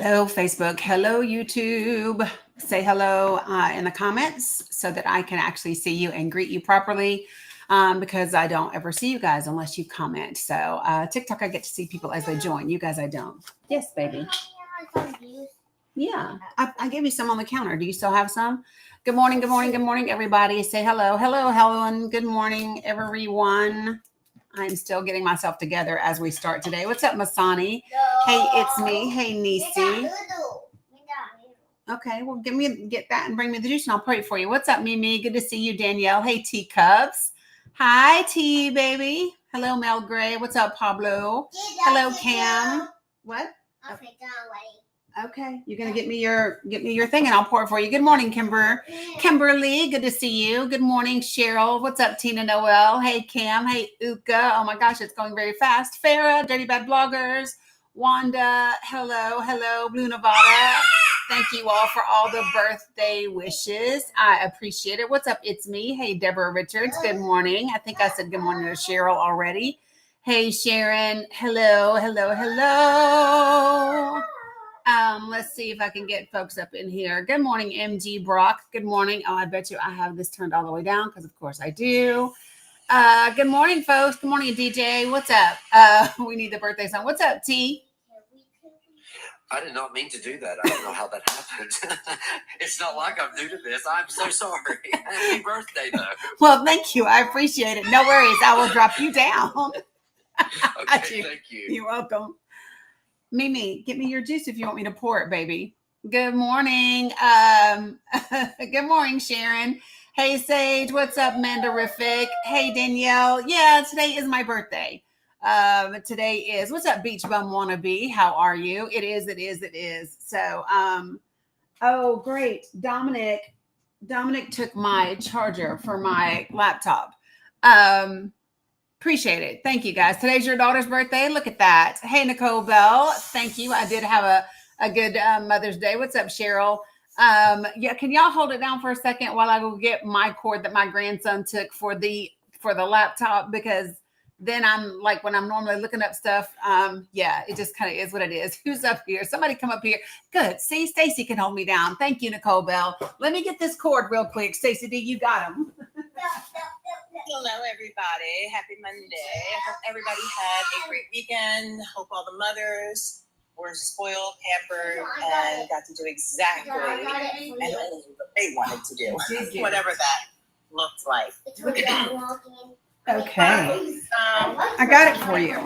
Hello, Facebook. Hello, YouTube. Say hello in the comments so that I can actually see you and greet you properly because I don't ever see you guys unless you comment. So TikTok, I get to see people as they join. You guys, I don't. Yes, baby. Yeah, I gave you some on the counter. Do you still have some? Good morning, good morning, good morning, everybody. Say hello. Hello, Helen. Good morning, everyone. I'm still getting myself together as we start today. What's up, Masani? Hey, it's me. Hey, Nisi. Okay, well, get that and bring me the juice and I'll pray for you. What's up, Mimi? Good to see you, Danielle. Hey, Teacups. Hi, T, baby. Hello, Mel Gray. What's up, Pablo? Hello, Cam. What? Okay, you're gonna get me your thing, and I'll pour it for you. Good morning, Kimberly. Good to see you. Good morning, Cheryl. What's up, Tina Noel? Hey, Cam. Hey, Uka. Oh my gosh, it's going very fast. Farah, Dirty Bad Bloggers. Wanda. Hello, Blue Nevada. Thank you all for all the birthday wishes. I appreciate it. What's up? It's me. Hey, Deborah Richards. Good morning. I think I said good morning to Cheryl already. Hey, Sharon. Hello. Let's see if I can get folks up in here. Good morning, MG Brock. Good morning. Oh, I bet you I have this turned all the way down because, of course, I do. Good morning, folks. Good morning, DJ. What's up? We need the birthday song. What's up, T? I did not mean to do that. I don't know how that happened. It's not like I'm new to this. I'm so sorry. Happy birthday, though. Well, thank you. I appreciate it. No worries. I will drop you down. Okay, thank you. You're welcome. Mimi, get me your juice if you want me to pour it, baby. Good morning. Good morning, Sharon. Hey, Sage. What's up, Mandarific? Hey, Danielle. Yeah, today is my birthday. Today is, what's up, Beach Bum Wannabe? How are you? It is. So, oh, great. Dominic took my charger for my laptop. Appreciate it. Thank you, guys. Today's your daughter's birthday. Look at that. Hey, Nicole Bell. Thank you. I did have a good Mother's Day. What's up, Cheryl? Yeah, can y'all hold it down for a second while I go get my cord that my grandson took for the laptop? Because then I'm like, when I'm normally looking up stuff, yeah, it just kind of is what it is. Who's up here? Somebody come up here. Good. See, Stacy can hold me down. Thank you, Nicole Bell. Let me get this cord real quick. Stacy D, you got him. Hello, everybody. Happy Monday. I hope everybody had a great weekend. Hope all the mothers were spoiled, pampered, and got to do exactly and only what they wanted to do, whatever that looked like. Okay. I got it for you.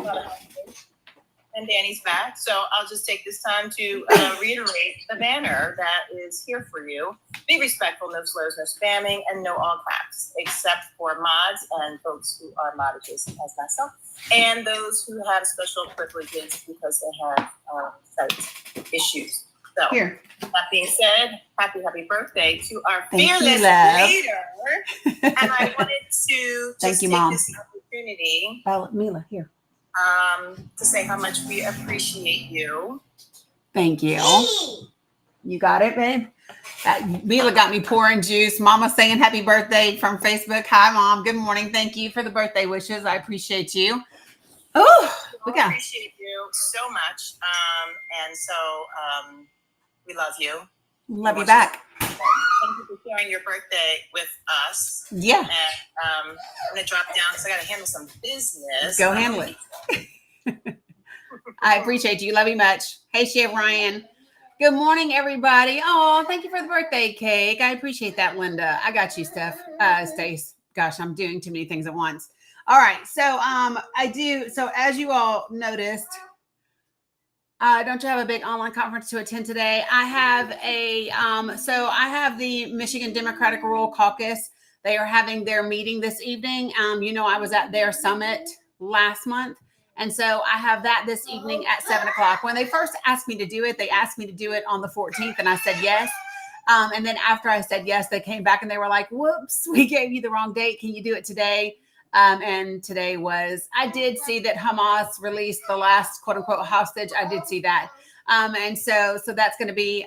And Danny's back. So I'll just take this time to reiterate the banner that is here for you. Be respectful, no slurs, no spamming, and no all caps, except for mods and folks who are modages as myself, and those who have special privileges because they have site issues. So here. That being said, happy birthday to our fearless leader. And I wanted to just take this opportunity. Mila, here. To say how much we appreciate you. Thank you. You got it, babe? Mila got me pouring juice. Mama saying happy birthday from Facebook. Hi, Mom. Good morning. Thank you for the birthday wishes. I appreciate you. Oh, we appreciate you so much. And so we love you. Love you back. Thank you for sharing your birthday with us. Yeah. And I'm going to drop down because I got to handle some business. Go handle it. I appreciate you. Love you much. Hey, Chef Ryan. Good morning, everybody. Oh, thank you for the birthday cake. I appreciate that, Linda. I got you, Stace. Gosh, I'm doing too many things at once. All right. So I do. So as you all noticed, don't you have a big online conference to attend today? I have I have the Michigan Democratic Rural Caucus. They are having their meeting this evening. I was at their summit last month. And so I have that this evening at 7:00. When they first asked me to do it, they asked me to do it on the 14th and I said yes. And then after I said yes, they came back and they were like, whoops, we gave you the wrong date. Can you do it today? And today I did see that Hamas released the last quote unquote hostage. I did see that. And so that's going to be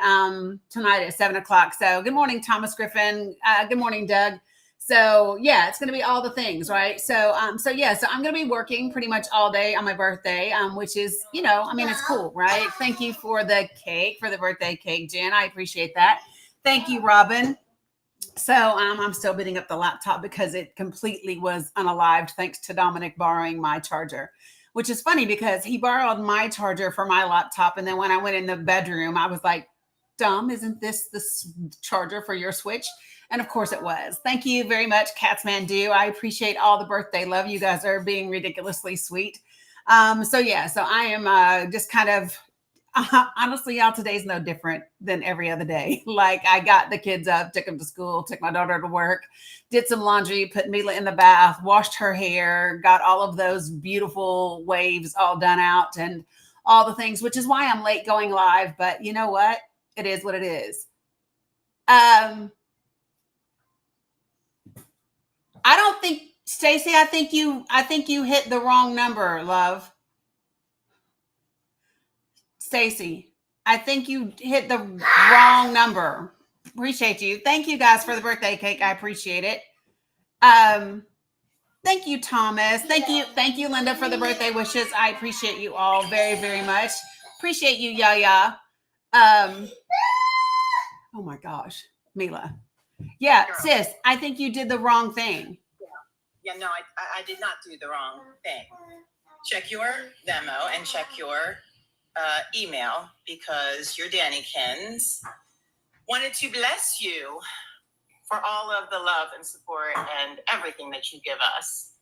tonight at 7:00. So good morning, Thomas Griffin. Good morning, Doug. So yeah, it's going to be all the things, right? So so I'm going to be working pretty much all day on my birthday, which is, I mean, it's cool, right? Thank you for the cake, for the birthday cake, Jen. I appreciate that. Thank you, Robin. So I'm still beating up the laptop because it completely was unalived thanks to Dominic borrowing my charger, which is funny because he borrowed my charger for my laptop. And then when I went in the bedroom, I was like, Dom, isn't this the charger for your Switch? And of course it was. Thank you very much, Catsmandu. I appreciate all the birthday love. You guys are being ridiculously sweet. So I am just kind of honestly, y'all, today's no different than every other day. Like I got the kids up, took them to school, took my daughter to work, did some laundry, put Mila in the bath, washed her hair, got all of those beautiful waves all done out and all the things, which is why I'm late going live. But you know what? It is what it is. I don't think, Stacy, I think you hit the wrong number, love. Stacy, I think you hit the wrong number. Appreciate you. Thank you guys for the birthday cake. I appreciate it. Thank you, Thomas. Thank you, Linda, for the birthday wishes. I appreciate you all very, very much. Appreciate you, Yaya. Oh my gosh, Mila. Yeah, Girl. sis, I think you did the wrong thing. Yeah, no, I did not do the wrong thing. Check your Venmo and check your email because your Dannykins wanted to bless you for all of the love and support and everything that you give us.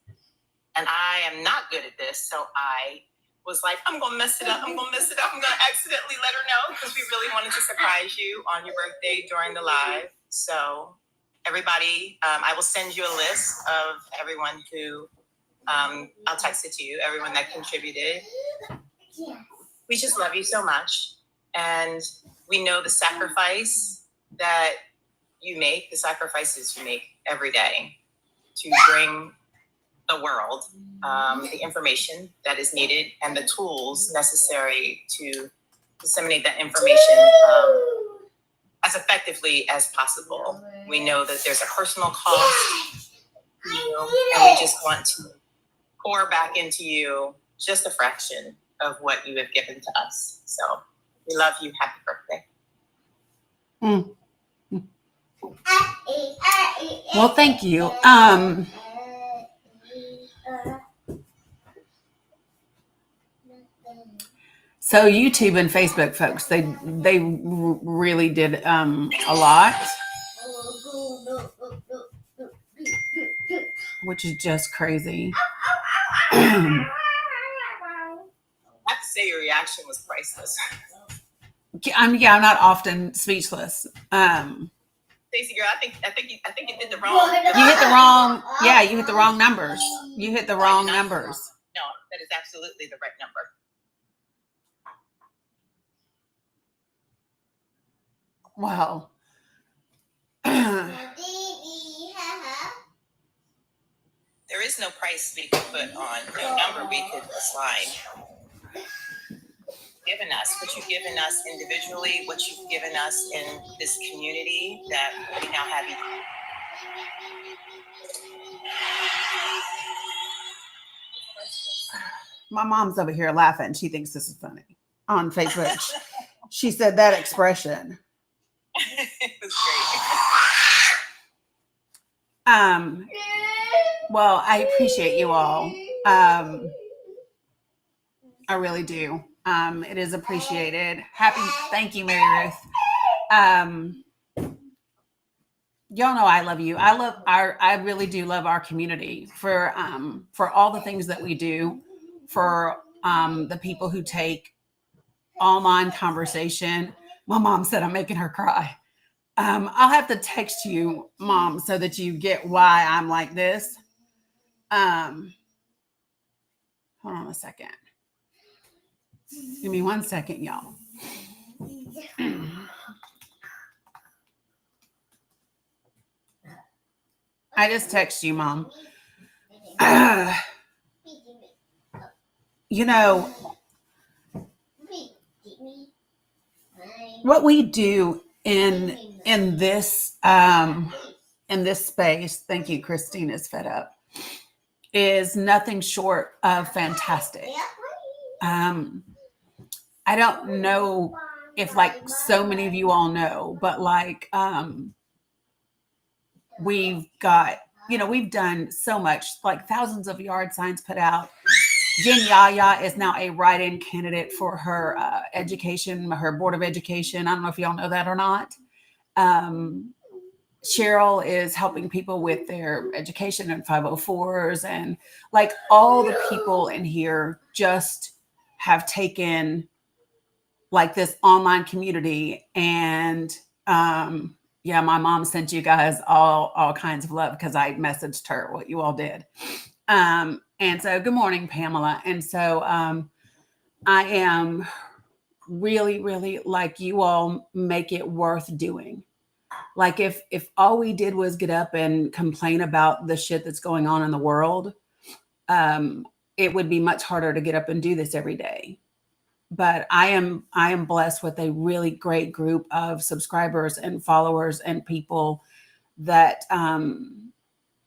And I am not good at this, so I was like, I'm going to mess it up. I'm going to accidentally let her know because we really wanted to surprise you on your birthday during the live. So everybody, I will send you a list of everyone who, I'll text it to you, everyone that contributed. We just love you so much. And we know the sacrifice that you make, the sacrifices you make every day to bring the world the information that is needed and the tools necessary to disseminate that information as effectively as possible. We know that there's a personal cost to you, and we just want to pour back into you just a fraction of what you have given to us. So we love you. Happy birthday. Well, thank you. So YouTube and Facebook folks, they really did a lot, which is just crazy. I have to say your reaction was priceless. I'm not often speechless. Stacey, girl, I think you did the wrong. You hit the wrong. Yeah, you hit the wrong numbers. You hit the wrong numbers. No, that is absolutely the right number. Wow. There is no price we could put on, no number we could assign. Given us, what you've given us individually, what you've given us in this community that we now have. My mom's over here laughing. She thinks this is funny on Facebook. She said that expression. It was great. Well, I appreciate you all. I really do. It is appreciated. Thank you, Mary Ruth. Y'all know I love you. I really do love our community for all the things that we do, for the people who take online conversation. My mom said I'm making her cry. I'll have to text you, Mom, so that you get why I'm like this. Hold on a second. Give me 1 second, y'all. I just text you, Mom. You know, what we do in this in this space, thank you, Christine is fed up, is nothing short of fantastic. I don't know if like so many of you all know, but like we've got, we've done so much, like thousands of yard signs put out. Jen Yaya is now a write-in candidate for her education, her Board of Education. I don't know if y'all know that or not. Cheryl is helping people with their education and 504s, and like all the people in here just have taken like this online community. And yeah, my mom sent you guys all kinds of love because I messaged her what you all did. And so good morning, Pamela. And so I am really, really like, you all make it worth doing. Like if all we did was get up and complain about the shit that's going on in the world, it would be much harder to get up and do this every day. But I am blessed with a really great group of subscribers and followers and people that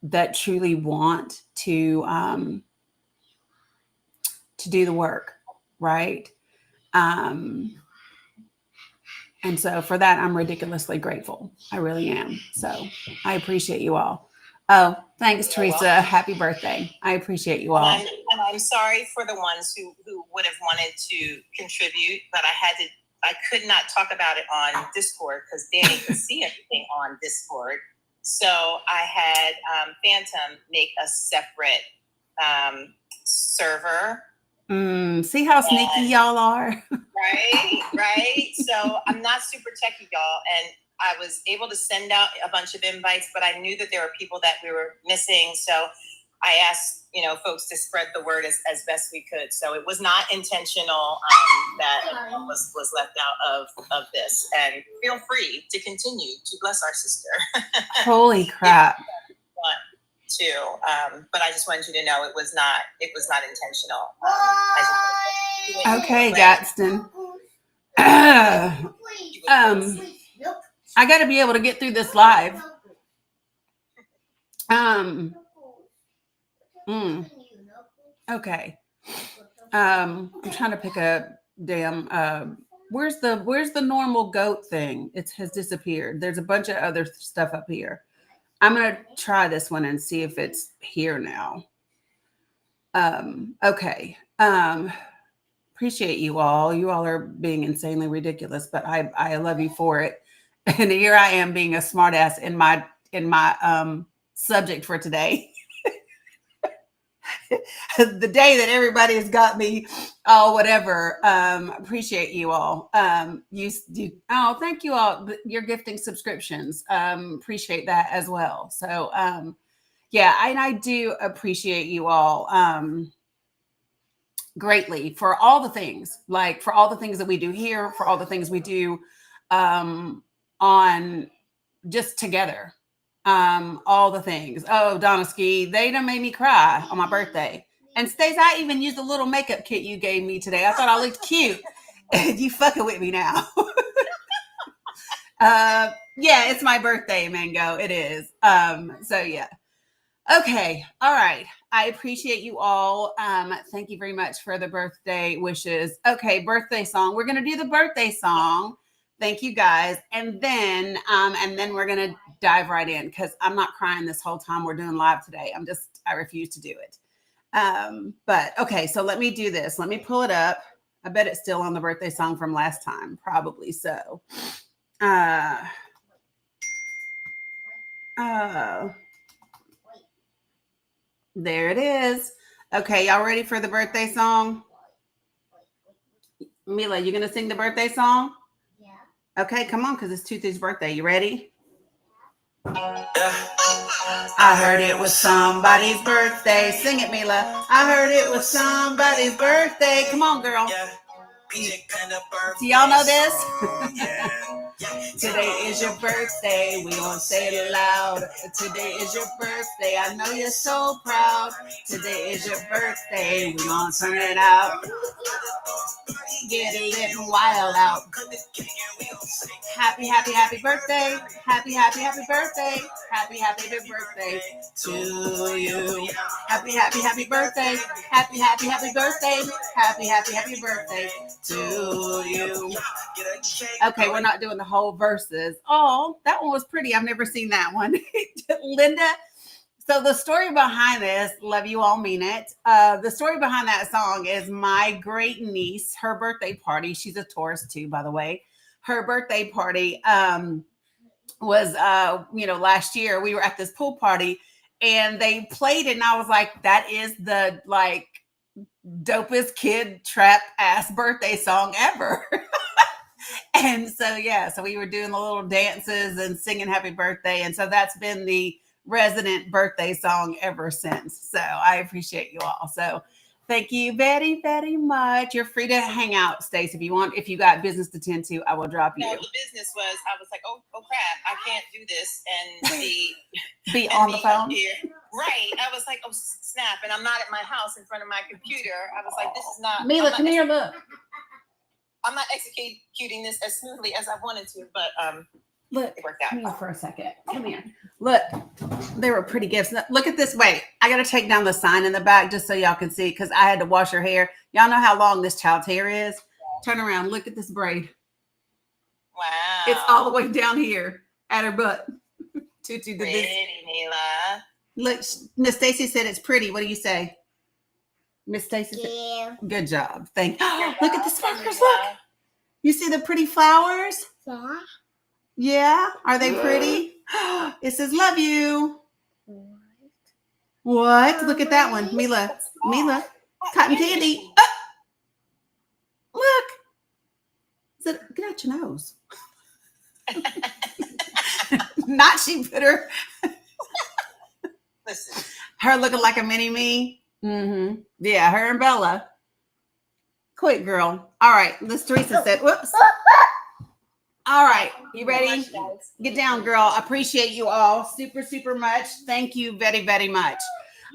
that truly want to do the work, right? And so for that, I'm ridiculously grateful. I really am. So I appreciate you all. Oh, thanks, Teresa. Happy birthday. I appreciate you all. And I'm sorry for the ones who would have wanted to contribute, but I could not talk about it on Discord because Danny could see everything on Discord. So I had Phantom make a separate server. See how sneaky y'all are? Right. So I'm not super techie, y'all. And I was able to send out a bunch of invites, but I knew that there were people that we were missing. So I asked, folks to spread the word as best we could. So it was not intentional that was left out of this. And feel free to continue to bless our sister. Holy crap. But I just wanted you to know it was not intentional. Okay, Gadsden. I got to be able to get through this live. Okay. I'm trying to pick a damn. Where's the normal goat thing? It has disappeared. There's a bunch of other stuff up here. I'm going to try this one and see if it's here now. Okay. Appreciate you all. You all are being insanely ridiculous, but I love you for it. And here I am being a smartass in my subject for today. The day that everybody has got me, whatever. Appreciate you all. Thank you all. You're gifting subscriptions. Appreciate that as well. So, yeah, and I do appreciate you all greatly for all the things, like for all the things that we do here, for all the things we do on just together. All the things. Oh, Donna Ski, they done made me cry on my birthday. And Stace, I even used a little makeup kit you gave me today. I thought I looked cute. You fucking with me now. Yeah, it's my birthday, Mango. It is. So yeah. Okay. All right. I appreciate you all. Thank you very much for the birthday wishes. Okay, birthday song. We're gonna do the birthday song. Thank you guys. And then we're gonna dive right in because I'm not crying this whole time we're doing live today. I refuse to do it. But okay, so let me do this. Let me pull it up. I bet it's still on the birthday song from last time. Probably so. There it is. Okay, y'all ready for the birthday song? Mila, you gonna sing the birthday song? Yeah. Okay, come on, because it's Toothy's birthday. You ready? I heard it was somebody's birthday. Sing it, Mila. I heard it was somebody's birthday. Come on, girl. Do y'all know this? Today is your birthday. We gonna say it loud. Today is your birthday. I know you're so proud. Today is your birthday. We gonna turn it out. Get it lit and wild out. Happy, happy, happy birthday. Happy, happy, happy birthday. Happy, happy, happy birthday to you. Happy, happy, happy birthday. Happy, happy, happy birthday. Happy, happy, happy birthday to you. Okay, we're not doing the whole verses. Oh, that one was pretty. I've never seen that one. Linda. So the story behind this, love you all, mean it. The story behind that song is my great niece, her birthday party. She's a Taurus too, by the way. Her birthday party was, last year we were at this pool party and they played it. And I was like, that is the like dopest kid trap ass birthday song ever. And so, so we were doing the little dances and singing happy birthday. And so that's been the resident birthday song ever since. So I appreciate you all. So thank you very, very much. You're free to hang out, Stace, if you want. If you got business to tend to, I will drop you. No, the business was, I was like, oh crap, I can't do this and be on the phone. Here. Right. I was like, oh snap, and I'm not at my house in front of my computer. I was like, this is not. Mila, come here, look. I'm not executing this as smoothly as I wanted to, but look, it worked out. Come here for a second. Come here. Look, they were pretty gifts. Look at this. Wait, I got to take down the sign in the back just so y'all can see because I had to wash her hair. Y'all know how long this child's hair is? Turn around. Look at this braid. Wow. It's all the way down here at her butt. Tutu did this. Pretty, Mila. Look, Miss Stacy said it's pretty. What do you say? Miss Stacy said, Yeah. good job. Thank you. Look at the sparklers. Look. You see the pretty flowers? Yeah. Yeah. Are they pretty? It says love you. What? Look at that one. Mila. Cotton candy. Look. Get out your nose. Not she put her. Listen. Her looking like a mini me. Mm-hmm. Yeah, her and Bella. Quick, girl. All right. Miss Teresa said, whoops. All right. You ready? Get down, girl. I appreciate you all super, super much. Thank you very, very much.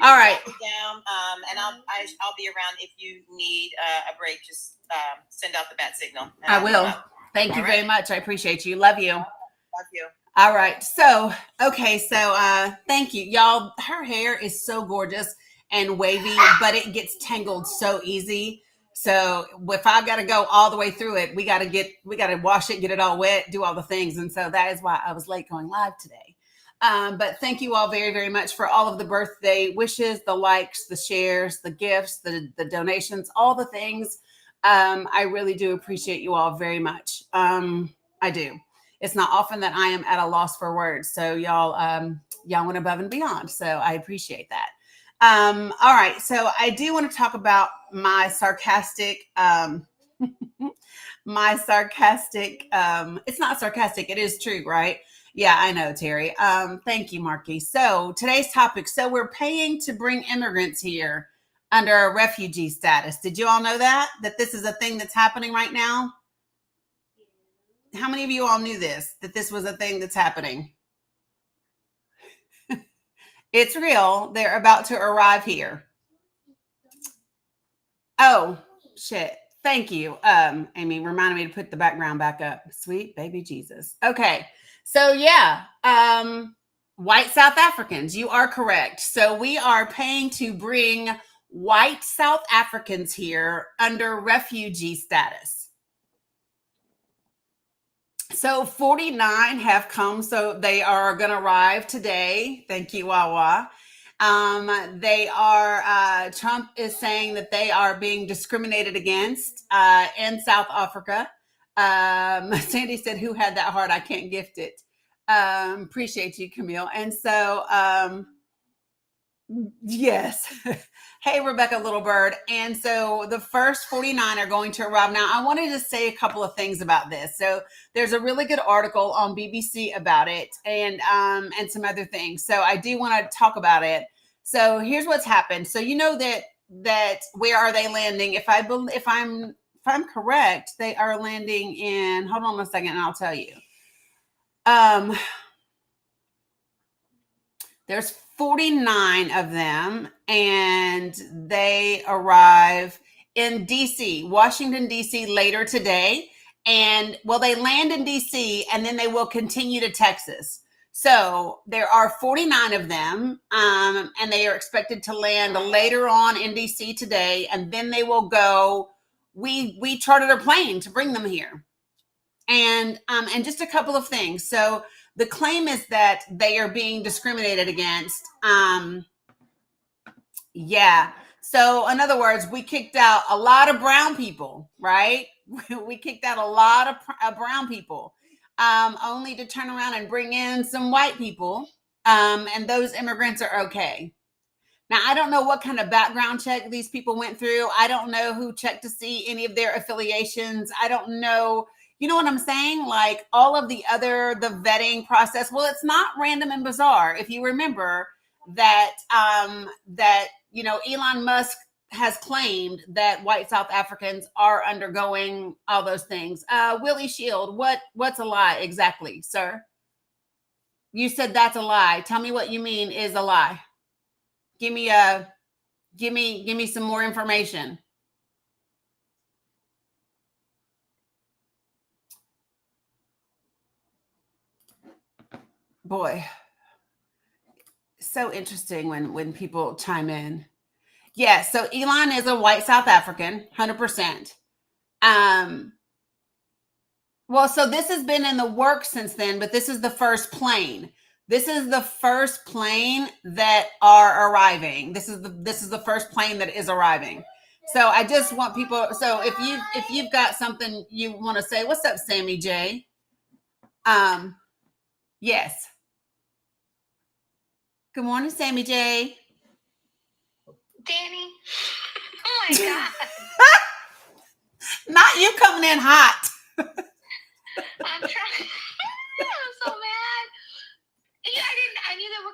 All right. Down, and I'll be around if you need a break. Just send out the bat signal. I will. Thank you very much. I appreciate you. Love you. Love you. All right. So, okay. So, thank you, y'all. Her hair is so gorgeous and wavy, but it gets tangled so easy. So if I got to go all the way through it, we got to wash it, get it all wet, do all the things. And so that is why I was late going live today. But thank you all very, very much for all of the birthday wishes, the likes, the shares, the gifts, the donations, all the things. I really do appreciate you all very much. I do. It's not often that I am at a loss for words. So y'all went above and beyond. So I appreciate that. All right. So I do want to talk about my sarcastic, it's not sarcastic. It is true, right? Yeah, I know, Terry. Thank you, Marky. So today's topic. So we're paying to bring immigrants here under a refugee status. Did you all know that this is a thing that's happening right now? How many of you all knew that this was a thing that's happening? It's real. They're about to arrive here. Oh, shit. Thank you. Amy reminded me to put the background back up. Sweet baby Jesus. Okay. So yeah. White South Africans. You are correct. So we are paying to bring white South Africans here under refugee status. So 49 have come. So they are going to arrive today. Thank you, Wawa. They are, Trump is saying that they are being discriminated against in South Africa. Sandy said, who had that heart? I can't gift it. Appreciate you, Camille. And so, yes. Hey, Rebecca Little Bird. And so the first 49 are going to arrive. Now, I wanted to say a couple of things about this. So there's a really good article on BBC about it and some other things. So I do want to talk about it. So here's what's happened. So you know that where are they landing? If I'm correct, they are landing in, hold on a second and I'll tell you. There's 49 of them, and they arrive in DC, Washington, DC later today. And well, they land in DC and then they will continue to Texas. So there are 49 of them, and they are expected to land later on in DC today, and then they will go. We chartered a plane to bring them here, and just a couple of things. So the claim is that they are being discriminated against. Yeah. So in other words, we kicked out a lot of brown people, right? We kicked out a lot of brown people. Only to turn around and bring in some white people, and those immigrants are okay. Now, I don't know what kind of background check these people went through. I don't know who checked to see any of their affiliations. I don't know. You know what I'm saying? Like all of the vetting process. Well, it's not random and bizarre. If you remember that, Elon Musk has claimed that white South Africans are undergoing all those things. Willie Shield, what's a lie exactly, sir? You said that's a lie. Tell me what you mean is a lie. Give me some more information. Boy, so interesting when people chime in. Yeah, so Elon is a white South African, 100%. Well, so this has been in the works since then, but this is the first plane. This is the first plane that are arriving. This is the first plane that is arriving. So I just want people. So if you've got something you want to say, what's up, Sammy J? Yes. Good morning, Sammy J. Danny. Oh my God. Not you coming in hot. I'm trying. I'm so mad. Yeah, I knew they were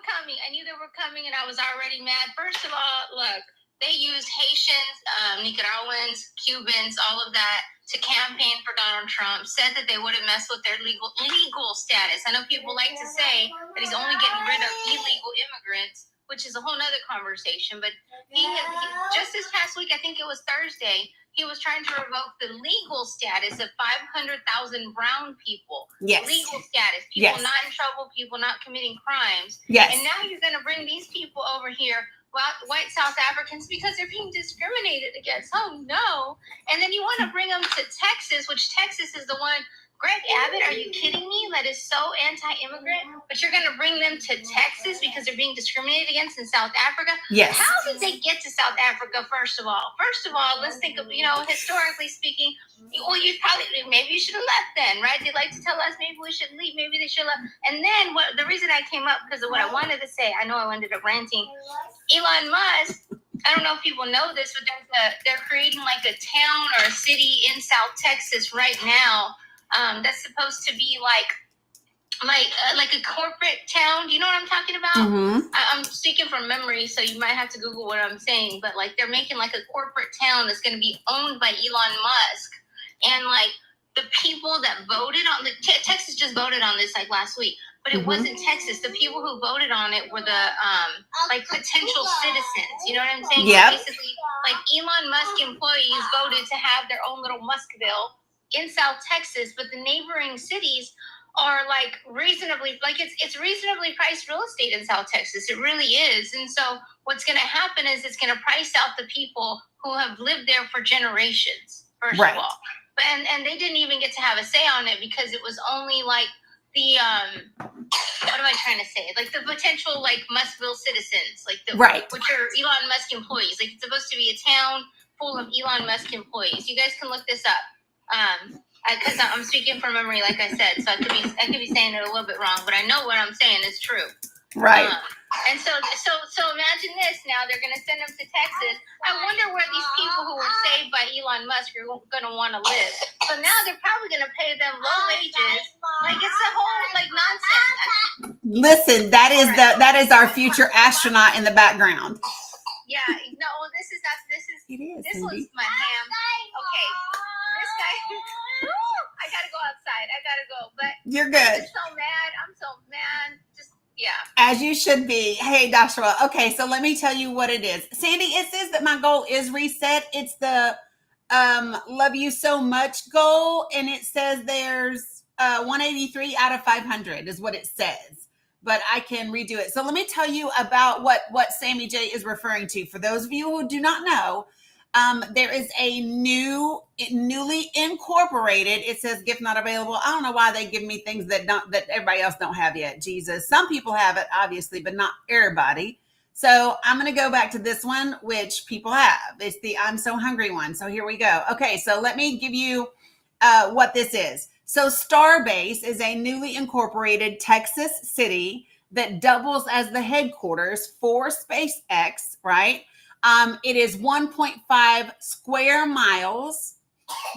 coming. And I was already mad. First of all, look, they used Haitians, Nicaraguans, Cubans, all of that to campaign for Donald Trump, said that they wouldn't mess with their legal status. I know people like to say that he's only getting rid of illegal immigrants, which is a whole nother conversation. But he just this past week, I think it was Thursday, he was trying to revoke the legal status of 500,000 brown people. Yes. Legal status. People yes. not in trouble, people not committing crimes. Yes. And now you're going to bring these people over here, white South Africans, because they're being discriminated against. Oh, no. And then you want to bring them to Texas, which Texas is the one. Greg Abbott, are you kidding me? That is so anti-immigrant. But you're going to bring them to Texas because they're being discriminated against in South Africa? Yes. How did they get to South Africa, first of all? First of all, let's think of, historically speaking, well, maybe you should have left then, right? They like to tell us maybe we should leave, maybe they should have left. And then the reason I came up, because of what I wanted to say, I know I ended up ranting. Elon Musk, I don't know if people know this, but they're creating like a town or a city in South Texas right now. That's supposed to be like a corporate town. Do you know what I'm talking about? Mm-hmm. I'm speaking from memory, so you might have to Google what I'm saying. But like they're making like a corporate town that's going to be owned by Elon Musk, and like the people that voted on Texas just voted on this like last week, but it wasn't Texas. The people who voted on it were the like potential citizens. You know what I'm saying? Yeah. Basically, like Elon Musk employees voted to have their own little Muskville in South Texas, but the neighboring cities are like reasonably, like it's reasonably priced real estate in South Texas. It really is. And so what's going to happen is it's going to price out the people who have lived there for generations, first right. of all. But, and they didn't even get to have a say on it because it was only like the, what am I trying to say? Like the potential like Muskville citizens, like the, right. which are Elon Musk employees. Like it's supposed to be a town full of Elon Musk employees. You guys can look this up. Because I'm speaking from memory, like I said, so I could be saying it a little bit wrong, but I know what I'm saying is true. Right. And so imagine this. Now they're going to send them to Texas. I wonder where these people who were saved by Elon Musk are going to want to live. So now they're probably going to pay them low wages. Like it's a whole like nonsense. Listen, that is our future astronaut in the background. Yeah. No, this is not. This is. It is. This Cindy. was my ham. Okay. This guy. I gotta go outside. I gotta go. But you're good. I'm so mad. Just yeah. As you should be. Hey, Joshua. Okay, so let me tell you what it is. Sandy, it says that my goal is reset. It's the love you so much goal. And it says there's 183 out of 500 is what it says, but I can redo it. So let me tell you about what Sammy J is referring to. For those of you who do not know, there is a newly incorporated, it says gift not available. I don't know why they give me things that everybody else don't have yet. Jesus. Some people have it, obviously, but not everybody. So I'm going to go back to this one, which people have. It's the I'm So Hungry one. So here we go. Okay, so let me give you what this is. So Starbase is a newly incorporated Texas city that doubles as the headquarters for SpaceX, right? It is 1.5 square miles.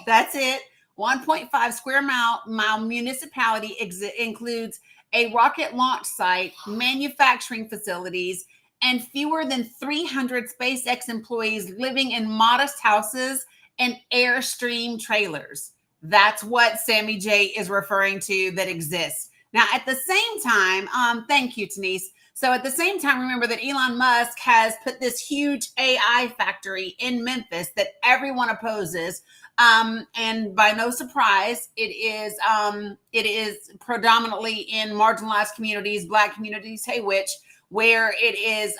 That's it. 1.5 square mile municipality includes a rocket launch site, manufacturing facilities, and fewer than 300 SpaceX employees living in modest houses and Airstream trailers. That's what Sammy J is referring to that exists. Now, at the same time, thank you, Denise. So at the same time, remember that Elon Musk has put this huge AI factory in Memphis that everyone opposes. And by no surprise, it is predominantly in marginalized communities, Black communities, where it is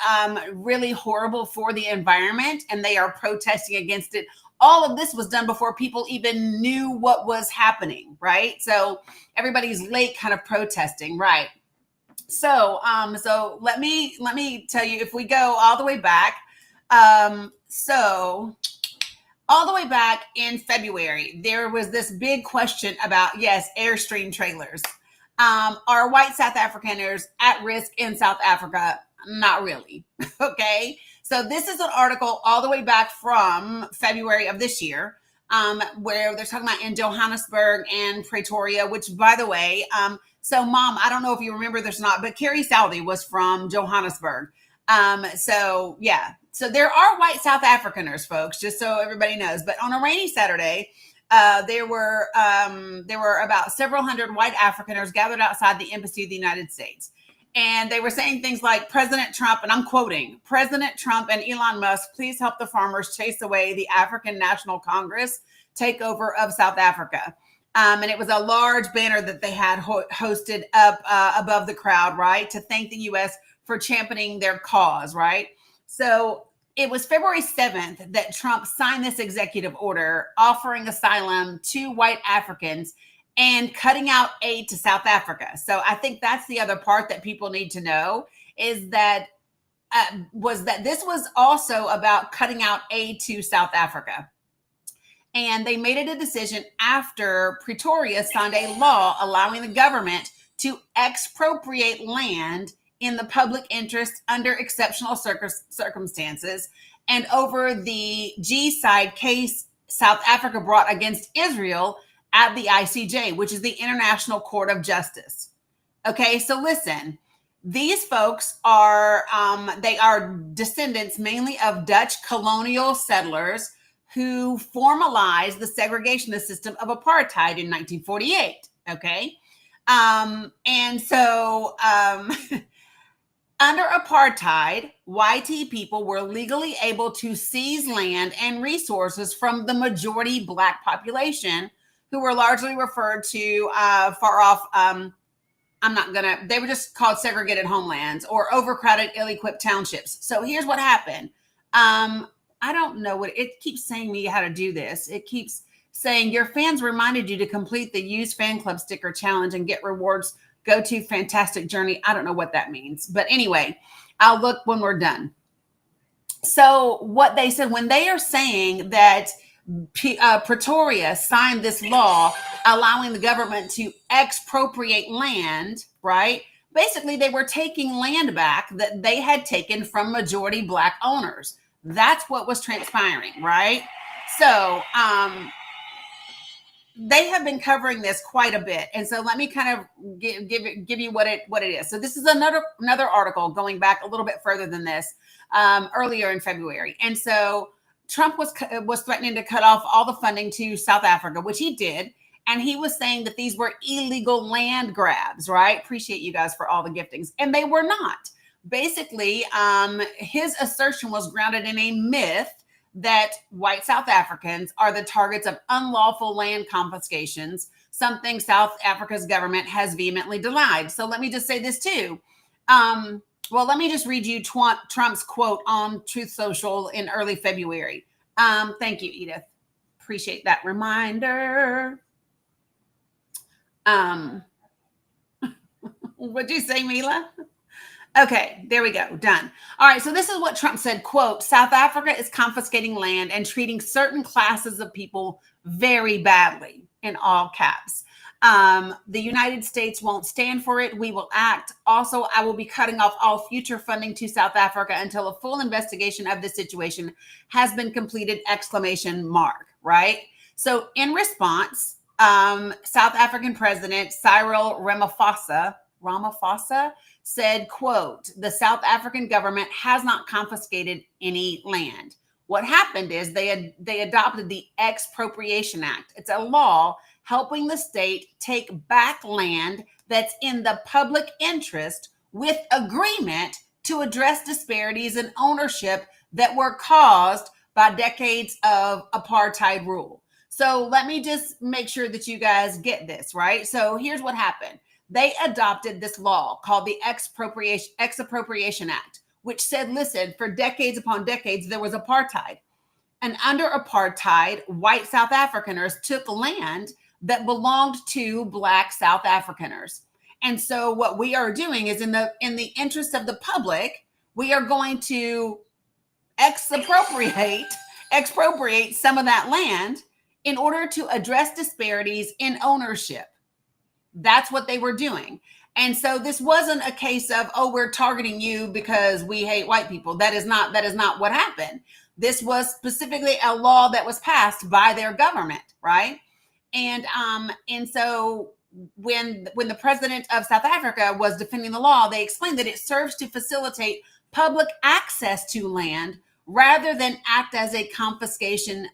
really horrible for the environment, and they are protesting against it. All of this was done before people even knew what was happening, right? So everybody's late kind of protesting, right? So let me tell you, if we go all the way back, so all the way back in February, there was this big question about, yes, Airstream trailers. Are white South Africaners at risk in South Africa? Not really. Okay. So this is an article all the way back from February of this year, where they're talking about in Johannesburg and Pretoria, which, by the way, so Mom, I don't know if you remember this or not, but Carrie Saldi was from Johannesburg. So yeah, so there are white South Africaners, folks, just so everybody knows. But on a rainy Saturday, there were about several hundred white Afrikaners gathered outside the embassy of the United States. And they were saying things like, President Trump, and I'm quoting, President Trump and Elon Musk, please help the farmers chase away the African National Congress takeover of South Africa. And it was a large banner that they had hosted up above the crowd, right, to thank the U.S. for championing their cause, right? So it was February 7th that Trump signed this executive order offering asylum to white Africans and cutting out aid to South Africa. So I think that's the other part that people need to know is that this was also about cutting out aid to South Africa. And they made it a decision after Pretoria signed a law allowing the government to expropriate land in the public interest under exceptional circumstances, and over the G-side case South Africa brought against Israel at the ICJ, which is the International Court of Justice. Okay, so listen, these folks are, they are descendants mainly of Dutch colonial settlers who formalized the segregationist system of apartheid in 1948, okay? And so under apartheid, YT people were legally able to seize land and resources from the majority Black population, who were largely referred to far off, they were just called segregated homelands or overcrowded, ill-equipped townships. So here's what happened. I don't know what it keeps saying me how to do this. It keeps saying your fans reminded you to complete the Use Fan Club sticker challenge and get rewards. Go to Fantastic Journey. I don't know what that means, but anyway, I'll look when we're done. So what they said, when they are saying that Pretoria signed this law allowing the government to expropriate land, right? Basically, they were taking land back that they had taken from majority Black owners. That's what was transpiring, right? So they have been covering this quite a bit. And so let me kind of give you what it is. So this is another article going back a little bit further than this, earlier in February. And so Trump was threatening to cut off all the funding to South Africa, which he did. And he was saying that these were illegal land grabs, right? Appreciate you guys for all the giftings. And they were not. Basically, his assertion was grounded in a myth that white South Africans are the targets of unlawful land confiscations, something South Africa's government has vehemently denied. So let me just say this too. Let me just read you Trump's quote on Truth Social in early February. Thank you, Edith. Appreciate that reminder. What'd you say, Mila? Okay, there we go. Done. All right. So this is what Trump said, quote, South Africa is confiscating land and treating certain classes of people very badly, in all caps. The United States won't stand for it. We will act. Also, I will be cutting off all future funding to South Africa until a full investigation of the situation has been completed, ! Right? So in response, South African President Cyril Ramaphosa said, quote, the South African government has not confiscated any land. What happened is they adopted the Expropriation Act. It's a law helping the state take back land that's in the public interest with agreement to address disparities in ownership that were caused by decades of apartheid rule. So let me just make sure that you guys get this, right? So here's what happened. They adopted this law called the Expropriation Act, which said, listen, for decades upon decades, there was apartheid. And under apartheid, white South Africaners took land that belonged to Black South Africaners. And so what we are doing is in the interest of the public, we are going to expropriate some of that land in order to address disparities in ownership. That's what they were doing. And so this wasn't a case of, oh, we're targeting you because we hate white people. That is not what happened. This was specifically a law that was passed by their government, right? And so when the president of South Africa was defending the law, they explained that it serves to facilitate public access to land rather than act as a confiscation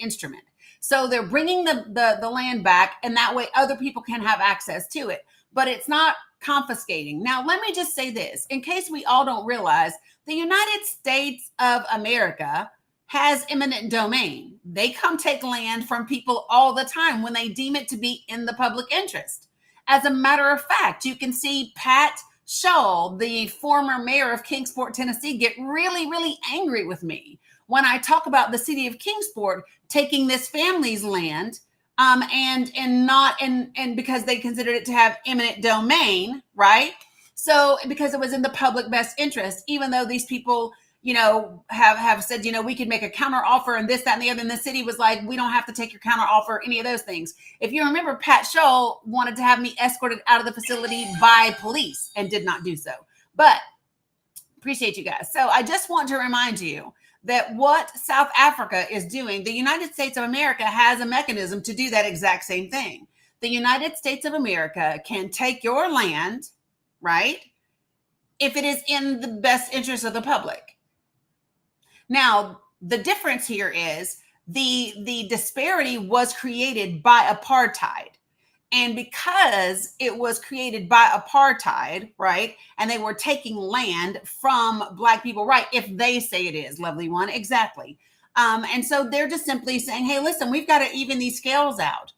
instrument. So they're bringing the land back, and that way other people can have access to it. But it's not confiscating. Now, let me just say this, in case we all don't realize, the United States of America has eminent domain. They come take land from people all the time when they deem it to be in the public interest. As a matter of fact, you can see Pat Shull, the former mayor of Kingsport, Tennessee, get really, really angry with me when I talk about the city of Kingsport taking this family's land and because they considered it to have eminent domain, right? So because it was in the public best interest, even though these people, have said, we could make a counter offer and this, that, and the other. And the city was like, we don't have to take your counter offer, any of those things. If you remember, Pat Shull wanted to have me escorted out of the facility by police and did not do so. But appreciate you guys. So I just want to remind you that what South Africa is doing, the United States of America has a mechanism to do that exact same thing. The United States of America can take your land, right, if it is in the best interest of the public. Now, the difference here is the disparity was created by apartheid. And because it was created by apartheid, right, and they were taking land from Black people, right, if they say it is, lovely one, exactly. And so they're just simply saying, hey, listen, we've got to even these scales out.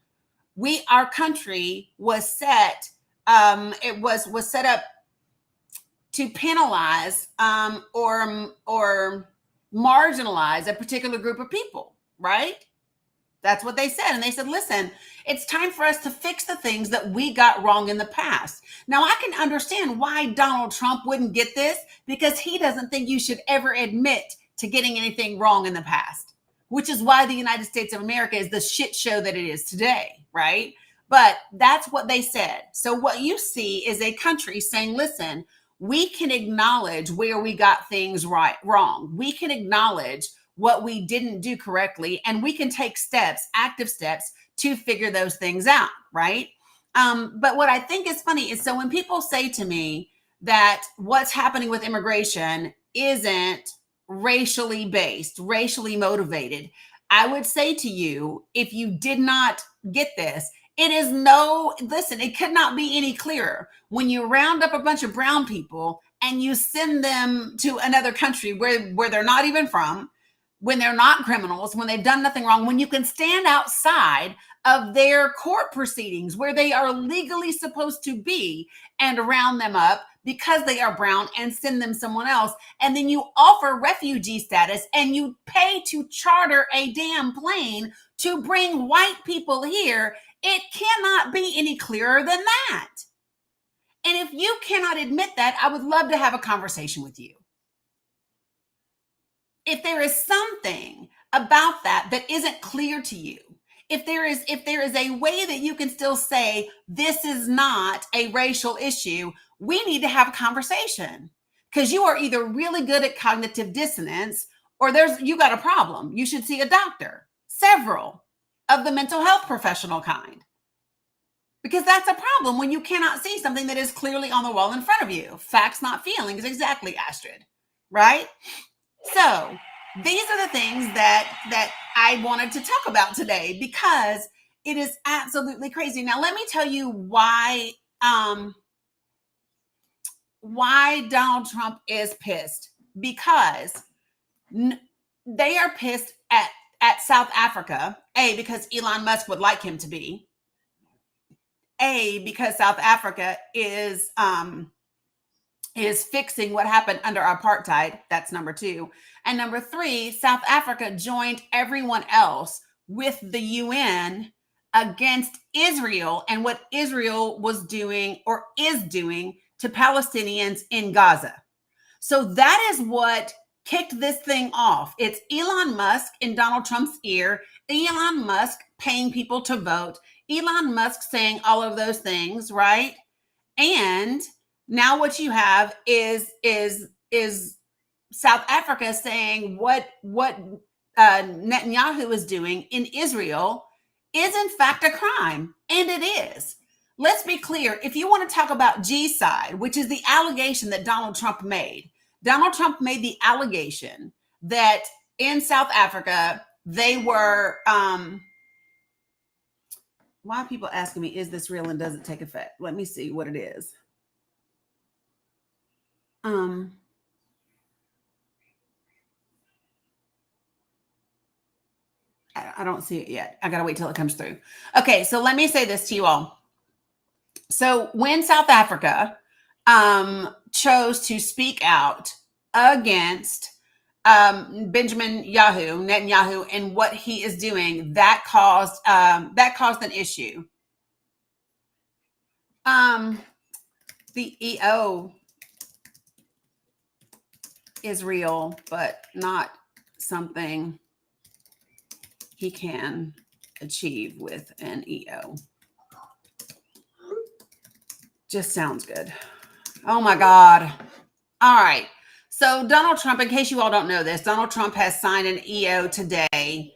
Our country was set, it was set up to penalize or marginalize a particular group of people, right? That's what they said. And they said, listen, it's time for us to fix the things that we got wrong in the past. Now, I can understand why Donald Trump wouldn't get this, because he doesn't think you should ever admit to getting anything wrong in the past, which is why the United States of America is the shit show that it is today, right? But that's what they said. So what you see is a country saying, listen, we can acknowledge where we got things wrong. We can acknowledge what we didn't do correctly, and we can take active steps to figure those things out, right? But what I think is funny is, so when people say to me that what's happening with immigration isn't racially based, racially motivated, I would say to you, if you did not get this, it could not be any clearer. When you round up a bunch of brown people and you send them to another country where they're not even from, when they're not criminals, when they've done nothing wrong, when you can stand outside of their court proceedings where they are legally supposed to be and round them up because they are brown and send them someone else. And then you offer refugee status and you pay to charter a damn plane to bring white people here. It cannot be any clearer than that. And if you cannot admit that, I would love to have a conversation with you. If there is something about that that isn't clear to you, if there is a way that you can still say this is not a racial issue, we need to have a conversation, because you are either really good at cognitive dissonance or you got a problem. You should see a doctor, several of the mental health professional kind, because that's a problem when you cannot see something that is clearly on the wall in front of you. Facts, not feelings. Exactly, Astrid. Right? So these are the things that I wanted to talk about today, because it is absolutely crazy. Now, let me tell you why Donald Trump is pissed. Because they are pissed at South Africa, because Elon Musk would like him to be. Because South Africa is fixing what happened under apartheid. That's number 2. And number 3, South Africa joined everyone else with the UN against Israel and what Israel was doing or is doing to Palestinians in Gaza. So that is what kicked this thing off. It's Elon Musk in Donald Trump's ear, Elon Musk paying people to vote, Elon Musk saying all of those things, right? And now what you have is South Africa saying what Netanyahu is doing in Israel is in fact a crime, and it is. Let's be clear. If you want to talk about G-side, which is the allegation that Donald Trump made the allegation that in South Africa they were. Why are people asking me, is this real and does it take effect? Let me see what it is. I don't see it yet. I got to wait till it comes through. Okay, so let me say this to you all. So when South Africa chose to speak out against Netanyahu and what he is doing, that caused an issue. The EO is real, but not something he can achieve with an EO. Just sounds good. Oh my God. All right. So Donald Trump, in case you all don't know this, Donald Trump has signed an EO today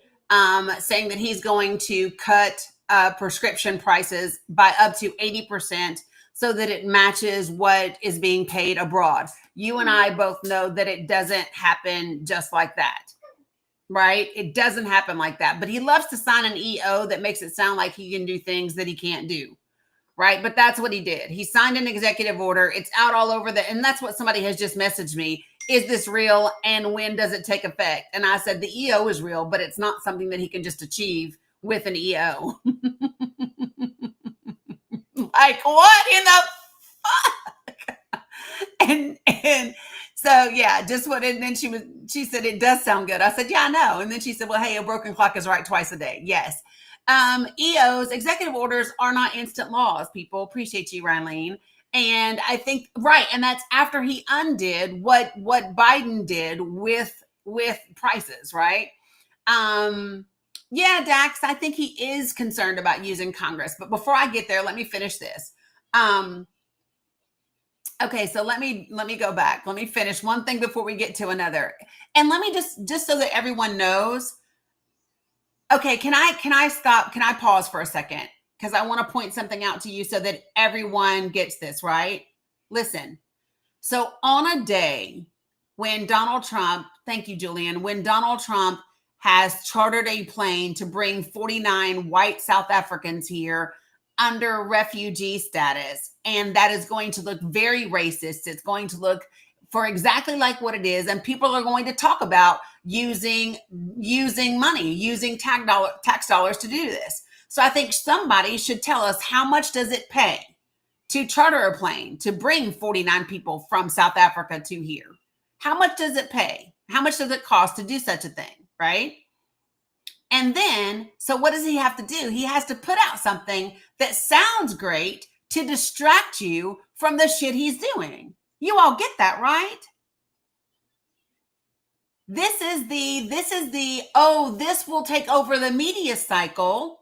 saying that he's going to cut prescription prices by up to 80% so that it matches what is being paid abroad. You and I both know that it doesn't happen just like that, right? It doesn't happen like that. But he loves to sign an EO that makes it sound like he can do things that he can't do. Right. But that's what he did. He signed an executive order. It's out all over and that's what somebody has just messaged me. Is this real? And when does it take effect? And I said, the EO is real, but it's not something that he can just achieve with an EO. Like, what in the fuck? And so, yeah, just what, and then she said, it does sound good. I said, yeah, I know. And then she said, well, hey, a broken clock is right twice a day. Yes. EOs, executive orders, are not instant laws, people. Appreciate you, Rylene. And I think, right, and that's after he undid what Biden did with prices, right? Yeah, Dax, I think he is concerned about using Congress. But before I get there, let me finish this. Okay, so let me go back. Let me finish one thing before we get to another. And let me just so that everyone knows. Okay, can I stop? Can I pause for a second? Because I want to point something out to you so that everyone gets this, right? Listen. So on a day when Donald Trump, thank you, Julian, when Donald Trump has chartered a plane to bring 49 white South Africans here under refugee status, and that is going to look very racist. It's going to look for exactly like what it is. And people are going to talk about using money, using tax dollars to do this. So I think somebody should tell us, how much does it pay to charter a plane to bring 49 people from South Africa to here? How much does it pay? How much does it cost to do such a thing, right? And then, so what does he have to do? He has to put out something that sounds great to distract you from the shit he's doing. You all get that, right? This is the, oh, this will take over the media cycle,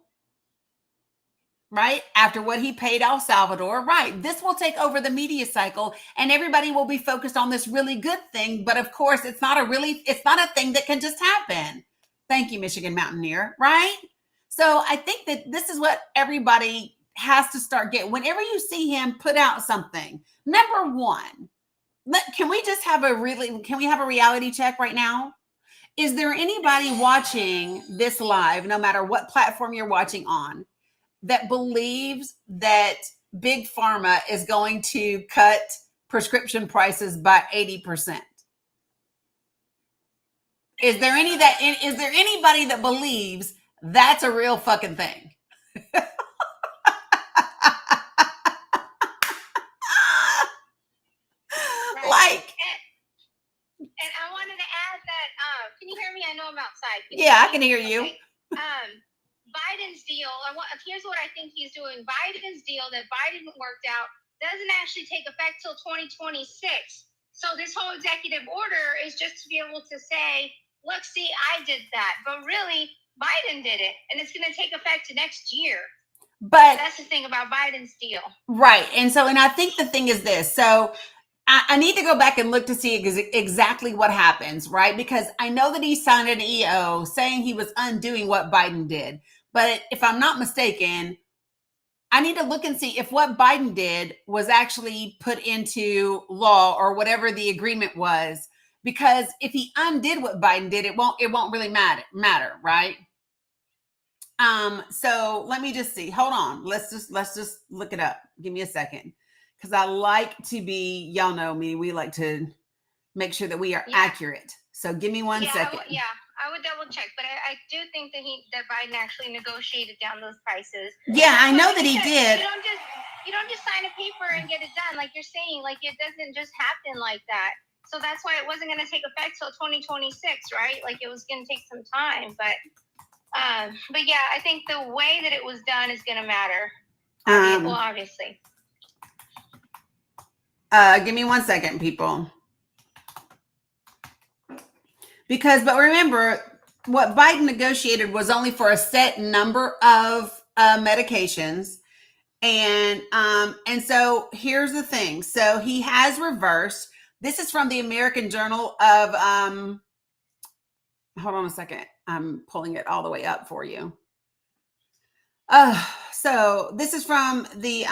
right? After what he paid El Salvador, right? This will take over the media cycle and everybody will be focused on this really good thing. But of course, it's not a thing that can just happen. Thank you, Michigan Mountaineer, right? So I think that this is what everybody has to start getting. Whenever you see him put out something, number one, can we have a reality check right now? Is there anybody watching this live, no matter what platform you're watching on, that believes that Big Pharma is going to cut prescription prices by 80%? Is there anybody that believes that's a real fucking thing? Like, and I wanted to add that, can you hear me? I know I'm outside. Yeah, I can hear you. Okay. Biden's deal, here's what I think he's doing. Biden's deal that Biden worked out doesn't actually take effect till 2026. So this whole executive order is just to be able to say, look, see, I did that. But really, Biden did it. And it's going to take effect next year. But that's the thing about Biden's deal. Right. And I think the thing is this. So I need to go back and look to see exactly what happens, right? Because I know that he signed an EO saying he was undoing what Biden did. But if I'm not mistaken, I need to look and see if what Biden did was actually put into law or whatever the agreement was. Because if he undid what Biden did, it won't really matter, right? So let me just see. Hold on. Let's just look it up. Give me a second. Because I like to be, y'all know me, we like to make sure that we are accurate. So give me one second. I would double check, but I do think that Biden actually negotiated down those prices. Yeah, I know that he did. You don't just sign a paper and get it done, like you're saying. Like, it doesn't just happen like that. So that's why it wasn't going to take effect till 2026, right? Like, it was going to take some time. But yeah, I think the way that it was done is going to matter. Obviously. Give me 1 second, people. But remember, what Biden negotiated was only for a set number of medications. And so here's the thing. So he has reversed. This is from the American Journal of, hold on a second. I'm pulling it all the way up for you. So this is from the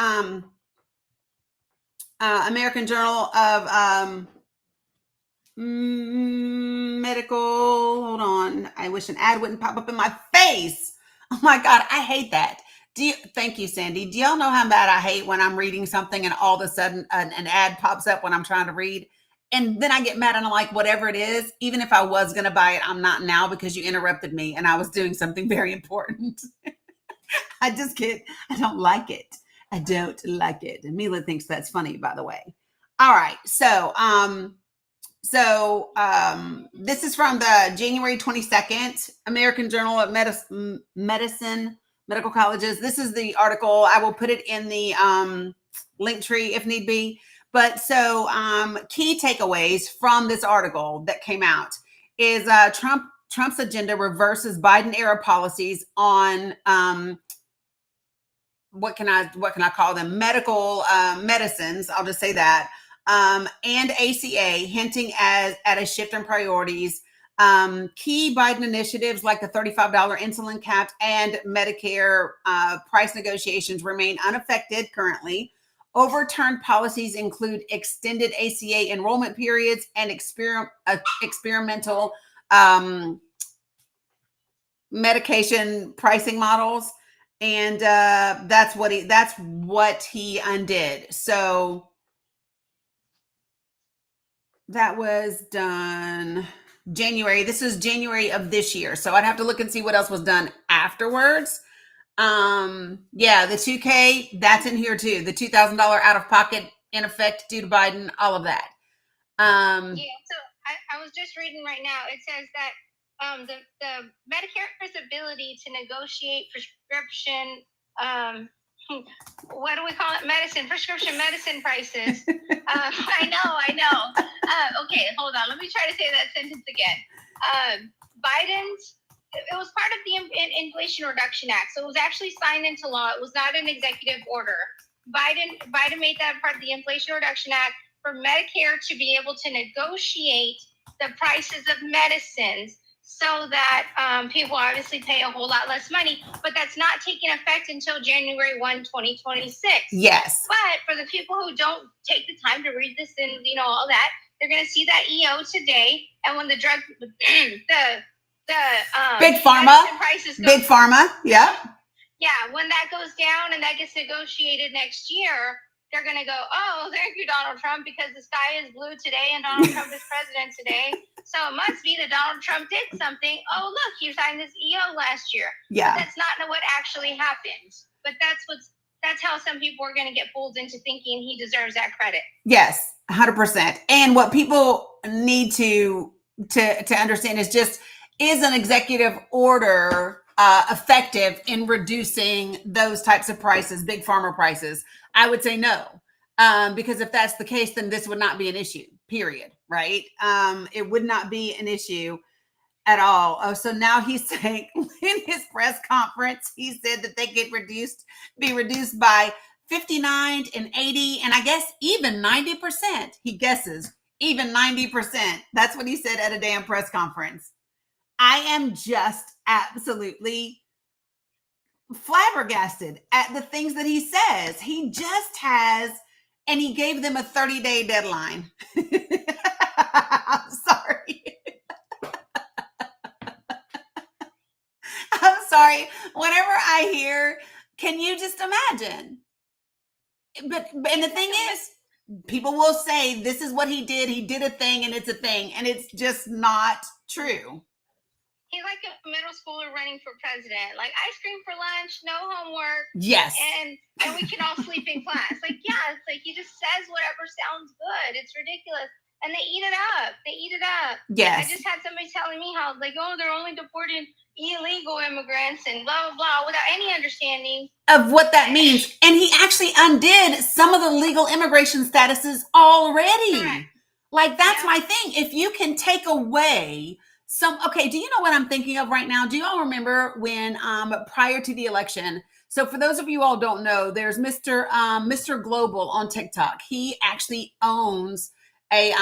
American Journal of Medical. Hold on. I wish an ad wouldn't pop up in my face. Oh my God, I hate that. Thank you, Sandy. Do y'all know how bad I hate when I'm reading something and all of a sudden an ad pops up when I'm trying to read? And then I get mad and I'm like, whatever it is, even if I was going to buy it, I'm not now because you interrupted me and I was doing something very important. I don't like it. I don't like it. And Mila thinks that's funny, by the way. All right. So this is from the January 22nd, American Journal of Medicine, Medical Colleges. This is the article. I will put it in the link tree if need be. But so key takeaways from this article that came out is Trump's agenda reverses Biden era policies on what can I call them? Medical medicines. I'll just say that. And ACA, hinting at a shift in priorities. Key Biden initiatives like the $35 insulin cap and Medicare price negotiations remain unaffected currently. Overturned policies include extended ACA enrollment periods and experimental medication pricing models. And that's what he undid. So That was done January. This is January of this year. So I'd have to look and see what else was done afterwards. Yeah, the 2K, that's in here too. The $2,000 out of pocket in effect due to Biden, all of that. Yeah, so I was just reading right now. It says that the Medicare's ability to negotiate prescription, what do we call it? Prescription medicine prices. I know. Okay, hold on. Let me try to say that sentence again. Biden's, it was part of the Inflation Reduction Act. So it was actually signed into law. It was not an executive order. Biden made that part of the Inflation Reduction Act for Medicare to be able to negotiate the prices of medicines so that people obviously pay a whole lot less money, but that's not taking effect until January 1, 2026. Yes. But for the people who don't take the time to read this and, all that, they're going to see that EO today. And when the drug, Big Pharma, prices go, Big Pharma. Yeah. Yeah. When that goes down and that gets negotiated next year, they're going to go, oh, thank you, Donald Trump, because the sky is blue today and Donald Trump is president today. So it must be that Donald Trump did something. Oh, look, he signed this EO last year. Yeah. But that's not what actually happened. But that's how some people are going to get fooled into thinking he deserves that credit. Yes, 100%. And what people need to understand is an executive order effective in reducing those types of prices, big pharma prices? I would say no, because if that's the case, then this would not be an issue, period, right? It would not be an issue at all. Oh, so now he's saying in his press conference, he said that they could be reduced by 59 and 80, and I guess even 90%. He guesses even 90%. That's what he said at a damn press conference. I am just absolutely flabbergasted at the things that he says. He just has, and he gave them a 30-day deadline. I'm sorry. I'm sorry. Whenever I hear, can you just imagine? But and the thing is, people will say this is what he did. He did a thing and it's a thing, and it's just not true. He's like a middle schooler running for president. Like, ice cream for lunch, no homework. Yes. And we can all sleep in class. Like, yeah, it's like he just says whatever sounds good. It's ridiculous. And they eat it up. Yes. I just had somebody telling me how, like, oh, they're only deporting illegal immigrants and blah, blah, blah, without any understanding of what that means. And he actually undid some of the legal immigration statuses already. Correct. Like, that's my thing. If you can take away okay, do you know what I'm thinking of right now? Do you all remember when prior to the election? So for those of you all don't know, there's Mr. Global on TikTok. He actually owns a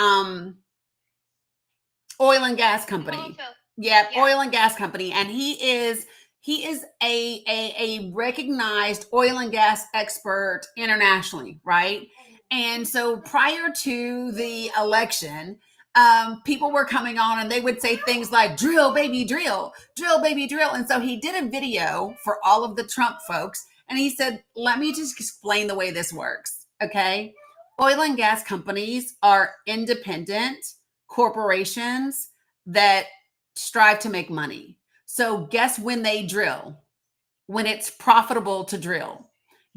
oil and gas company. Yeah, oil and gas company, and he is a recognized oil and gas expert internationally, right? And so prior to the election, people were coming on and they would say things like drill baby drill, drill baby drill. And so he did a video for all of the Trump folks, and he said, let me just explain the way this works. Okay, oil and gas companies are independent corporations that strive to make money. So guess when they drill? When it's profitable to drill.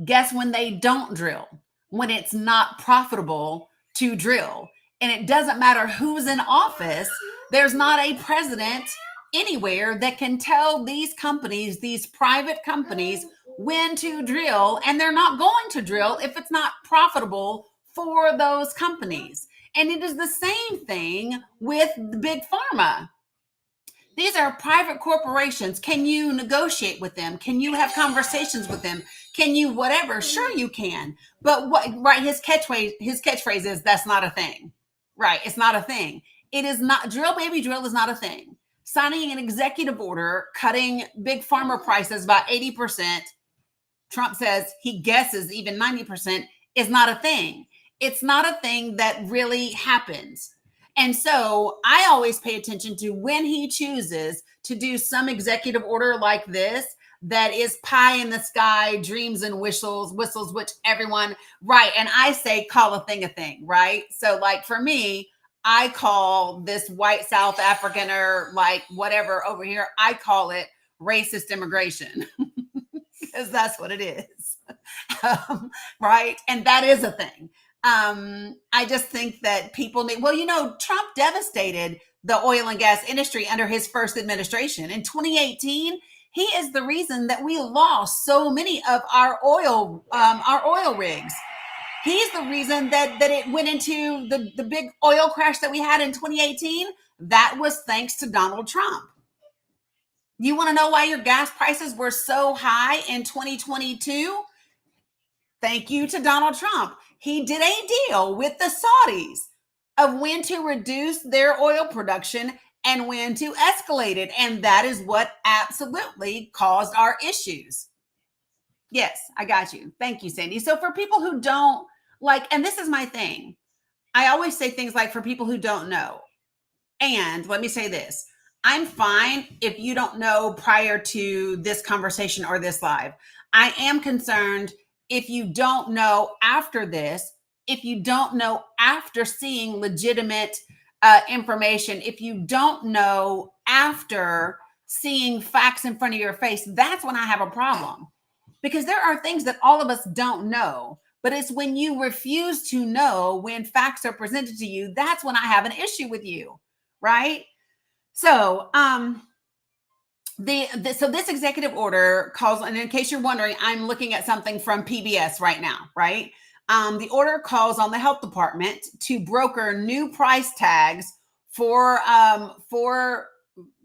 Guess when they don't drill? When it's not profitable to drill. And it doesn't matter who's in office. There's not a president anywhere that can tell these companies, these private companies, when to drill. And they're not going to drill if it's not profitable for those companies. And it is the same thing with Big Pharma. These are private corporations. Can you negotiate with them? Can you have conversations with them? Can you whatever? Sure you can. But his catchphrase is, that's not a thing. Right, it's not a thing. It is not, drill baby drill is not a thing. Signing an executive order cutting Big Pharma prices by 80%, Trump says he guesses even 90%, is not a thing. It's not a thing that really happens. And so I always pay attention to when he chooses to do some executive order like this, that is pie in the sky, dreams and whistles, which everyone, right. And I say, call a thing, right? So like for me, I call this white South African or like whatever over here, I call it racist immigration because that's what it is. Right? And that is a thing. I just think that people need, well, Trump devastated the oil and gas industry under his first administration. In 2018, he is the reason that we lost so many of our oil rigs. He's the reason that it went into the big oil crash that we had in 2018. That was thanks to Donald Trump. You want to know why your gas prices were so high in 2022? Thank you to Donald Trump. He did a deal with the Saudis of when to reduce their oil production and when to escalate it. And that is what absolutely caused our issues. Yes, I got you. Thank you, Sandy. So for people who don't like, and this is my thing, I always say things like for people who don't know. And let me say this. I'm fine if you don't know prior to this conversation or this live. I am concerned if you don't know after this, if you don't know after seeing legitimate information, if you don't know after seeing facts in front of your face, that's when I have a problem. Because there are things that all of us don't know, but it's when you refuse to know when facts are presented to you, that's when I have an issue with you, right? So, so this executive order calls, and in case you're wondering, I'm looking at something from PBS right now, right? The order calls on the health department to broker new price tags for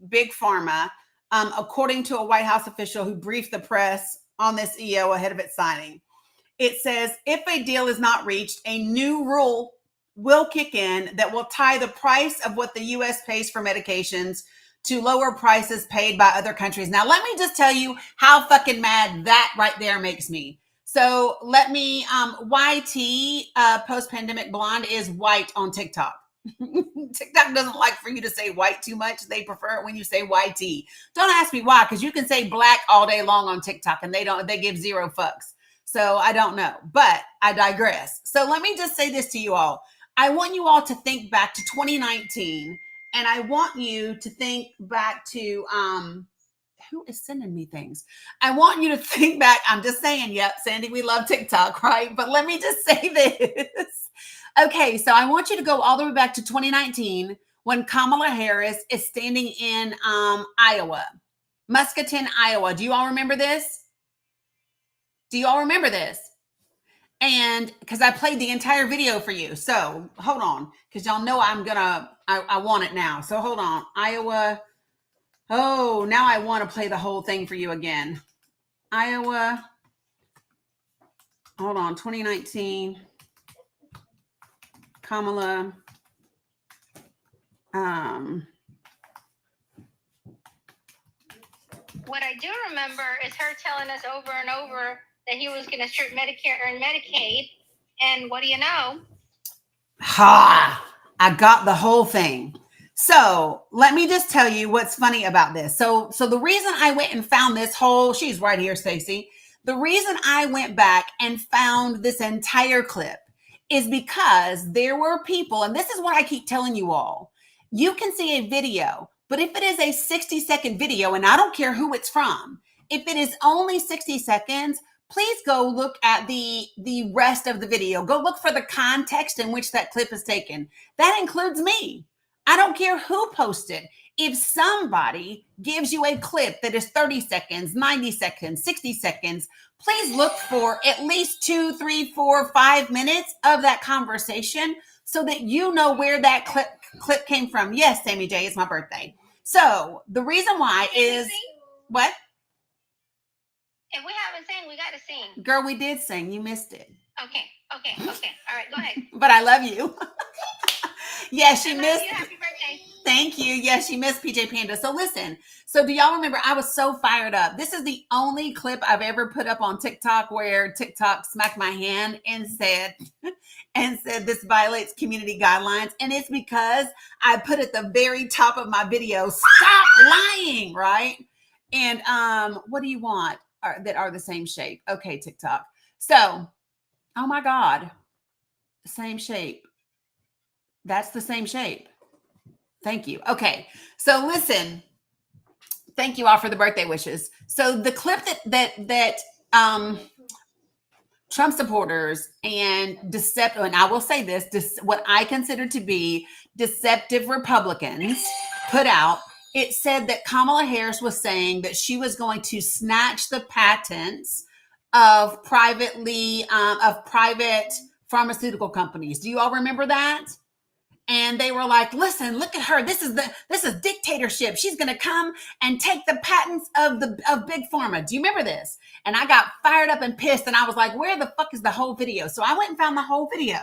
big pharma, according to a White House official who briefed the press on this EO ahead of its signing. It says, if a deal is not reached, a new rule will kick in that will tie the price of what the U.S. pays for medications to lower prices paid by other countries. Now, let me just tell you how fucking mad that right there makes me. So let me, YT, post-pandemic blonde, is white on TikTok. TikTok doesn't like for you to say white too much. They prefer it when you say YT. Don't ask me why, because you can say black all day long on TikTok and they give zero fucks. So I don't know, but I digress. So let me just say this to you all. I want you all to think back to 2019, and I want you to think back to, who is sending me things? I want you to think back. I'm just saying, yep, Sandy, we love TikTok, right? But let me just say this. Okay, so I want you to go all the way back to 2019 when Kamala Harris is standing in Iowa, Muscatine, Iowa. Do you all remember this? Do you all remember this? And because I played the entire video for you. So hold on, because y'all know I want it now. So hold on, Iowa. Oh, now I want to play the whole thing for you again. Iowa. Hold on, 2019. Kamala. What I do remember is her telling us over and over that he was going to strip Medicare and Medicaid. And what do you know? Ha! I got the whole thing. So let me just tell you what's funny about this. So the reason I went and found this whole, she's right here, Stacey. The reason I went back and found this entire clip is because there were people, and this is what I keep telling you all. You can see a video, but if it is a 60-second video, and I don't care who it's from, if it is only 60 seconds, please go look at the rest of the video. Go look for the context in which that clip is taken. That includes me. I don't care who posted. If somebody gives you a clip that is 30 seconds, 90 seconds, 60 seconds, please look for at least 2, 3, 4, 5 minutes of that conversation so that you know where that clip came from. Yes, Sammy J, it's my birthday. So the reason why is what? If we haven't sang, we got to sing. Girl, we did sing. You missed it. Okay. All right, go ahead. But I love you. Yes, she missed. You. Happy birthday. Thank you. Yes, she missed PJ Panda. So listen. So do y'all remember? I was so fired up. This is the only clip I've ever put up on TikTok where TikTok smacked my hand and said this violates community guidelines. And it's because I put at the very top of my video, stop lying, right? And what do you want that are the same shape? Okay, TikTok. So, oh my God, same shape. That's the same shape. Thank you. Okay. So listen, thank you all for the birthday wishes. So the clip that Trump supporters and deceptive, and I will say this, what I consider to be deceptive Republicans put out, it said that Kamala Harris was saying that she was going to snatch the patents of private pharmaceutical companies. Do you all remember that? And they were like, listen, look at her. This is dictatorship. She's going to come and take the patents of big pharma. Do you remember this? And I got fired up and pissed. And I was like, where the fuck is the whole video? So I went and found the whole video.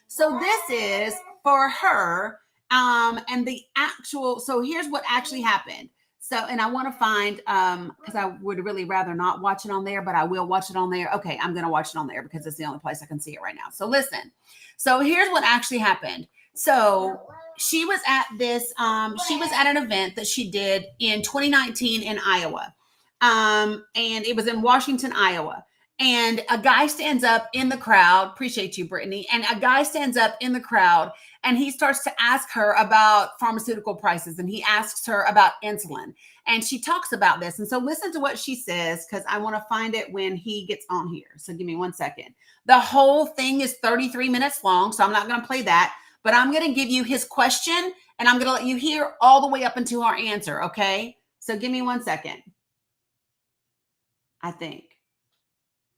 So this is for her. And the actual, so here's what actually happened. So, and I want to find, because I would really rather not watch it on there, but I will watch it on there. Okay, I'm going to watch it on there because it's the only place I can see it right now. So listen. So here's what actually happened. So she was at an event that she did in 2019 in Iowa. And it was in Washington, Iowa. And a guy stands up in the crowd. Appreciate you, Brittany. And a guy stands up in the crowd and he starts to ask her about pharmaceutical prices. And he asks her about insulin. And she talks about this. And so listen to what she says, because I want to find it when he gets on here. So give me 1 second. The whole thing is 33 minutes long. So I'm not going to play that. But I'm going to give you his question, and I'm going to let you hear all the way up until our answer, okay? So give me 1 second. I think.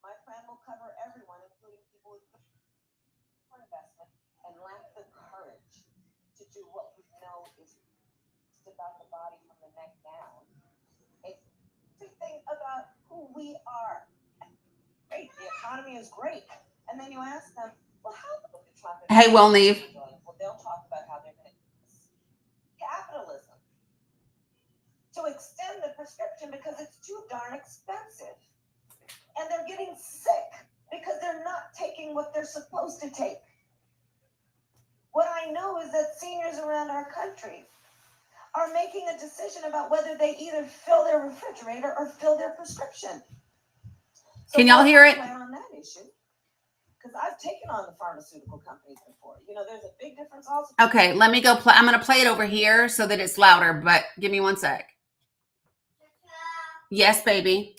My plan will cover everyone, including people with investment and lack the courage to do what we know is about the body from the neck down. It's to think about who we are. Great, the economy is great. And then you ask them, well, how about the Trump? Hey, well, Neve. Well, they'll talk about how they're going to use capitalism to extend the prescription because it's too darn expensive. And they're getting sick because they're not taking what they're supposed to take. What I know is that seniors around our country are making a decision about whether they either fill their refrigerator or fill their prescription. So can y'all hear it? On that issue. Because I've taken on the pharmaceutical companies before. You know, there's a big difference also. Okay, let me go play. I'm going to play it over here so that it's louder, but give me 1 sec. Yes, baby.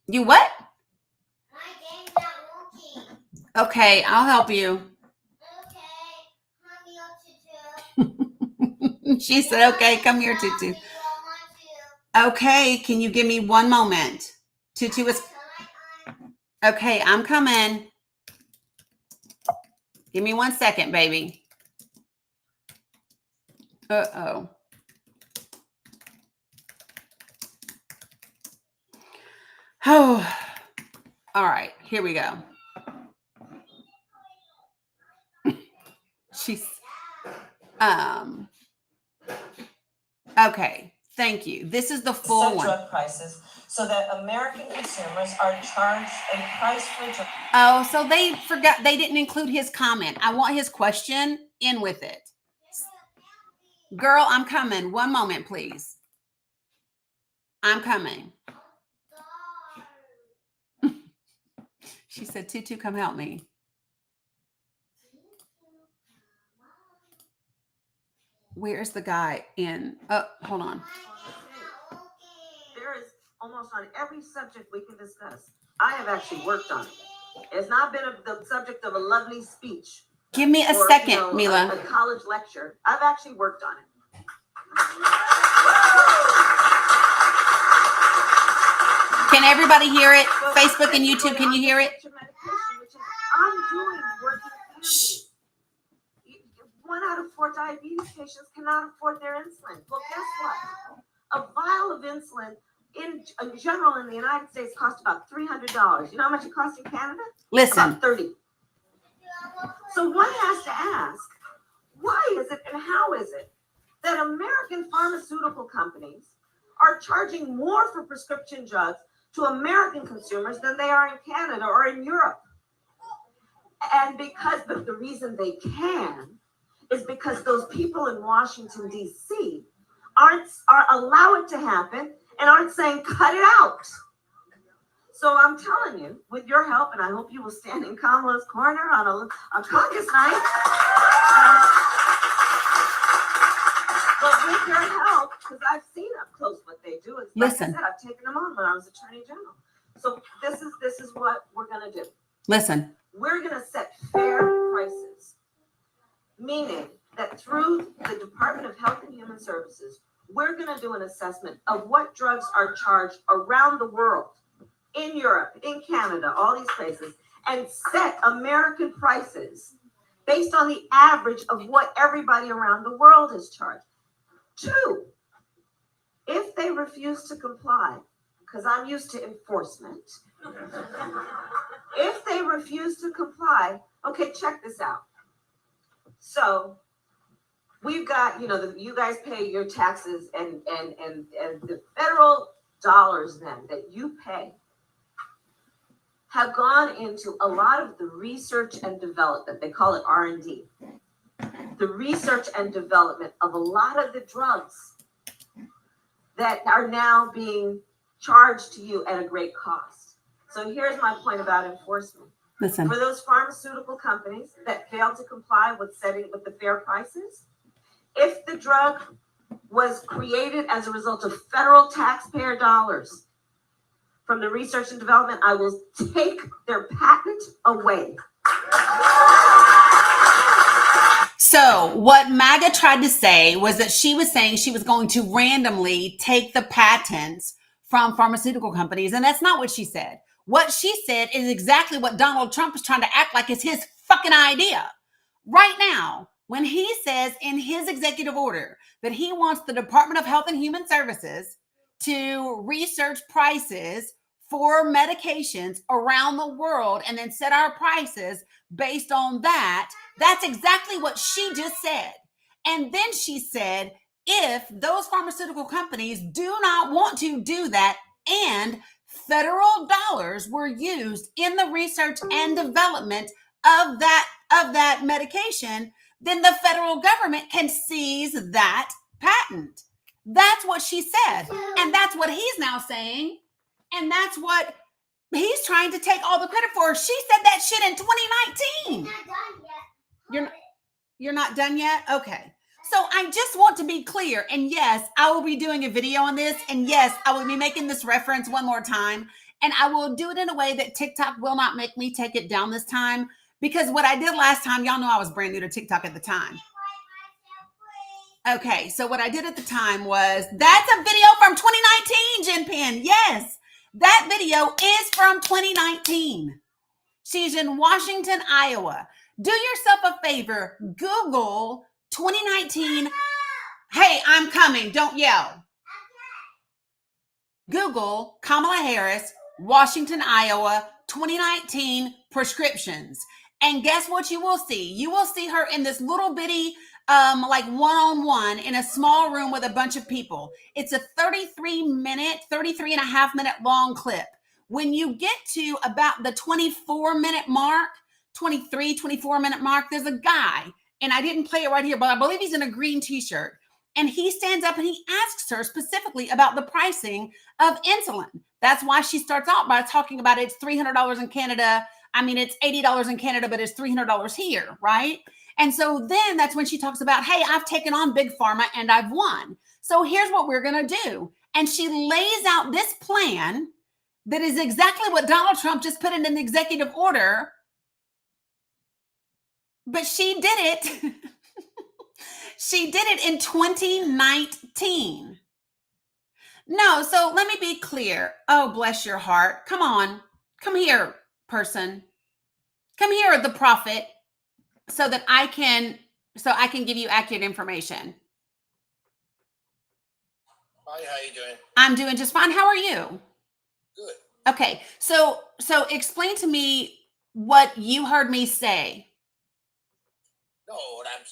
You what? My game's not working. Okay, I'll help you. Okay, mommy, She said, okay, come here, Tutu. Okay, can you give me 1 moment? Tutu is... Okay, I'm coming. Give me 1 second, baby. Uh-oh. Oh, all right, here we go. She's, okay, thank you. This is the full one. Drug prices so that American consumers are charged a price for drug. Oh, so they forgot, they didn't include his comment. I want his question in with it. Girl, I'm coming. 1 moment, please. I'm coming. She said, Tutu, come help me. Where's the guy in? Oh, hold on. There is almost on every subject we can discuss. I have actually worked on it. It's not been the subject of a lovely speech. Give me a second, Mila. A college lecture. I've actually worked on it. Can everybody hear it? Facebook and YouTube, can you hear it? I'm doing working families. 1 out of 4 diabetes patients cannot afford their insulin. Well, guess what? A vial of insulin in general in the United States costs about $300. You know how much it costs in Canada? Listen. About $30. So one has to ask, why is it and how is it that American pharmaceutical companies are charging more for prescription drugs to American consumers than they are in Canada or in Europe? And because the reason they can is because those people in Washington, D.C. allow it to happen and aren't saying cut it out. So I'm telling you, with your help, and I hope you will stand in Kamala's corner on a caucus night. But with your help, because I've seen up close what they do. Like Listen. I said, I've taken them on when I was Attorney General. So this is what we're gonna do. Listen. We're gonna set fair prices, meaning that through the Department of Health and Human Services, we're gonna do an assessment of what drugs are charged around the world, in Europe, in Canada, all these places, and set American prices based on the average of what everybody around the world is charged. 2, if they refuse to comply, because I'm used to enforcement, if they refuse to comply, okay, check this out. So we've got, you guys pay your taxes and the federal dollars then that you pay have gone into a lot of the research and development. They call it R&D. The research and development of a lot of the drugs that are now being charged to you at a great cost. So here's my point about enforcement. Listen. For those pharmaceutical companies that fail to comply with setting with the fair prices, if the drug was created as a result of federal taxpayer dollars from the research and development, I will take their patent away. So what MAGA tried to say was that she was saying she was going to randomly take the patents from pharmaceutical companies. And that's not what she said. What she said is exactly what Donald Trump is trying to act like is his fucking idea. Right now, when he says in his executive order that he wants the Department of Health and Human Services to research prices for medications around the world and then set our prices based on that, that's exactly what she just said. And then she said, if those pharmaceutical companies do not want to do that and federal dollars were used in the research and development of that medication, then the federal government can seize that patent. That's what she said. And that's what he's now saying. And that's what he's trying to take all the credit for. She said that shit in 2019. You're not done yet? Okay. So I just want to be clear. And yes, I will be doing a video on this. And yes, I will be making this reference one more time. And I will do it in a way that TikTok will not make me take it down this time. Because what I did last time, y'all know I was brand new to TikTok at the time. Okay, so what I did at the time was, that's a video from 2019, Jen Penn. Yes, that video is from 2019. She's in Washington, Iowa. Do yourself a favor, Google 2019. Hey, I'm coming, don't yell. Google Kamala Harris, Washington, Iowa, 2019 prescriptions. And guess what you will see? You will see her in this little bitty, like one-on-one in a small room with a bunch of people. It's a 33 and a half minute long clip. When you get to about the 24 minute mark, 24 minute mark, there's a guy, and I didn't play it right here, but I believe he's in a green t-shirt. And he stands up and he asks her specifically about the pricing of insulin. That's why she starts out by talking about it's $300 in Canada. I mean, it's $80 in Canada, but it's $300 here, right? And so then that's when she talks about, hey, I've taken on Big Pharma and I've won. So here's what we're going to do. And she lays out this plan that is exactly what Donald Trump just put in an executive order. But she did it. She did it in 2019. No, so let me be clear. Oh, bless your heart. Come on. Come here, person. Come here, the prophet, so that I can give you accurate information. Hi, how you doing? I'm doing just fine. How are you? Good. Okay. So explain to me what you heard me say. No, what I'm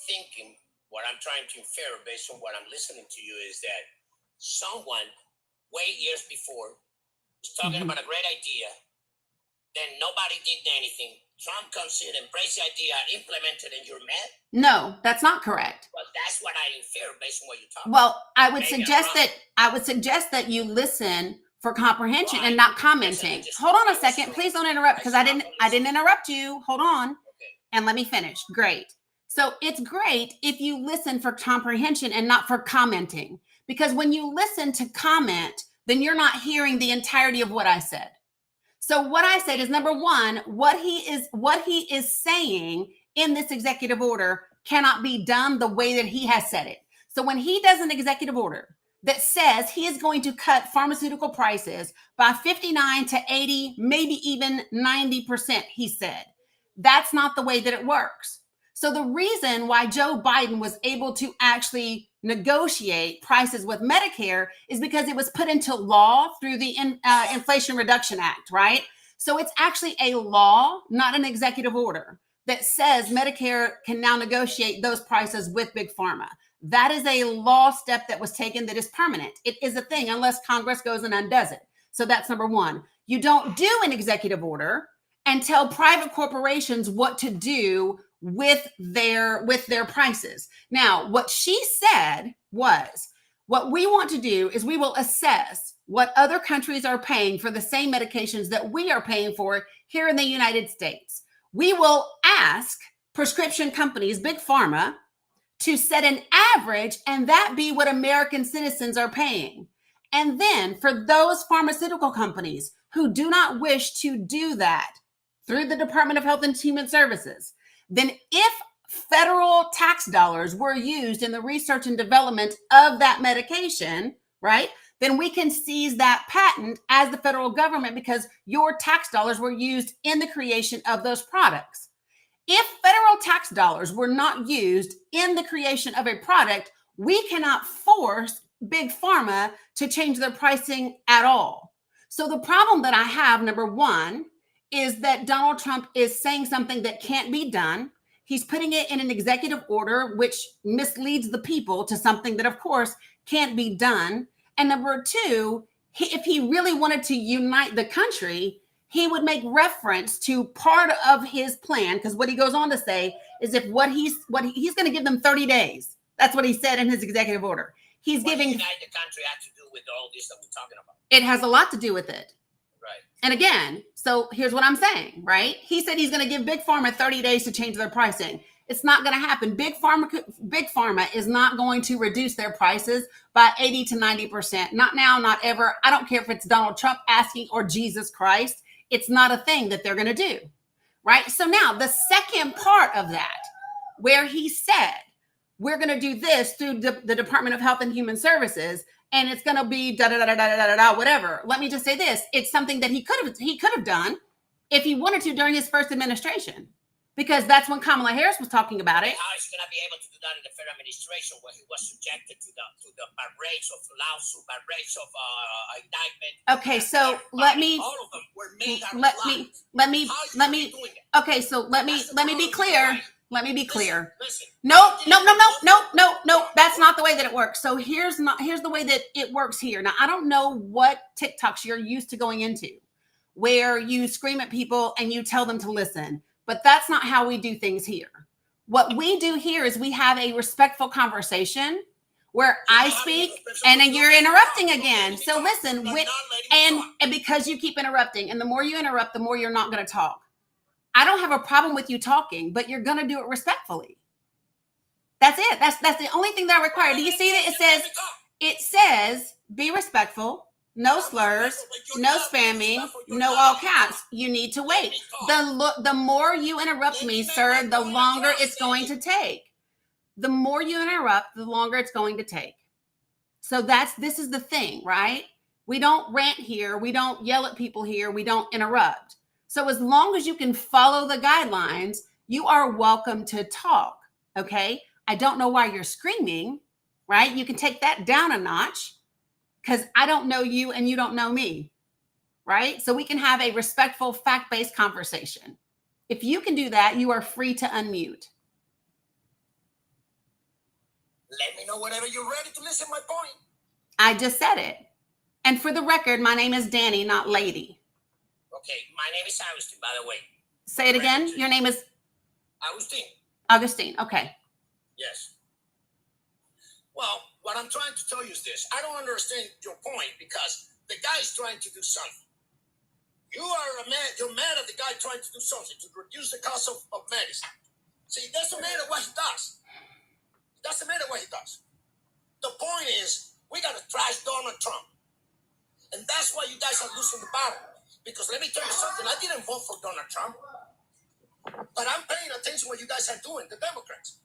thinking, what I'm trying to infer based on what I'm listening to you is that someone way years before was talking about a great idea, then nobody did anything. Trump comes in, embraces the idea, implemented, and you're mad? No, that's not correct. Well, that's what I infer based on what you're talking Well, I would Maybe suggest that you listen for comprehension and not commenting. Hold on a second. Please don't interrupt because I didn't interrupt you. Hold on. And let me finish. Great. So it's great if you listen for comprehension and not for commenting, because when you listen to comment, then you're not hearing the entirety of what I said. So what I said is, number one, what he is saying in this executive order cannot be done the way that he has said it. So when he does an executive order that says he is going to cut pharmaceutical prices by 59 to 80, maybe even 90%, he said, that's not the way that it works. So the reason why Joe Biden was able to actually negotiate prices with Medicare is because it was put into law through the Inflation Reduction Act, right? So it's actually a law, not an executive order, that says Medicare can now negotiate those prices with Big Pharma. That is a law step that was taken that is permanent. It is a thing unless Congress goes and undoes it. So that's number one. You don't do an executive order and tell private corporations what to do with their prices. Now, what she said was, what we want to do is we will assess what other countries are paying for the same medications that we are paying for here in the United States. We will ask prescription companies, Big Pharma, to set an average, and that be what American citizens are paying. And then for those pharmaceutical companies who do not wish to do that through the Department of Health and Human Services, then if federal tax dollars were used in the research and development of that medication, right, then we can seize that patent as the federal government because your tax dollars were used in the creation of those products. If federal tax dollars were not used in the creation of a product, we cannot force Big Pharma to change their pricing at all. So the problem that I have, number one, is that Donald Trump is saying something that can't be done. He's putting it in an executive order, which misleads the people to something that, of course, can't be done. And number two, if he really wanted to unite the country, he would make reference to part of his plan, because what he goes on to say is if he's going to give them 30 days. That's what he said in his executive order. He's giving. What does unite the country have to do with all this that we're talking about? It has a lot to do with it. Right. And again, so here's what I'm saying, right? He said he's going to give Big Pharma 30 days to change their pricing. It's not going to happen. Big Pharma is not going to reduce their prices by 80 to 90%. Not now, not ever. I don't care if it's Donald Trump asking or Jesus Christ. It's not a thing that they're going to do, right? So now the second part of that, where he said, we're going to do this through the Department of Health and Human Services, and it's going to be whatever. Let me just say this. It's something that he could have done if he wanted to during his first administration, because that's when Kamala Harris was talking about it. How is he going to be able to do that in the federal administration where he was subjected to the barrage of lawsuit, barrage of indictment? Okay, so let me all of them were made out of let lies. me okay, so let me be clear. Let me be clear. Listen. No. That's not the way that it works. So here's the way that it works here. Now, I don't know what TikToks you're used to going into, where you scream at people and you tell them to listen, but that's not how we do things here. What we do here is we have a respectful conversation where I speak and then you're interrupting again. So listen, and because you keep interrupting, and the more you interrupt, the more you're not going to talk. I don't have a problem with you talking, but you're going to do it respectfully. That's it. That's the only thing that I require. Do you see that? It says be respectful, no slurs, no spamming, no all caps. You need to wait. The more you interrupt me, sir, the longer it's going to take. The more you interrupt, the longer it's going to take. So this is the thing, right? We don't rant here. We don't yell at people here. We don't interrupt. So as long as you can follow the guidelines, you are welcome to talk, okay? I don't know why you're screaming, right? You can take that down a notch because I don't know you and you don't know me, right? So we can have a respectful, fact-based conversation. If you can do that, you are free to unmute. Let me know whenever you're ready to listen to my point. I just said it. And for the record, my name is Danny, not Lady. Okay, my name is Agustin, by the way. Say it again. Your name is? Augustine. Okay. Yes. Well, what I'm trying to tell you is this. I don't understand your point because the guy is trying to do something. You are you're mad at the guy trying to do something to reduce the cost of medicine. See, it doesn't matter what he does. It doesn't matter what he does. The point is, we got to trash Donald Trump. And that's why you guys are losing the battle. Because let me tell you something, I didn't vote for Donald Trump. But I'm paying attention to what you guys are doing, the Democrats.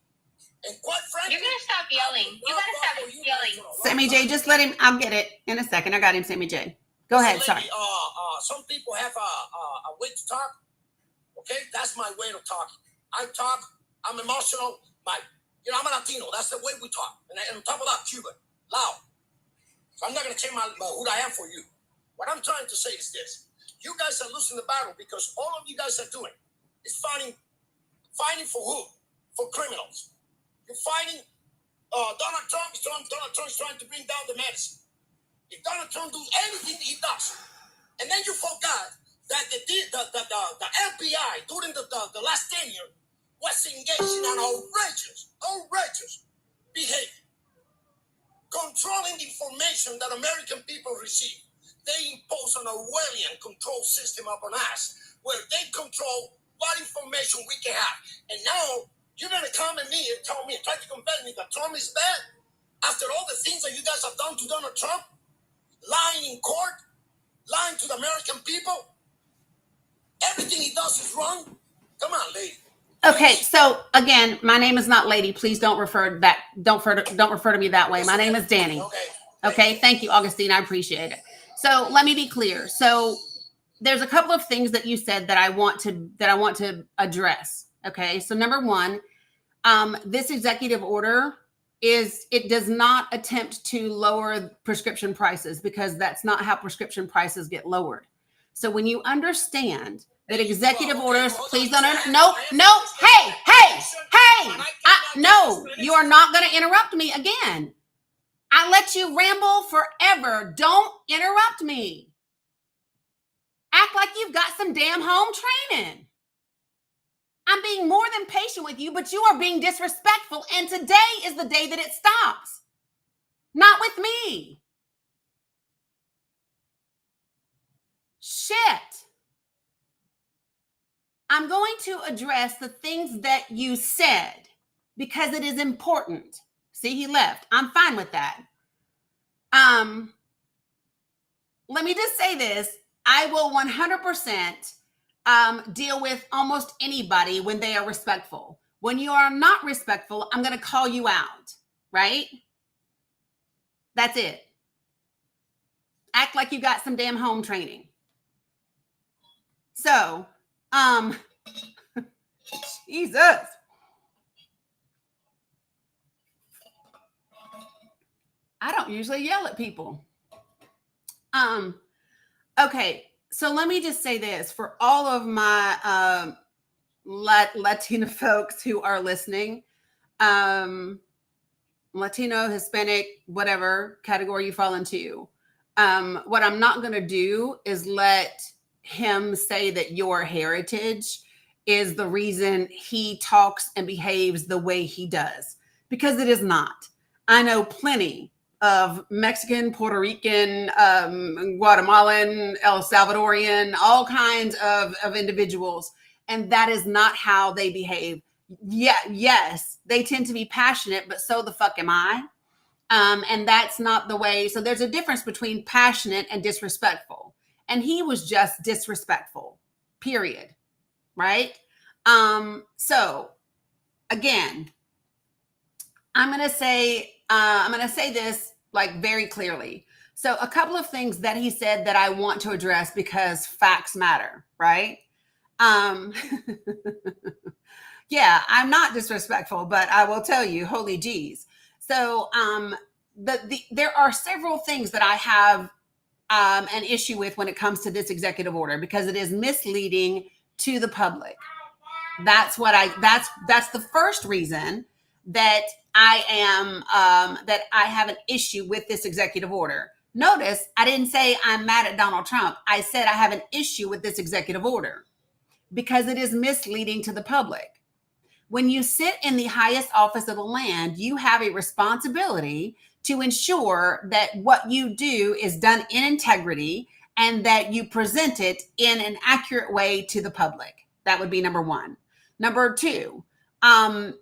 And quite frankly, You're gonna stop yelling. You gotta stop yelling. Sammy J, just let him. I'll get it in a second. I got him, Sammy J. Go ahead. Sorry. Some people have a way to talk. Okay, that's my way of talking. I talk. I'm emotional. I'm a Latino. That's the way we talk. And on top of that, Cuban, loud. So I'm not gonna change who I am for you. What I'm trying to say is this: you guys are losing the battle because all of you guys are doing is fighting for who? For criminals. You're fighting Donald Trump. Donald Trump is trying to bring down the medicine. If Donald Trump does anything he does, and then you forgot that the FBI during the last tenure was engaged in an outrageous behavior, controlling the information that American people receive. They impose an Orwellian control system upon us, where they control what information we can have. And now you're going to come at me and try to convince me that Trump is bad after all the things that you guys have done to Donald Trump, lying in court, lying to the American people. Everything he does is wrong. Come on, lady. Okay, so again, my name is not Lady. Please don't refer to me that way. My name is Danny. Okay, thank you, Augustine. I appreciate it. So let me be clear. So there's a couple of things that you said that I want to address. Okay, so number one, this executive order does not attempt to lower prescription prices, because that's not how prescription prices get lowered. So when you understand that executive orders, please don't, no, hey, no, you are not going to interrupt me again. I let you ramble forever. Don't interrupt me. Act like you've got some damn home training. I'm being more than patient with you, but you are being disrespectful. And today is the day that it stops. Not with me. Shit. I'm going to address the things that you said because it is important. See, he left. I'm fine with that. Let me just say this. I will 100% deal with almost anybody when they are respectful. When you are not respectful, I'm going to call you out, right? That's it. Act like you got some damn home training. So, Jesus. I don't usually yell at people. Okay. So let me just say this for all of my Latina folks who are listening, Latino, Hispanic, whatever category you fall into. What I'm not going to do is let him say that your heritage is the reason he talks and behaves the way he does, because it is not. I know plenty of Mexican, Puerto Rican, Guatemalan, El Salvadorian, all kinds of individuals. And that is not how they behave. Yeah, yes, they tend to be passionate, but so the fuck am I. And that's not the way. So there's a difference between passionate and disrespectful. And he was just disrespectful, period. Right? So again, I'm going to say this like very clearly. So a couple of things that he said that I want to address because facts matter, right? Yeah, I'm not disrespectful, but I will tell you, holy geez. So there are several things that I have an issue with when it comes to this executive order, because it is misleading to the public. That's the first reason that I have an issue with this executive order. Notice I didn't say I'm mad at Donald Trump. I said I have an issue with this executive order because it is misleading to the public. when you sit in the highest office of the land, you have a responsibility to ensure that what you do is done in integrity and that you present it in an accurate way to the public. That would be number one. Number two,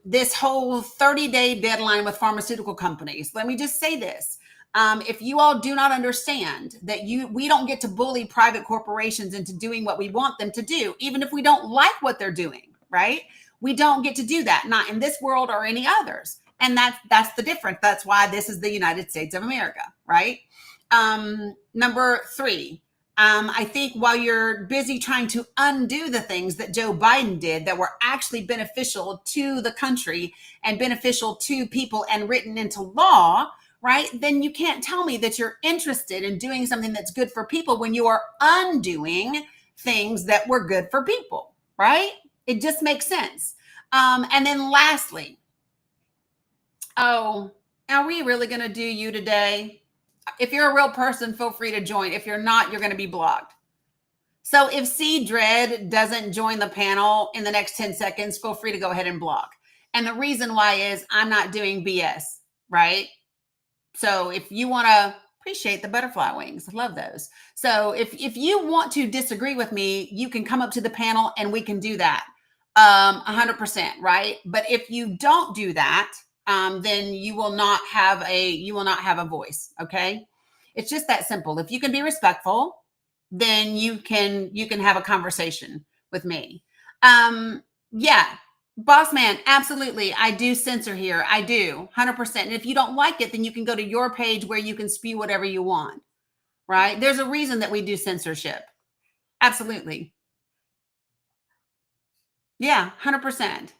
this whole 30-day deadline with pharmaceutical companies. Let me just say this. If you all do not understand that we don't get to bully private corporations into doing what we want them to do, even if we don't like what they're doing, right? We don't get to do that, not in this world or any others. And that's the difference. That's why this is the United States of America, right? Number three, I think while you're busy trying to undo the things that Joe Biden did that were actually beneficial to the country and beneficial to people and written into law, right? Then you can't tell me that you're interested in doing something that's good for people when you are undoing things that were good for people, right? It just makes sense. And then lastly, oh, are we really going to do you today? If you're a real person, feel free to join. If you're not, you're going to be blocked. So if C Dread doesn't join the panel in the next 10 seconds, feel free to go ahead and block. And the reason why is I'm not doing BS, right? So if you want to appreciate the butterfly wings, I love those. So if you want to disagree with me, you can come up to the panel and we can do that 100%, right? But if you don't do that, then you will not have a voice. Okay. It's just that simple. If you can be respectful, then you can have a conversation with me. Yeah. Boss man, absolutely. I do censor here. I do 100%. And if you don't like it, then you can go to your page where you can spew whatever you want, right? There's a reason that we do censorship. Absolutely. Yeah, 100%.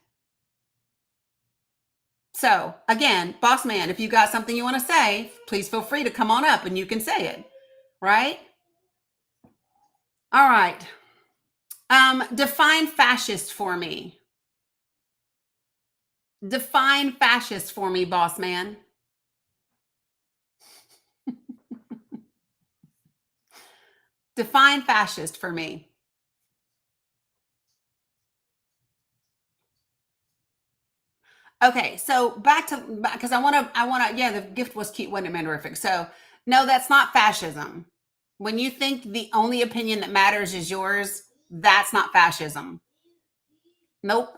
So again, boss man, if you got something you want to say, please feel free to come on up and you can say it, right? All right. Define fascist for me. Define fascist for me, boss man. Define fascist for me. Okay, so because I want to, yeah, the gift was cute, wasn't it, Mandorific? So no, that's not fascism. When you think the only opinion that matters is yours, that's not fascism. Nope.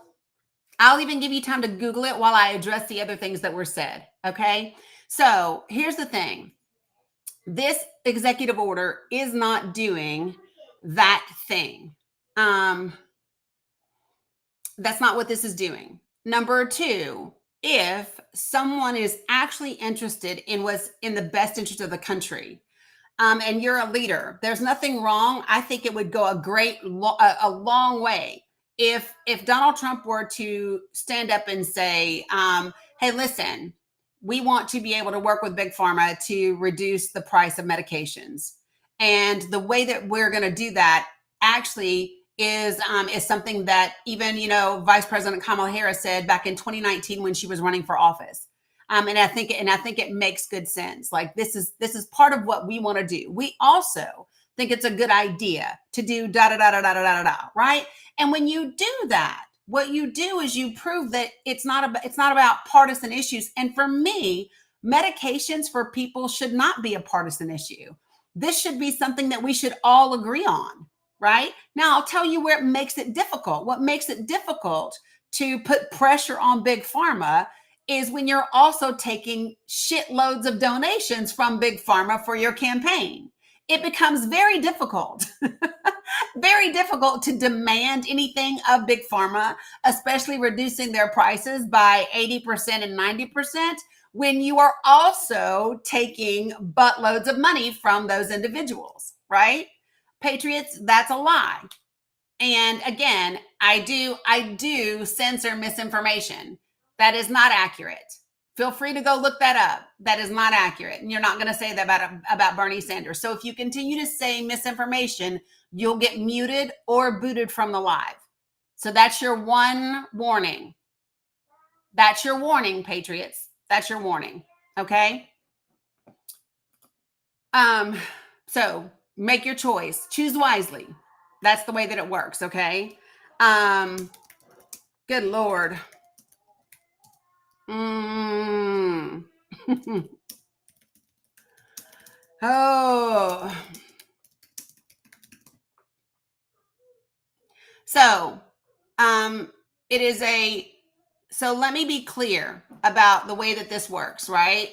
I'll even give you time to Google it while I address the other things that were said. Okay. So here's the thing. This executive order is not doing that thing. That's not what this is doing. Number two, if someone is actually interested in what's in the best interest of the country, and you're a leader, there's nothing wrong. I think it would go a long way if Donald Trump were to stand up and say, hey, listen, we want to be able to work with Big Pharma to reduce the price of medications. And the way that we're going to do that actually is something that even, Vice President Kamala Harris said back in 2019 when she was running for office. And I think it makes good sense. Like this is part of what we want to do. We also think it's a good idea to do right? And when you do that, what you do is you prove that it's not about partisan issues. And for me, medications for people should not be a partisan issue. This should be something that we should all agree on, right? Now, I'll tell you where it makes it difficult. What makes it difficult to put pressure on Big Pharma is when you're also taking shitloads of donations from Big Pharma for your campaign. It becomes very difficult, very difficult to demand anything of Big Pharma, especially reducing their prices by 80% and 90% when you are also taking buttloads of money from those individuals, right? Patriots, that's a lie. And again, I do censor misinformation. That is not accurate. Feel free to go look that up. That is not accurate. And you're not going to say that about Bernie Sanders. So if you continue to say misinformation, you'll get muted or booted from the live. So that's your one warning. That's your warning, Patriots. That's your warning. Okay? So make your choice. Choose wisely. That's the way that it works, okay? Good Lord. Mm. Oh. So, it is so let me be clear about the way that this works, right?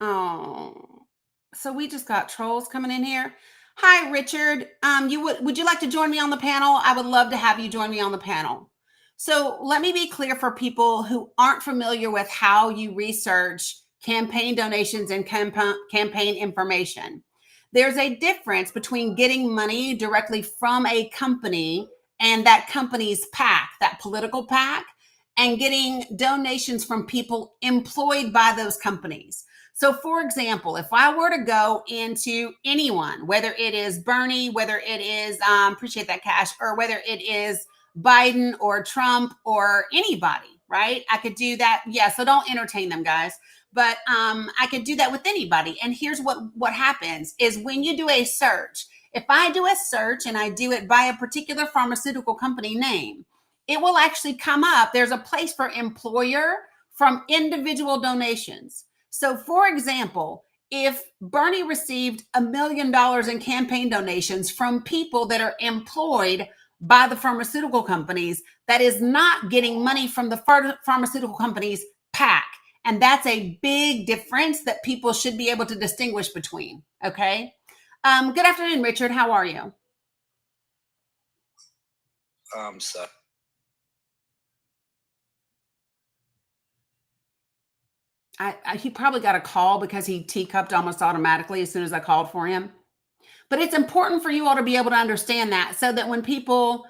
Oh, so we just got trolls coming in here. Hi, Richard. Would you like to join me on the panel? I would love to have you join me on the panel. So let me be clear for people who aren't familiar with how you research campaign donations and campaign information. There's a difference between getting money directly from a company and that company's PAC, that political PAC, and getting donations from people employed by those companies. So, for example, if I were to go into anyone, whether it is Bernie, whether it is, appreciate that cash, or whether it is Biden or Trump or anybody, right? I could do that. Yeah, so don't entertain them, guys. But I could do that with anybody. And here's what happens is when you do a search, if I do a search and I do it by a particular pharmaceutical company name, it will actually come up. There's a place for employer from individual donations. So, for example, if Bernie received $1 million in campaign donations from people that are employed by the pharmaceutical companies, that is not getting money from the pharmaceutical companies' PAC. And that's a big difference that people should be able to distinguish between. Okay. Good afternoon, Richard. How are you? So He probably got a call because he teacupped almost automatically as soon as I called for him. But it's important for you all to be able to understand that, so that when people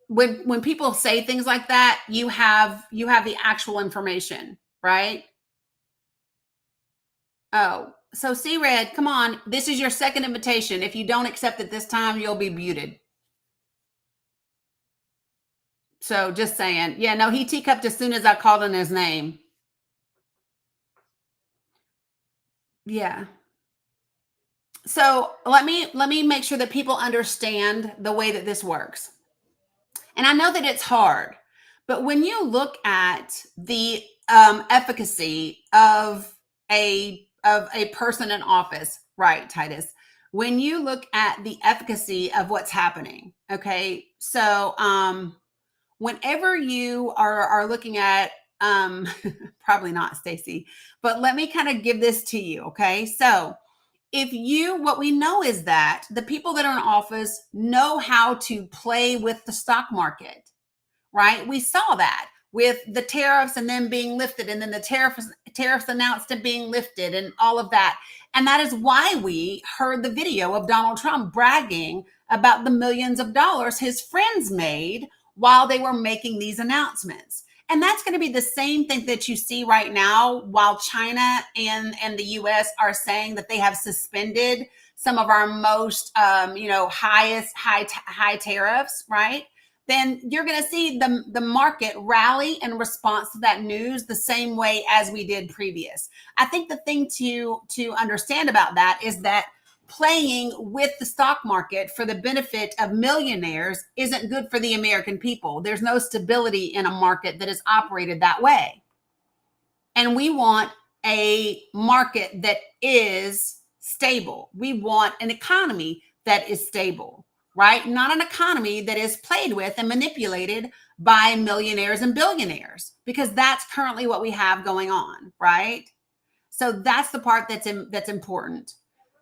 when people say things like that, you have the actual information, right? Oh, so C-Red, come on. This is your second invitation. If you don't accept it this time, you'll be muted. So just saying. Yeah, no, he teacupped as soon as I called on his name. Yeah. So let me make sure that people understand the way that this works. And I know that it's hard, but when you look at the efficacy of a person in office, right, Titus? When you look at the efficacy of what's happening, okay. So whenever you are looking at probably not Stacy, but let me kind of give this to you, okay? So what we know is that the people that are in office know how to play with the stock market, right? We saw that with the tariffs and them being lifted, and then the tariffs announced and being lifted and all of that. And that is why we heard the video of Donald Trump bragging about the millions of dollars his friends made while they were making these announcements. And that's going to be the same thing that you see right now while China and the US are saying that they have suspended some of our most, highest high tariffs, right? Then you're going to see the market rally in response to that news the same way as we did previous. I think the thing to understand about that is that playing with the stock market for the benefit of millionaires isn't good for the American people. There's no stability in a market that is operated that way. And we want a market that is stable. We want an economy that is stable, right? Not an economy that is played with and manipulated by millionaires and billionaires, because that's currently what we have going on, right? So that's the part that's important.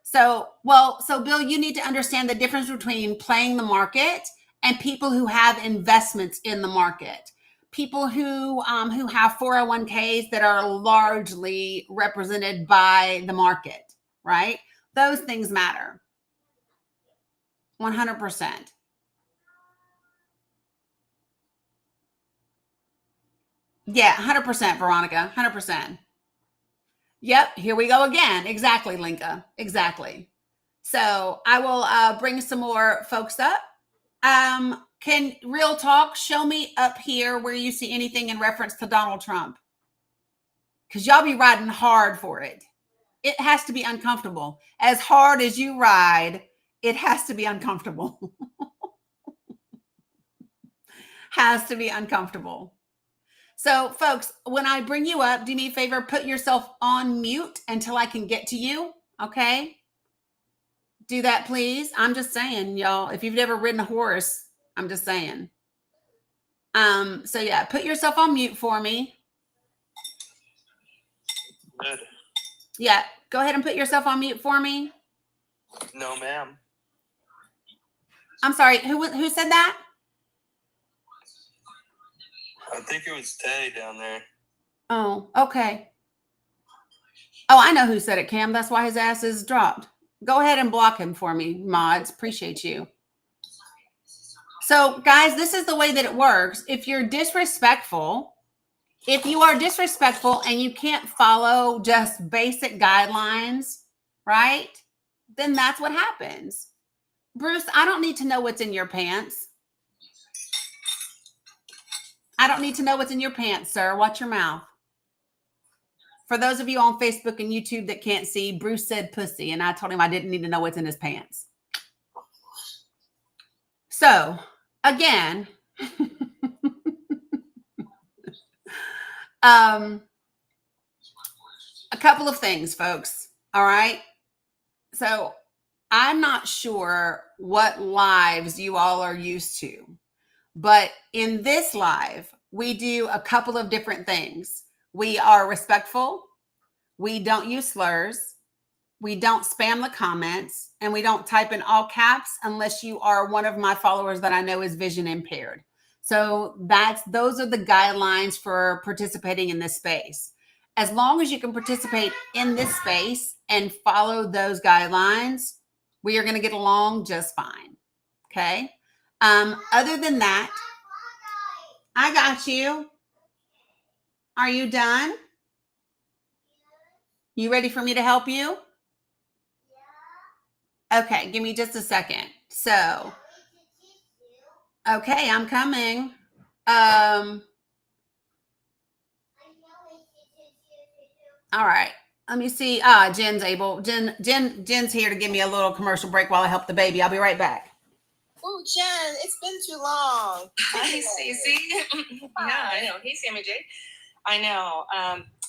So Bill, you need to understand the difference between playing the market and people who have investments in the market. People who have 401ks that are largely represented by the market, right? Those things matter. 100%. Yeah, 100%, Veronica, 100%. Yep, here we go again. Exactly, Linka. Exactly. So I will bring some more folks up. Can Real Talk show me up here where you see anything in reference to Donald Trump? Because y'all be riding hard for it. It has to be uncomfortable. As hard as you ride, it has to be uncomfortable. Has to be uncomfortable. So, folks, when I bring you up, do me a favor, put yourself on mute until I can get to you. Okay? Do that, please. I'm just saying, y'all, if you've never ridden a horse, I'm just saying. So yeah, put yourself on mute for me. Good. Yeah, go ahead and put yourself on mute for me. No, ma'am. I'm sorry, who said that? I think it was Tay down there. Oh, okay. Oh, I know who said it, Cam. That's why his ass is dropped. Go ahead and block him for me, mods. Appreciate you. So, guys, this is the way that it works. If you're disrespectful, if you are disrespectful and you can't follow just basic guidelines, right? Then that's what happens. Bruce, I don't need to know what's in your pants. I don't need to know what's in your pants, sir. Watch your mouth. For those of you on Facebook and YouTube that can't see, Bruce said pussy, and I told him I didn't need to know what's in his pants. So, again, a couple of things, folks. All right. So, I'm not sure what lives you all are used to, but in this live, we do a couple of different things. We are respectful. We don't use slurs. We don't spam the comments, and we don't type in all caps unless you are one of my followers that I know is vision impaired. So those are the guidelines for participating in this space. As long as you can participate in this space and follow those guidelines, we are going to get along just fine. Okay. Other than that, I got you. Are you done? You ready for me to help you? Okay, give me just a second. So, okay, I'm coming. All right. Let me see. Jen's able. Jen's here to give me a little commercial break while I help the baby. I'll be right back. Oh, Jen, it's been too long. Hi, Stacey. Yeah, I know. Hey, Sammy J. I know.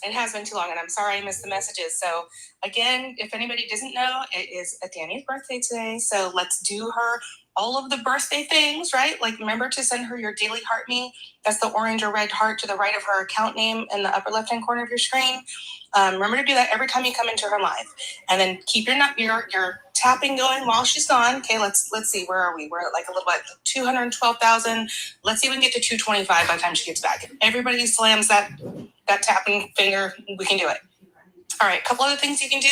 It has been too long, and I'm sorry I missed the messages. So, again, if anybody doesn't know, it is Danny's birthday today. So let's do her all of the birthday things, right? Like, remember to send her your daily heart me. That's the orange or red heart to the right of her account name in the upper left-hand corner of your screen. Remember to do that every time you come into her live. And then keep your tapping going while she's gone. Okay, let's see. Where are we? We're at like a little bit, 212,000. Let's see if we can get to 225 by the time she gets back. If everybody slams that tapping finger, we can do it. All right, a couple other things you can do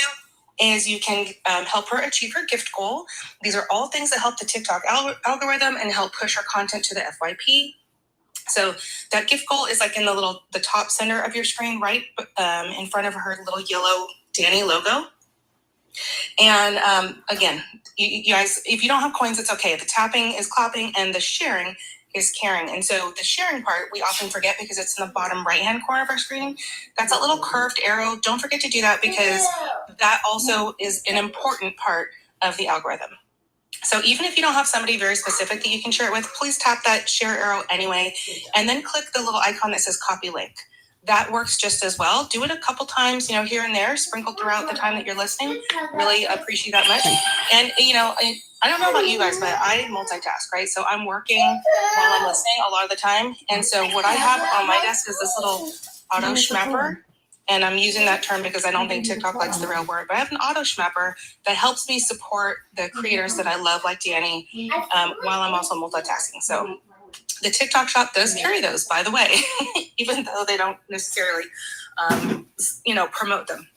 is you can help her achieve her gift goal. These are all things that help the TikTok algorithm and help push her content to the FYP. So that gift goal is like in the top center of your screen, right in front of her little yellow Danny logo. And again, you guys, if you don't have coins, it's okay. The tapping is clapping and the sharing is caring. And so the sharing part, we often forget because it's in the bottom right-hand corner of our screen. That's a little curved arrow. Don't forget to do that because that also is an important part of the algorithm. So even if you don't have somebody very specific that you can share it with, please tap that share arrow anyway, and then click the little icon that says copy link. That works just as well. Do it a couple times, here and there, sprinkled throughout the time that you're listening. Really appreciate that much. And, I don't know about you guys, but I multitask, right? So I'm working while I'm listening a lot of the time. And so what I have on my desk is this little auto schmapper. And I'm using that term because I don't think TikTok likes the real word, but I have an auto schmapper that helps me support the creators that I love, like Danny, while I'm also multitasking. So the TikTok shop does carry those, by the way, even though they don't necessarily, promote them.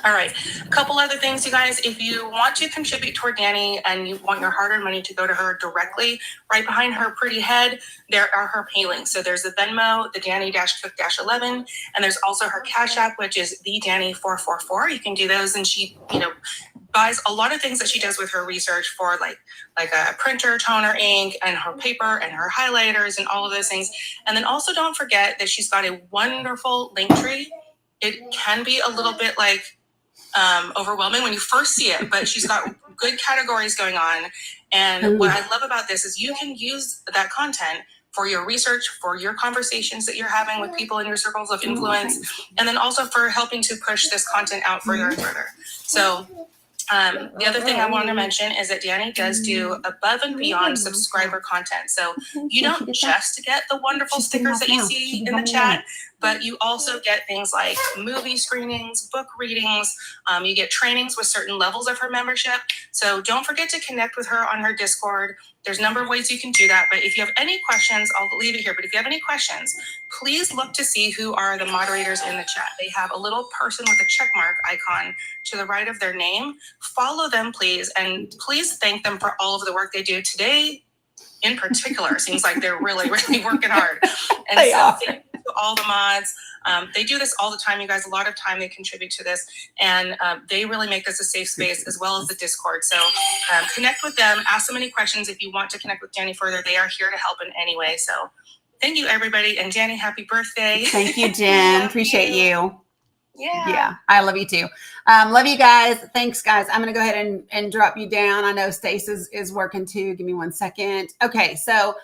All right, a couple other things, you guys. If you want to contribute toward Danny and you want your hard-earned money to go to her directly, right behind her pretty head, there are her pay links. So there's the Venmo, the Danny-Cook-11, and there's also her Cash App, which is the Danny444. You can do those, and she, buys a lot of things that she does with her research for like a printer, toner, ink, and her paper and her highlighters and all of those things. And then also don't forget that she's got a wonderful link tree. It can be a little bit overwhelming when you first see it, but she's got good categories going on. And what I love about this is you can use that content for your research, for your conversations that you're having with people in your circles of influence, and then also for helping to push this content out further and further. So the other thing I want to mention is that Danny does do above and beyond subscriber content. So you don't just get the wonderful stickers that you see in the chat, but you also get things like movie screenings, book readings. You get trainings with certain levels of her membership. So don't forget to connect with her on her Discord. There's a number of ways you can do that. But if you have any questions, I'll leave it here. But if you have any questions, please look to see who are the moderators in the chat. They have a little person with a check mark icon to the right of their name. Follow them, please. And please thank them for all of the work they do today. In particular, seems like they're really, really working hard. And They so are. thank you to all the mods. They do this all the time, you guys. A lot of time they contribute to this, and they really make this a safe space, as well as the Discord. So connect with them. Ask them any questions if you want to connect with Danny further. They are here to help in any way. So thank you, everybody, and Danny, happy birthday! Thank you, Jen. Love Appreciate you. Yeah. I love you too. Love you guys. Thanks, guys. I'm going to go ahead and drop you down. I know Stace is working too. Give me 1 second. Okay. So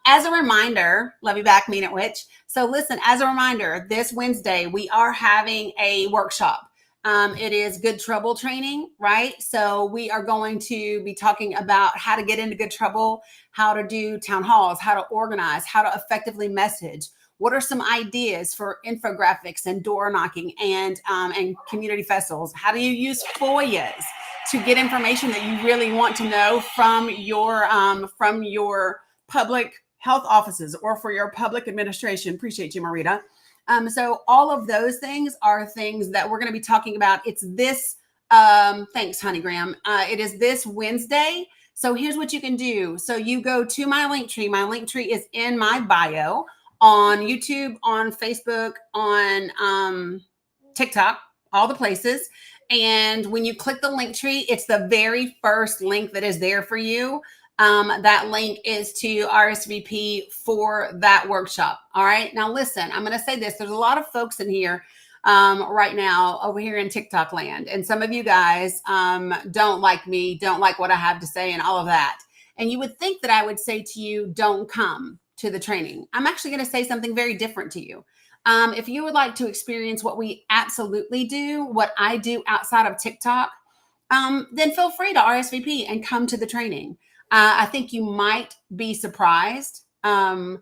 as a reminder, love you back, mean it, witch. So listen, as a reminder, this Wednesday, we are having a workshop. It is good trouble training, right? So we are going to be talking about how to get into good trouble, how to do town halls, how to organize, how to effectively message. What are some ideas for infographics and door knocking and community festivals? How do you use FOIAs to get information that you really want to know from your public health offices or for your public administration? Appreciate you, Marita. So all of those things are things that we're going to be talking about. It's this, thanks, Honey Graham. It is this Wednesday. So here's what you can do. So you go to my link tree. My link tree is in my bio on YouTube, on Facebook, on TikTok, all the places. And when you click the link tree, it's the very first link that is there for you. That link is to RSVP for that workshop. All right. Now, listen, I'm going to say this. There's a lot of folks in here right now over here in TikTok land. And some of you guys don't like me, don't like what I have to say and all of that. And you would think that I would say to you, don't come to the training. I'm actually going to say something very different to you. If you would like to experience what we absolutely do, what I do outside of TikTok, then feel free to RSVP and come to the training. I think you might be surprised. Regardless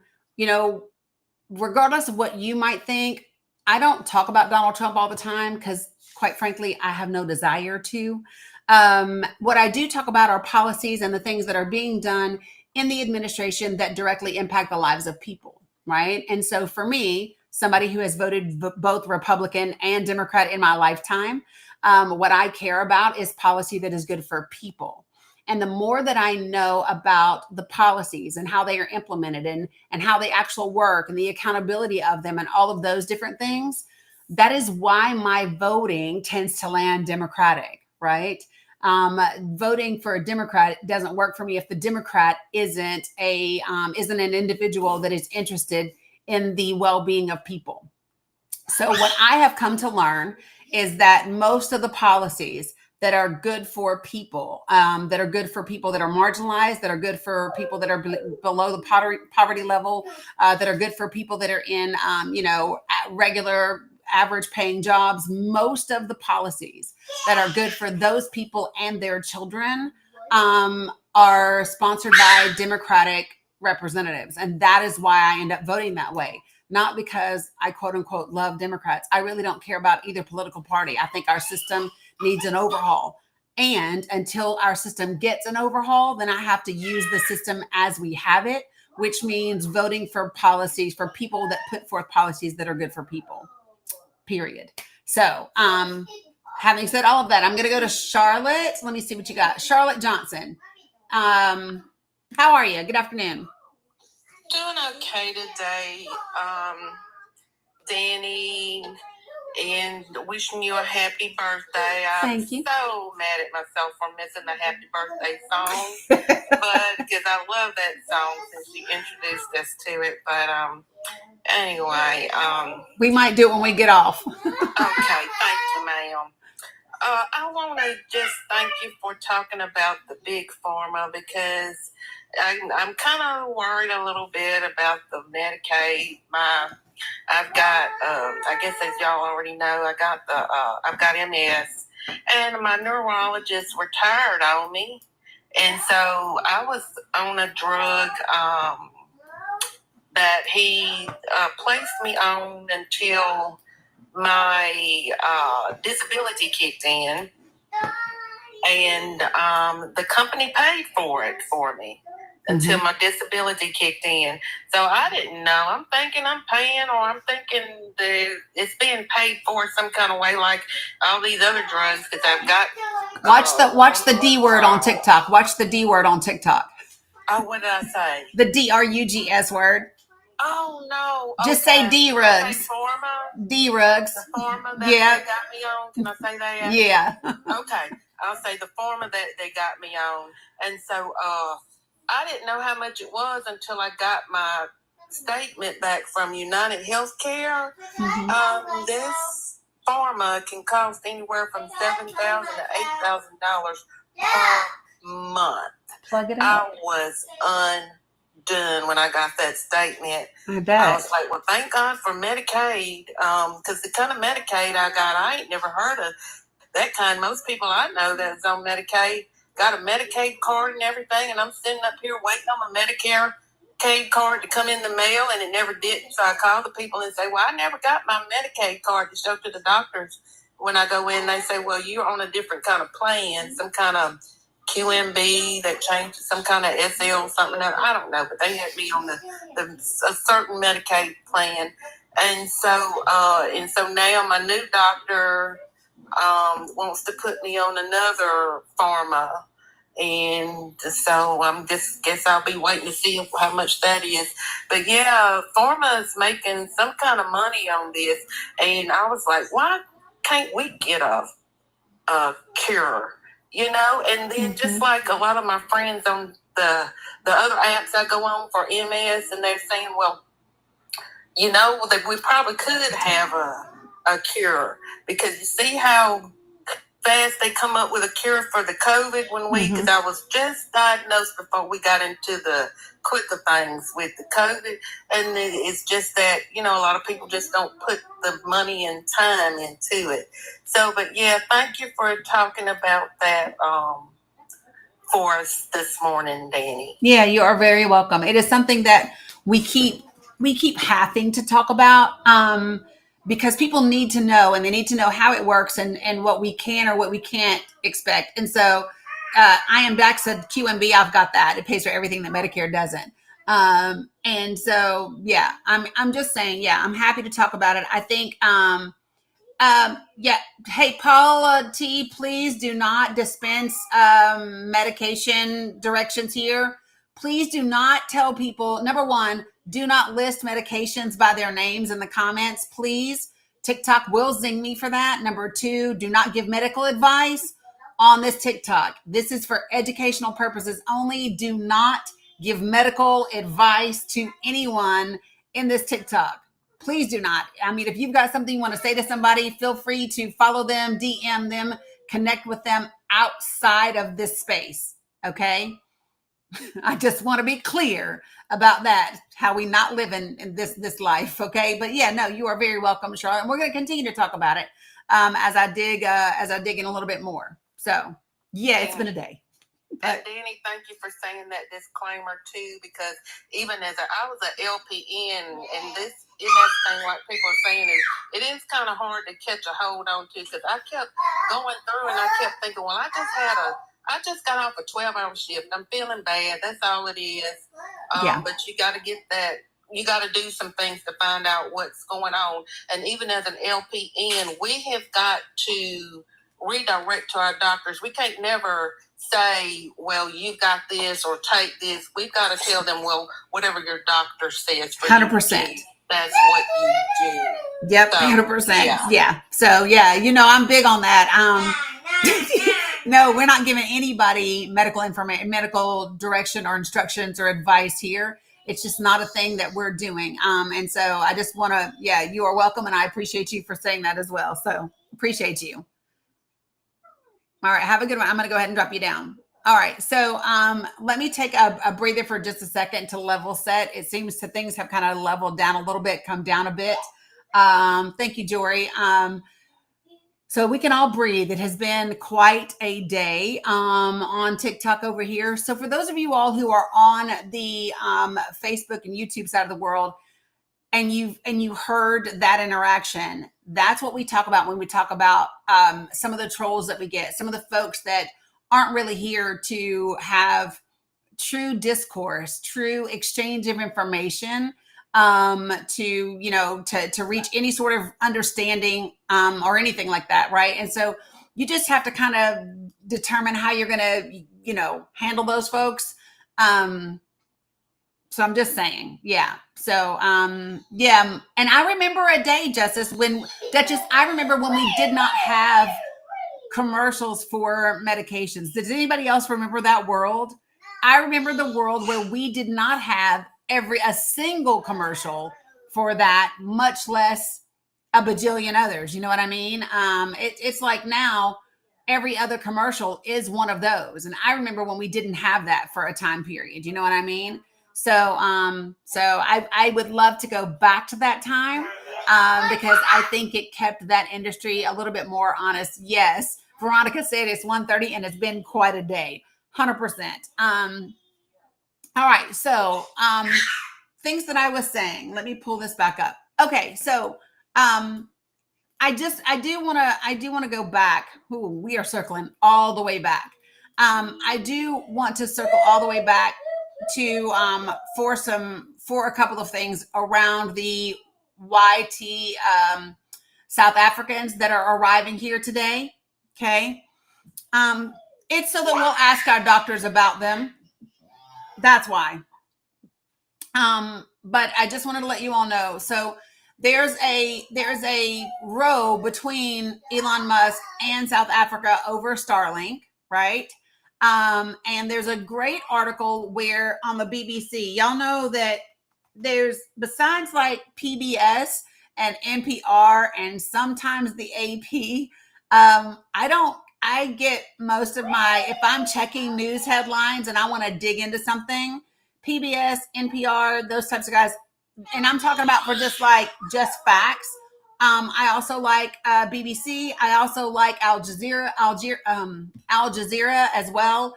of what you might think, I don't talk about Donald Trump all the time because, quite frankly, I have no desire to. What I do talk about are policies and the things that are being done in the administration that directly impact the lives of people, right? And so for me, somebody who has voted both Republican and Democrat in my lifetime, what I care about is policy that is good for people. And the more that I know about the policies and how they are implemented and how they actually work and the accountability of them and all of those different things, that is why my voting tends to land Democratic, right? Voting for a Democrat doesn't work for me if the Democrat isn't an individual that is interested in the well-being of people. So what I have come to learn is that most of the policies that are good for people, that are good for people that are marginalized, that are good for people that are below the poverty level, that are good for people that are in, regular average paying jobs, most of the policies that are good for those people and their children are sponsored by Democratic representatives. And that is why I end up voting that way. Not because I quote unquote love Democrats. I really don't care about either political party. I think our system needs an overhaul. And until our system gets an overhaul, then I have to use the system as we have it, which means voting for policies for people that put forth policies that are good for people. Period. So, having said all of that, I'm going to go to Charlotte. Let me see what you got. Charlotte Johnson. How are you? Good afternoon. Doing okay today, Danny, and wishing you a happy birthday. I'm Thank you. so mad at myself for missing the happy birthday song, but because I love that song since you introduced us to it. But anyway, we might do it when we get off. Okay, thank you, ma'am. I want to just thank you for talking about the big pharma because I'm kind of worried a little bit about the Medicaid. I've got, I guess as y'all already know, I've got MS, and my neurologist retired on me, and so I was on a drug that he placed me on until my disability kicked in, and the company paid for it for me until my disability kicked in. So I didn't know. I'm thinking I'm paying, or I'm thinking that it's being paid for some kind of way, like all these other drugs. Because I've got Watch the D word on TikTok. Watch the D word on TikTok. Oh, what did I say? The DRUGS word. Oh no! Just say D-Rugs. Pharma. D-Rugs. The pharma that they got me on. Can I say that? Yeah. Okay, I'll say the pharma that they got me on, and so I didn't know how much it was until I got my statement back from United Healthcare. This pharma can cost anywhere from $7,000 to $8,000 per month. Plug it I up. was undone when I got that statement. I bet. I was like, well, thank God for Medicaid, because the kind of Medicaid I got, I ain't never heard of that kind. Most people I know that's on Medicaid got a Medicaid card and everything, and I'm sitting up here waiting on my Medicare card to come in the mail, and it never did. So I call the people and say, well, I never got my Medicaid card to show to the doctors. When I go in, they say, well, you're on a different kind of plan, some kind of QMB that changed to some kind of SL something. I don't know, but they had me on a certain Medicaid plan. And so now my new doctor wants to put me on another pharma, and so guess I'll be waiting to see how much that is. But yeah, pharma is making some kind of money on this, and I was like, why can't we get a cure? You know, and then just like a lot of my friends on the other apps I go on for MS, and they're saying, well, you know, that we probably could have a cure, because you see how fast they come up with a cure for the COVID because I was just diagnosed before we got into the quicker things with the COVID. And it's just that, you know, a lot of people just don't put the money and time into it. So, but yeah, thank you for talking about that for us this morning, Danny. Yeah, you are very welcome. It is something that we keep having to talk about because people need to know, and they need to know how it works and what we can or what we can't expect. And so I am back to QMB. I've got that. It pays for everything that Medicare doesn't. And so, yeah, I'm just saying, yeah, I'm happy to talk about it. I think, yeah. Hey, Paula T, please do not dispense medication directions here. Please do not tell people, number one, do not list medications by their names in the comments, please. TikTok will zing me for that. Number two, do not give medical advice on this TikTok. This is for educational purposes only. Do not give medical advice to anyone in this TikTok. Please do not. I mean, if you've got something you want to say to somebody, feel free to follow them, DM them, connect with them outside of this space. Okay. I just want to be clear about that, how we not living in this life. Okay. But yeah, no, you are very welcome, Charlotte. And we're going to continue to talk about it as I dig in a little bit more. So yeah, it's been a day. And Danny, thank you for saying that disclaimer too, because even as I was an LPN, and this MS thing, like people are saying, it is kind of hard to catch a hold on to, because I kept going through and I kept thinking, well, I just got off a 12-hour shift. I'm feeling bad. That's all it is. But you got to get that. You got to do some things to find out what's going on. And even as an LPN, we have got to redirect to our doctors. We can't never say, well, you got this or take this. We've got to tell them, well, whatever your doctor says. 100%. That's what you do. Yep, so, 100%. Yeah. So yeah, you know, I'm big on that. No, we're not giving anybody medical information, medical direction or instructions or advice here. It's just not a thing that we're doing. And so I just want to, yeah, you are welcome. And I appreciate you for saying that as well. So appreciate you. All right. Have a good one. I'm going to go ahead and drop you down. All right. So let me take a breather for just a second to level set. It seems that things have kind of leveled down a little bit, come down a bit. Thank you, Jory. So we can all breathe. It has been quite a day on TikTok over here. So for those of you all who are on the Facebook and YouTube side of the world, and you heard that interaction, that's what we talk about when we talk about some of the trolls that we get, some of the folks that aren't really here to have true discourse, true exchange of information, to reach any sort of understanding or anything like that, right? And so you just have to kind of determine how you're going to, handle those folks. So I'm just saying, yeah. So, yeah. And I remember a day, Duchess, I remember when we did not have commercials for medications. Does anybody else remember that world? I remember the world where we did not have a single commercial for that, much less a bajillion others. You know what I mean? It's like now every other commercial is one of those. And I remember when we didn't have that for a time period. You know what I mean? So, I would love to go back to that time because I think it kept that industry a little bit more honest. Yes, Veronica said it's 1:30 and it's been quite a day, 100%. All right, so things that I was saying. Let me pull this back up. Okay, so I do want to go back. Ooh, we are circling all the way back. I do want to circle all the way back to for a couple of things around the YT South Africans that are arriving here today. Okay. It's so that we'll ask our doctors about them. That's why. But I just wanted to let you all know. So there's a row between Elon Musk and South Africa over Starlink, right? And there's a great article where on the BBC, y'all know that there's, besides like PBS and NPR and sometimes the AP, I get most of if I'm checking news headlines and I want to dig into something, PBS, NPR, those types of guys, and I'm talking about for just facts. I also like BBC. I also like Al Jazeera as well.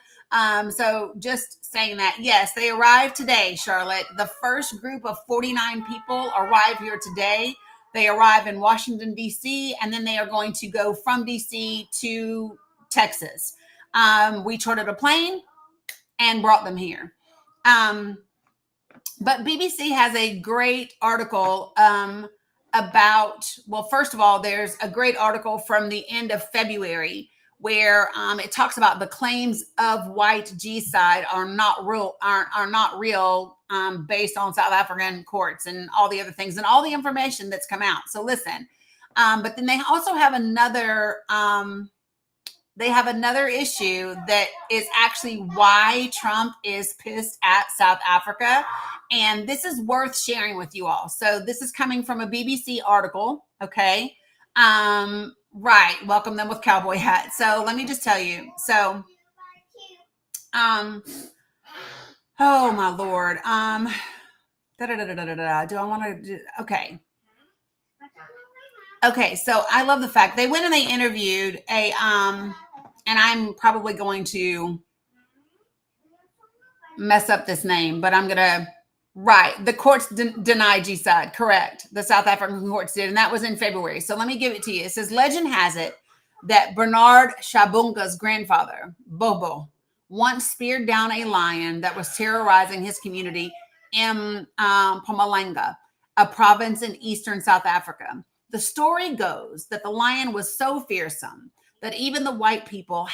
So just saying that, yes, they arrived today, Charlotte. The first group of 49 people arrive here today. They arrive in Washington, D.C., and then they are going to go from D.C. to Texas. We chartered a plane and brought them here. But BBC has a great article about, well, first of all, there's a great article from the end of February where it talks about the claims of white G-side are not real based on South African courts and all the other things and all the information that's come out. So listen, but then they also have another issue that is actually why Trump is pissed at South Africa. And this is worth sharing with you all. So this is coming from a BBC article. Okay. Right. Welcome them with cowboy hat. So let me just tell you. So, oh my Lord. Do I want to do, okay. Okay. So I love the fact they went and they interviewed and I'm probably going to mess up this name, but I'm going to, right. The courts denied G-side. Correct. The South African courts did. And that was in February. So let me give it to you. It says, legend has it that Bernard Shabunga's grandfather, Bobo, once speared down a lion that was terrorizing his community in Mpumalanga, a province in eastern South Africa. The story goes that the lion was so fearsome that even the white people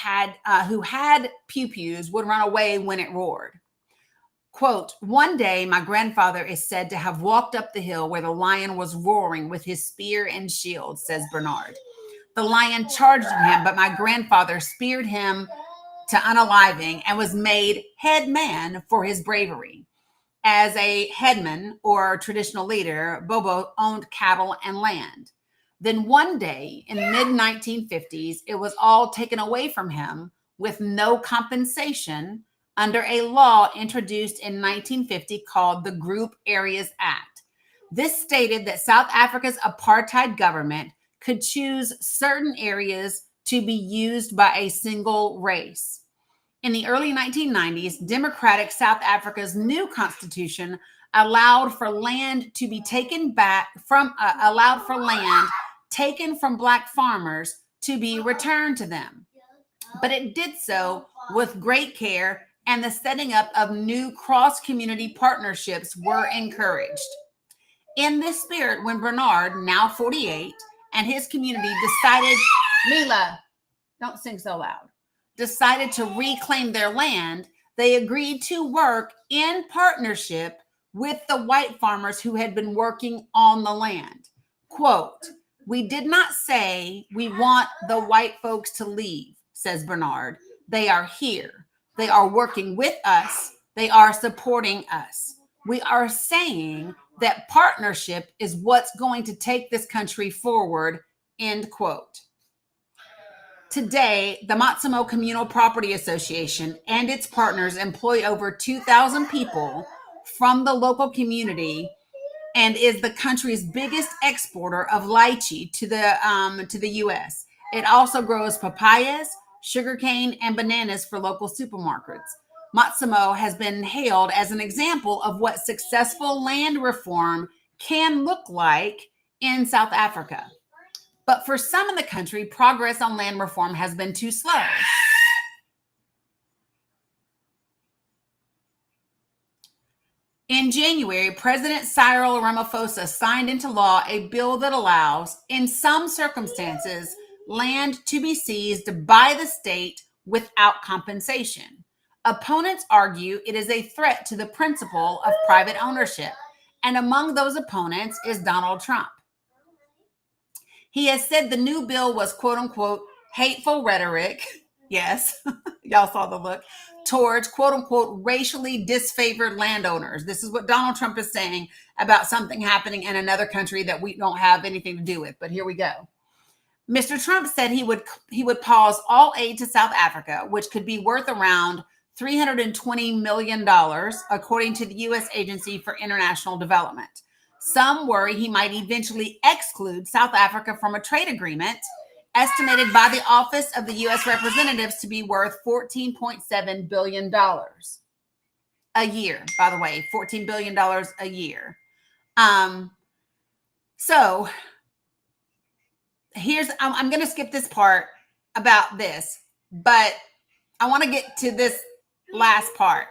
who had pew-pews would run away when it roared. Quote, one day, my grandfather is said to have walked up the hill where the lion was roaring with his spear and shield, says Bernard. The lion charged him, but my grandfather speared him to unaliving and was made head man for his bravery. As a headman or traditional leader, Bobo owned cattle and land. Then one day in the mid-1950s, it was all taken away from him with no compensation under a law introduced in 1950 called the Group Areas Act. This stated that South Africa's apartheid government could choose certain areas to be used by a single race. In the early 1990s, democratic South Africa's new constitution allowed for land to be taken back from land taken from black farmers to be returned to them. But it did so with great care, and the setting up of new cross-community partnerships were encouraged. In this spirit, when Bernard, now 48, and his community decided, Mila, don't sing so loud, decided to reclaim their land, they agreed to work in partnership with the white farmers who had been working on the land. Quote, "We did not say we want the white folks to leave," says Bernard. "They are here. They are working with us. They are supporting us. We are saying that partnership is what's going to take this country forward," end quote. Today, the Matsumo Communal Property Association and its partners employ over 2,000 people from the local community and is the country's biggest exporter of lychee to the U.S. It also grows papayas, sugarcane, and bananas for local supermarkets. Matsumo has been hailed as an example of what successful land reform can look like in South Africa. But for some in the country, progress on land reform has been too slow. In January, President Cyril Ramaphosa signed into law a bill that allows, in some circumstances, land to be seized by the state without compensation. Opponents argue it is a threat to the principle of private ownership, and among those opponents is Donald Trump. He has said the new bill was, quote unquote, hateful rhetoric. Yes, y'all saw the look, towards, quote unquote, racially disfavored landowners. This is what Donald Trump is saying about something happening in another country that we don't have anything to do with. But here we go. Mr. Trump said he would pause all aid to South Africa, which could be worth around $320 million, according to the U.S. Agency for International Development. Some worry he might eventually exclude South Africa from a trade agreement estimated by the Office of the U.S. Representatives to be worth $14.7 billion a year. By the way, $14 billion a year. So here's, I'm going to skip this part about this, but I want to get to this last part.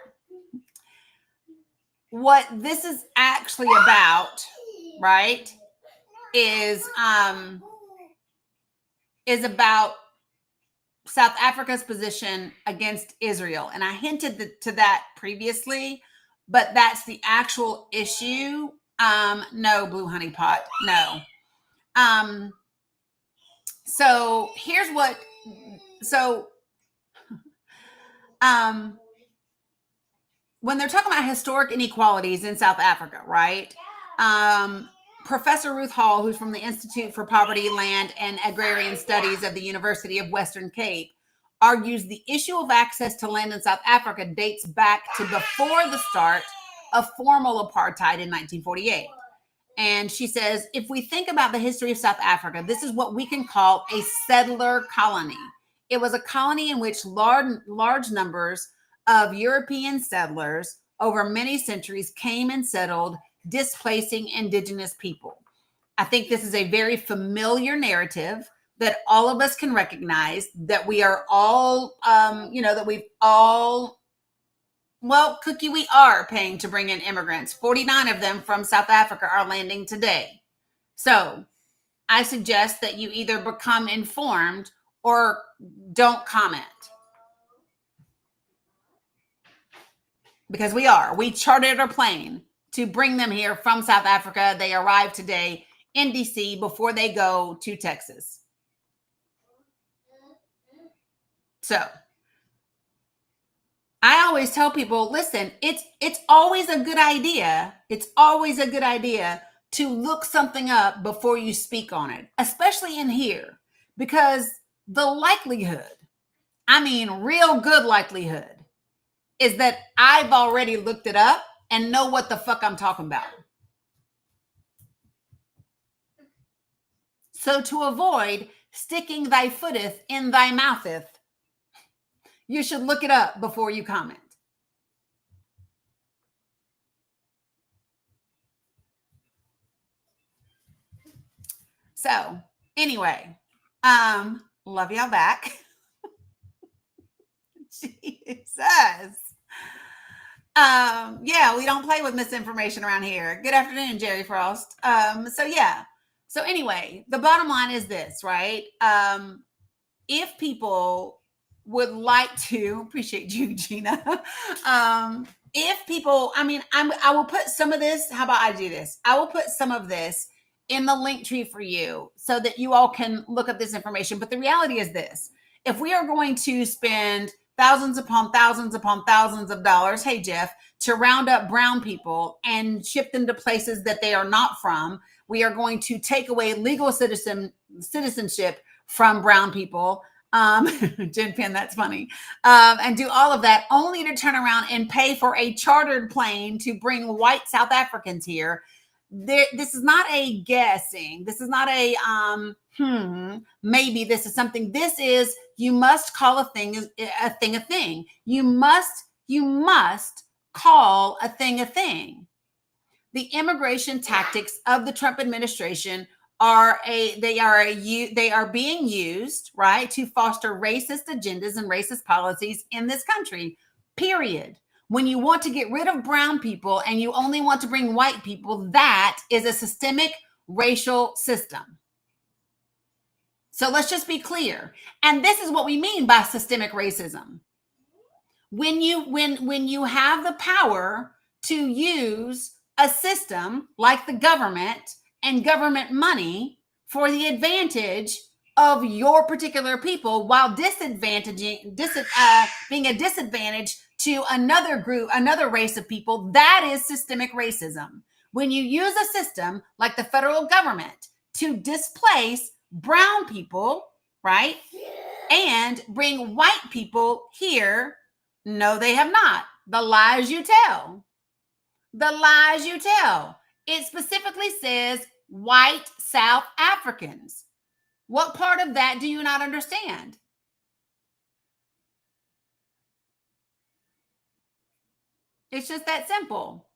What this is actually about, right, is about South Africa's position against Israel. And I hinted to that previously, but that's the actual issue. No, Blue Honey Pot, no. So here's what, when they're talking about historic inequalities in South Africa, right? Professor Ruth Hall, who's from the Institute for Poverty, Land, and Agrarian Studies of the University of Western Cape, argues the issue of access to land in South Africa dates back to before the start of formal apartheid in 1948. And she says, if we think about the history of South Africa, this is what we can call a settler colony. It was a colony in which large numbers of European settlers over many centuries came and settled, displacing indigenous people. I think this is a very familiar narrative that all of us can recognize, that we are all, that we've all, well, Cookie, we are paying to bring in immigrants. 49 of them from South Africa are landing today. So I suggest that you either become informed or don't comment. Because we chartered a plane to bring them here from South Africa. They arrive today in DC before they go to Texas. So I always tell people, listen, it's always a good idea. It's always a good idea to look something up before you speak on it, especially in here, because the likelihood I mean, real good likelihood is that I've already looked it up and know what the fuck I'm talking about. So to avoid sticking thy footeth in thy moutheth, you should look it up before you comment. So anyway, love y'all back. Jesus. Yeah, we don't play with misinformation around here. Good afternoon, Jerry Frost. So anyway, the bottom line is this, right? If people would like to, appreciate you, Gina. If people, I will put some of this. How about I do this? I will put some of this in the link tree for you so that you all can look up this information. But the reality is this: if we are going to spend thousands upon thousands upon thousands of dollars, hey Jeff, to round up brown people and ship them to places that they are not from, we are going to take away legal citizenship from brown people. Jen Penn, that's funny. And do all of that only to turn around and pay for a chartered plane to bring white South Africans here. This is not a guessing. This is not a maybe this is something. This is, you must call a thing a thing. You must call a thing a thing. The immigration tactics of the Trump administration are being used, right, to foster racist agendas and racist policies in this country. Period. When you want to get rid of brown people and you only want to bring white people, that is a systemic racial system. So let's just be clear. And this is what we mean by systemic racism. When you have the power to use a system like the government and government money for the advantage of your particular people, while being a disadvantage to another group, another race of people, that is systemic racism. When you use a system like the federal government to displace brown people, right, and bring white people here, no, they have not. The lies you tell. The lies you tell. It specifically says white South Africans. What part of that do you not understand? It's just that simple.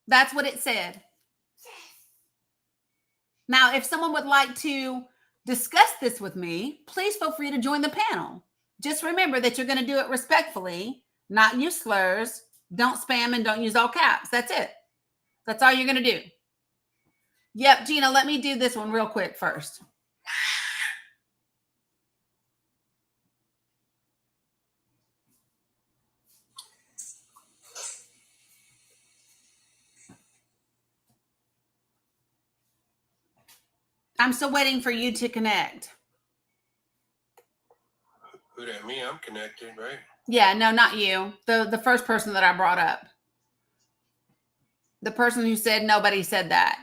That's what it said. Now, if someone would like to discuss this with me, please feel free to join the panel. Just remember that you're going to do it respectfully, not use slurs, don't spam, and don't use all caps. That's it. That's all you're going to do. Yep, Gina, let me do this one real quick first. I'm still waiting for you to connect. Who that, me? I'm connected, right? Yeah, no, not you. The first person that I brought up. The person who said nobody said that.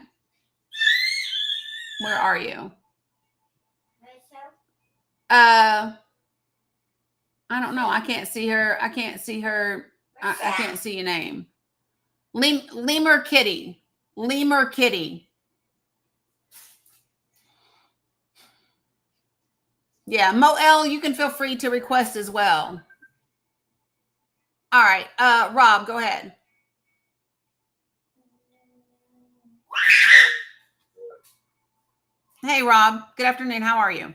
Where are you? I don't know. I can't see her. I can't see her. I can't see your name. Lemur Kitty. Lemur Kitty. Yeah, Moel, you can feel free to request as well. All right, Rob, go ahead. Hey, Rob. Good afternoon. How are you?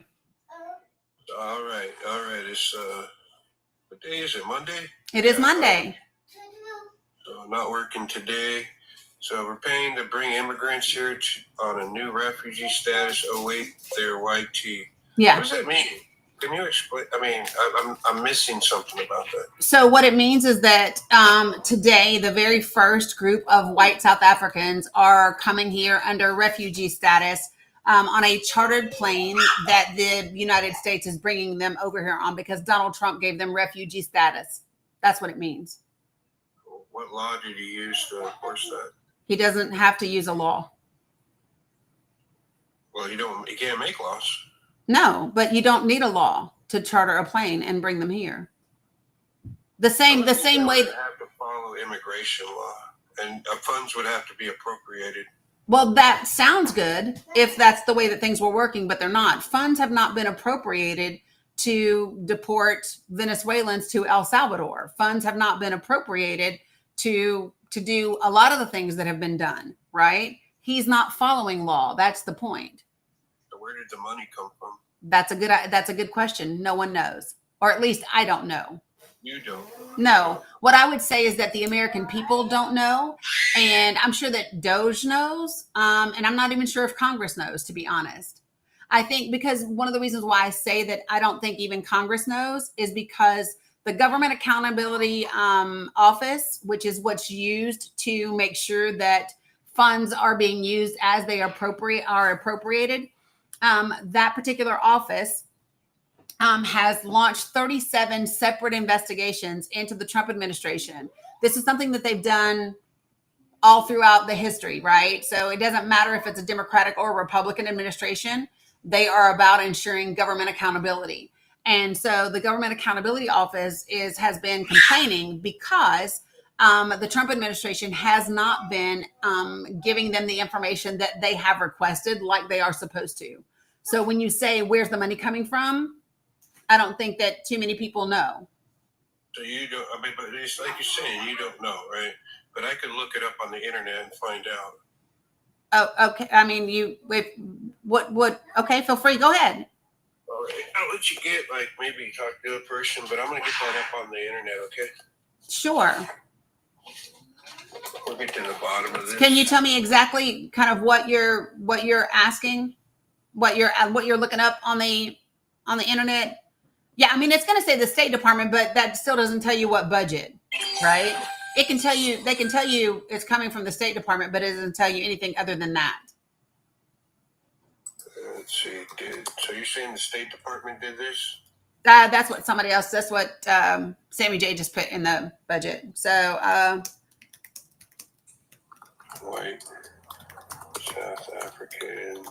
All right. It's what day is it? Monday? It is Monday. So not working today. So we're paying to bring immigrants here on a new refugee status. Oh wait, they're YT. Yeah. What does that mean? Can you explain? I mean, I'm missing something about that. So what it means is that today, the very first group of white South Africans are coming here under refugee status on a chartered plane that the United States is bringing them over here on because Donald Trump gave them refugee status. That's what it means. What law did he use to enforce that? He doesn't have to use a law. Well, he can't make laws. No, but you don't need a law to charter a plane and bring them here. The same way. They would have to follow immigration law, and funds would have to be appropriated. Well, that sounds good if that's the way that things were working, but they're not. Funds have not been appropriated to deport Venezuelans to El Salvador. Funds have not been appropriated to do a lot of the things that have been done, right? He's not following law. That's the point. So where did the money come from? That's a good question. No one knows, or at least I don't know. You don't. No, what I would say is that the American people don't know, and I'm sure that Doge knows, and I'm not even sure if Congress knows, to be honest. I think because one of the reasons why I say that I don't think even Congress knows is because the Government Accountability Office, which is what's used to make sure that funds are being used as they are appropriated, that particular office has launched 37 separate investigations into the Trump administration. This is something that they've done all throughout the history, right? So it doesn't matter if it's a Democratic or Republican administration. They are about ensuring government accountability. And so the Government Accountability Office has been complaining because the Trump administration has not been giving them the information that they have requested like they are supposed to. So when you say, where's the money coming from? I don't think that too many people know. So you don't, I mean, but it's like you're saying, you don't know, right? But I could look it up on the internet and find out. Oh, okay. I mean, okay, feel free. Go ahead. All right. I'll let you get, like, maybe talk to a person, but I'm going to get that up on the internet, okay? Sure. We'll get to the bottom of this. Can you tell me exactly kind of what you're asking, what you're looking up on the internet? Yeah, I mean, it's going to say the State Department, but that still doesn't tell you what budget, right? They can tell you it's coming from the State Department, but it doesn't tell you anything other than that. Let's see. So you're saying the State Department did this? That's what Sammy J just put in the budget. So, White South Africans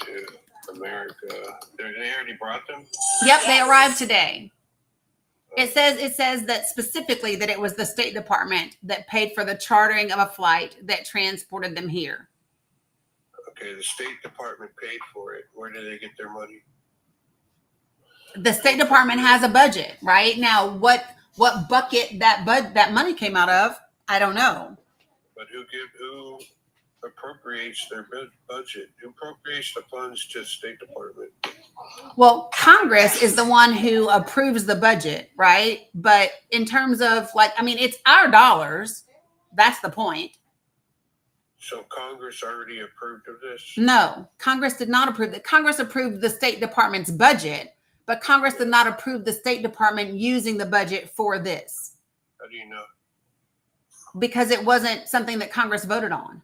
to America. They already brought them? Yep, they arrived today. It says that specifically that it was the State Department that paid for the chartering of a flight that transported them here. Okay, the State Department paid for it. Where do they get their money? The State Department has a budget, right? Now, what bucket that money came out of, I don't know. But who appropriates their budget? Who appropriates the funds to the State Department? Well, Congress is the one who approves the budget, right? But in terms of it's our dollars. That's the point. So Congress already approved of this? No, Congress did not approve it. Congress approved the State Department's budget, but Congress did not approve the State Department using the budget for this. How do you know? Because it wasn't something that Congress voted on.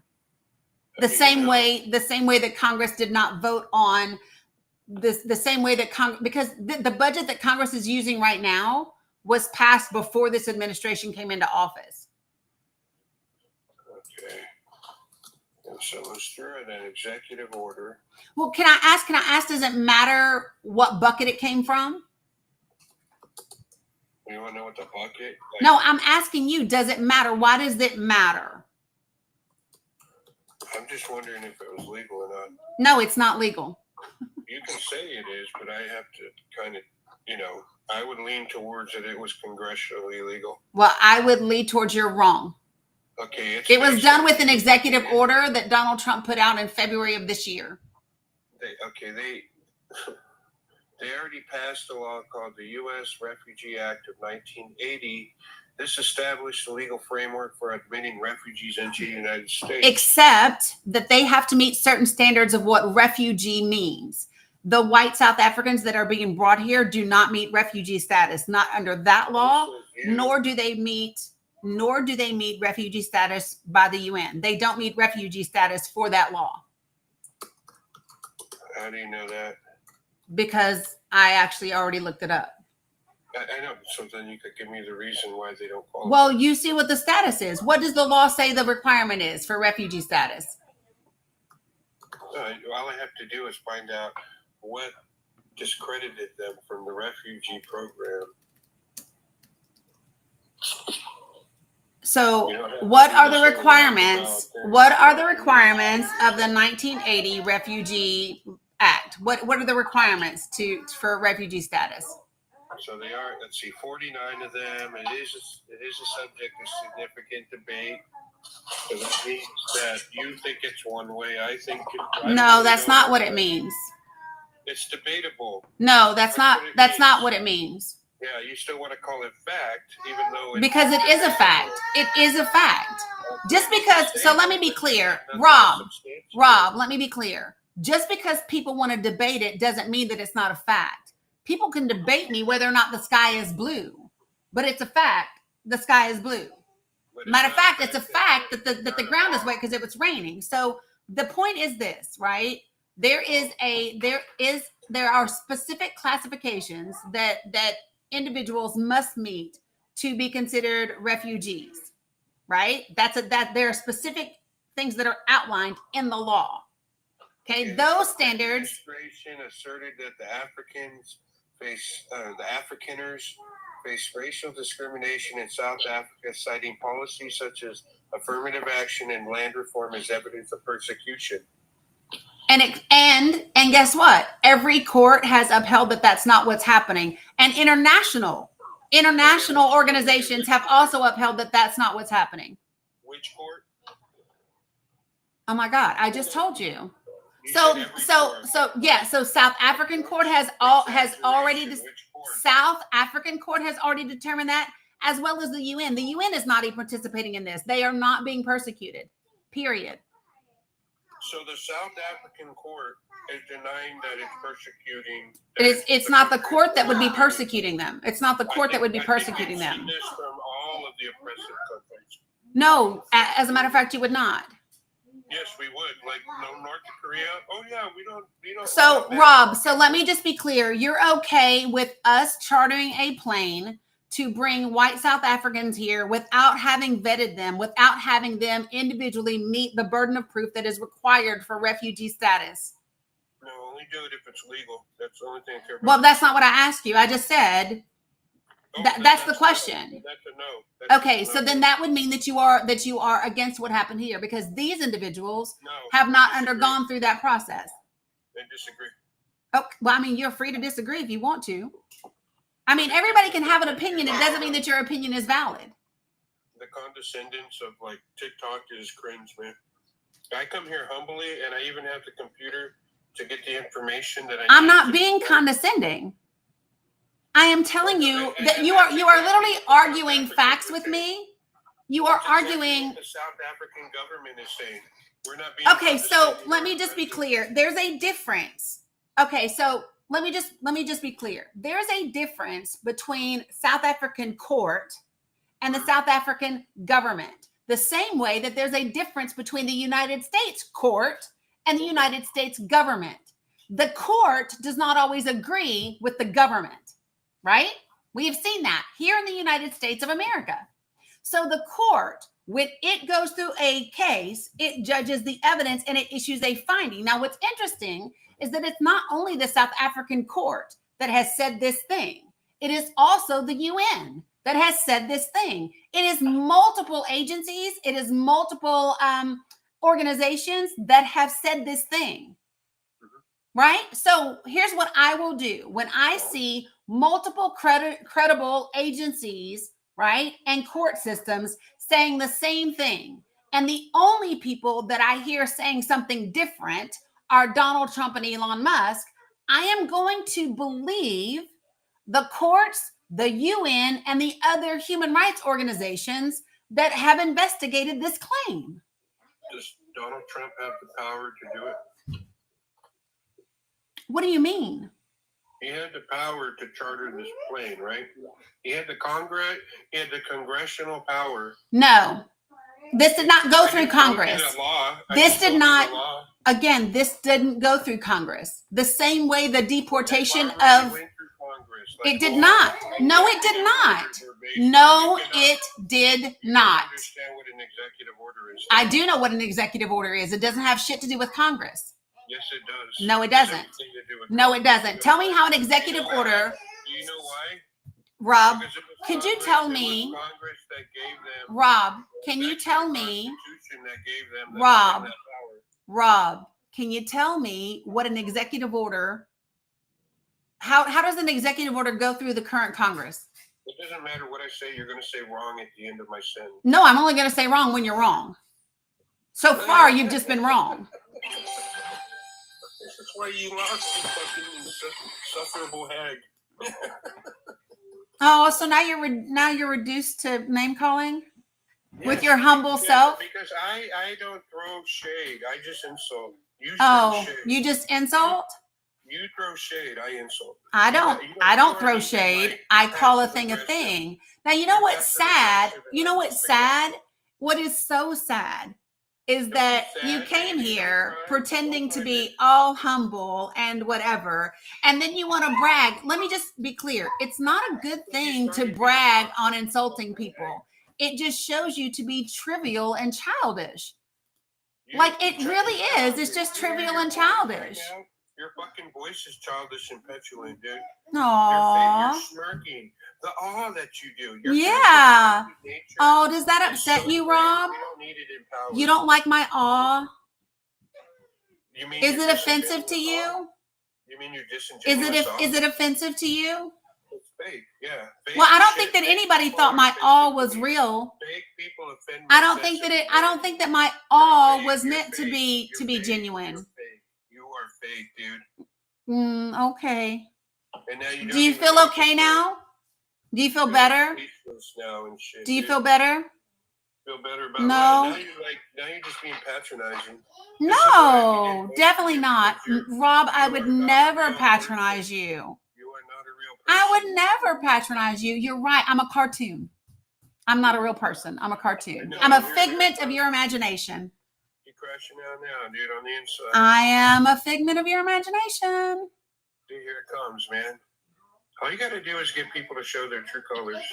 The same way that Congress did not vote on this, the same way that because the budget that Congress is using right now was passed before this administration came into office. Okay. And so let's throw in an executive order. Well, can I ask, does it matter what bucket it came from? You want to know what the bucket? No, I'm asking you, does it matter? Why does it matter? I'm just wondering if it was legal or not. No, it's not legal. You can say it is, but I have to kind of, I would lean towards that it was congressionally illegal. Well, I would lean towards you're wrong. Okay. It was done with an executive order that Donald Trump put out in February of this year. They already passed a law called the U.S. Refugee Act of 1980. This established a legal framework for admitting refugees into the United States. Except that they have to meet certain standards of what refugee means. The white South Africans that are being brought here do not meet refugee status, not under that law, nor do they meet refugee status by the UN. They don't meet refugee status for that law. How do you know that? Because I actually already looked it up. I know, so then you could give me the reason why they don't qualify. Well, you see what the status is. What does the law say the requirement is for refugee status? All I have to do is find out what discredited them from the refugee program. So, what are the requirements? What are the requirements of the 1980 Refugee Act? What are the requirements for refugee status? So they are. Let's see, 49 of them. It is a subject of significant debate. Because it means that you think it's one way. I think. No, that's not what it means. It's debatable. No, that's not what it means. Yeah, you still want to call it fact, even though it's because it is a fact. It is a fact. Just because, so let me be clear, Rob, let me be clear. Just because people want to debate it doesn't mean that it's not a fact. People can debate me whether or not the sky is blue, but it's a fact. The sky is blue. Matter of fact, it's a fact that the ground is wet because it was raining. So the point is this, right? There are specific classifications that individuals must meet to be considered refugees, right? That there are specific things that are outlined in the law. Okay, those standards. Administration asserted that the Afrikaners face racial discrimination in South Africa, citing policies such as affirmative action and land reform as evidence of persecution. And guess what? Every court has upheld that that's not what's happening. And international organizations have also upheld that that's not what's happening. Which court? Oh my God, I just told you. So South African court has already South African court has already determined that, as well as the UN. The UN is not even participating in this. They are not being persecuted. Period. So the South African court is denying that it's persecuting. It's not the court that would be persecuting them. It's not the court that would be persecuting them. This from all of the oppressive countries. No, as a matter of fact, you would not. Yes, we would. Like North Korea. Oh yeah, we don't. So Rob, so let me just be clear. You're okay with us chartering a plane to bring white South Africans here without having vetted them, without having them individually meet the burden of proof that is required for refugee status? No, only do it if it's legal. That's the only thing I care about. Well, that's not what I asked you. I just said that's the question. That's a no. Okay, so then that would mean that you are against what happened here, because these individuals have not undergone through that process. I disagree. Oh, well, I mean, you're free to disagree if you want to. I mean, everybody can have an opinion. It doesn't mean that your opinion is valid. The condescendence of like TikTok is cringe, man. I come here humbly, and I even have the computer to get the information that I'm not being condescending. I am telling you that you are literally arguing facts with me. You are arguing. The South African government is saying we're not being. Okay, so let me just be clear. There's a difference. Okay, so let me just be clear. There's a difference between South African court and the South African government. The same way that there's a difference between the United States court and the United States government. The court does not always agree with the government, right? We have seen that here in the United States of America. So the court, when it goes through a case, it judges the evidence and it issues a finding. Now, what's interesting is that it's not only the South African court that has said this thing. It is also the UN that has said this thing. It is multiple agencies. It is multiple organizations that have said this thing, right? So here's what I will do. When I see multiple credible agencies, right, and court systems saying the same thing, and the only people that I hear saying something different are Donald Trump and Elon Musk, I am going to believe the courts, the UN, and the other human rights organizations that have investigated this claim. Does Donald Trump have the power to do it? What do you mean? He had the power to charter this plane, right? He had the congressional power. No. This did not go through Congress. This did not. Again, this didn't go through Congress. The same way the deportation of. It did not. No, it did not. No, it did not. Understand what an executive order is? I do know what an executive order is. It doesn't have shit to do with Congress. Yes, it does. No, it It has doesn't. everything to do with No, it Congress. doesn't. Tell me how an executive order, Do you know why? Rob, Because it was could you Congress- tell it was me, Congress that gave them. Rob, can you that's tell the me, Constitution that gave them Rob, that power. Rob, can you tell me what an executive order, how does an executive order go through the current Congress? It doesn't matter what I say. You're going to say wrong at the end of my sentence. No, I'm only going to say wrong when you're wrong. So far, you've just been wrong. This is why you lost, you fucking sufferable hag. Oh, so now you're reduced to name calling with Yes, your humble because- self. Because I don't throw shade. I just insult. You throw Oh, shade. you just insult? You throw shade. I insult. I don't throw You shade. like I call a thing a passive-aggressive. thing. Now, you know You're what's sad? passive-aggressive You know and what's sad? What is so sad is Don't that be you sad, came baby. here Don't cry. pretending Don't to cry, be baby. all humble and whatever, and then you want to brag. Let me just be clear. It's not a good thing to brag on insulting people. It just shows you to be trivial and childish. Like, it really is. It's just trivial and childish. Your fucking voice is childish and petulant, dude. Aww. You're smirking. The awe that you do. Your Yeah. characteristic nature Oh, does that is upset so you, great, Rob? we don't need it in power. You don't like my awe? You mean Is you're it offensive to disingenuous you? awe? You mean you're Is disingenuous awe? it offensive to you? It's fake, yeah. Fake Well, I don't shit. think that Fake anybody people thought are my offensive awe to was me. real. Fake people offend I my don't think sense that of I don't humor. think that my You're awe fake, was you're meant to fake, be you're fake, genuine. You're fake. You are fake, dude. Okay. And now you Do don't you even feel know okay the now? Do you feel truth. better? Speechless now and shit, Do you dude. feel better? Feel better about No. what? Now you're just being patronizing. No, definitely not. You're- Rob, I you would are not a never real patronize person. you. You are not a real person. I would never patronize you. You're right. I'm a cartoon. I'm not a real person. I'm a cartoon. I'm a figment of your imagination. You're crashing out now, dude, on the inside. I am a figment of your imagination. See, here it comes, man. All you got to do is get people to show their true colors.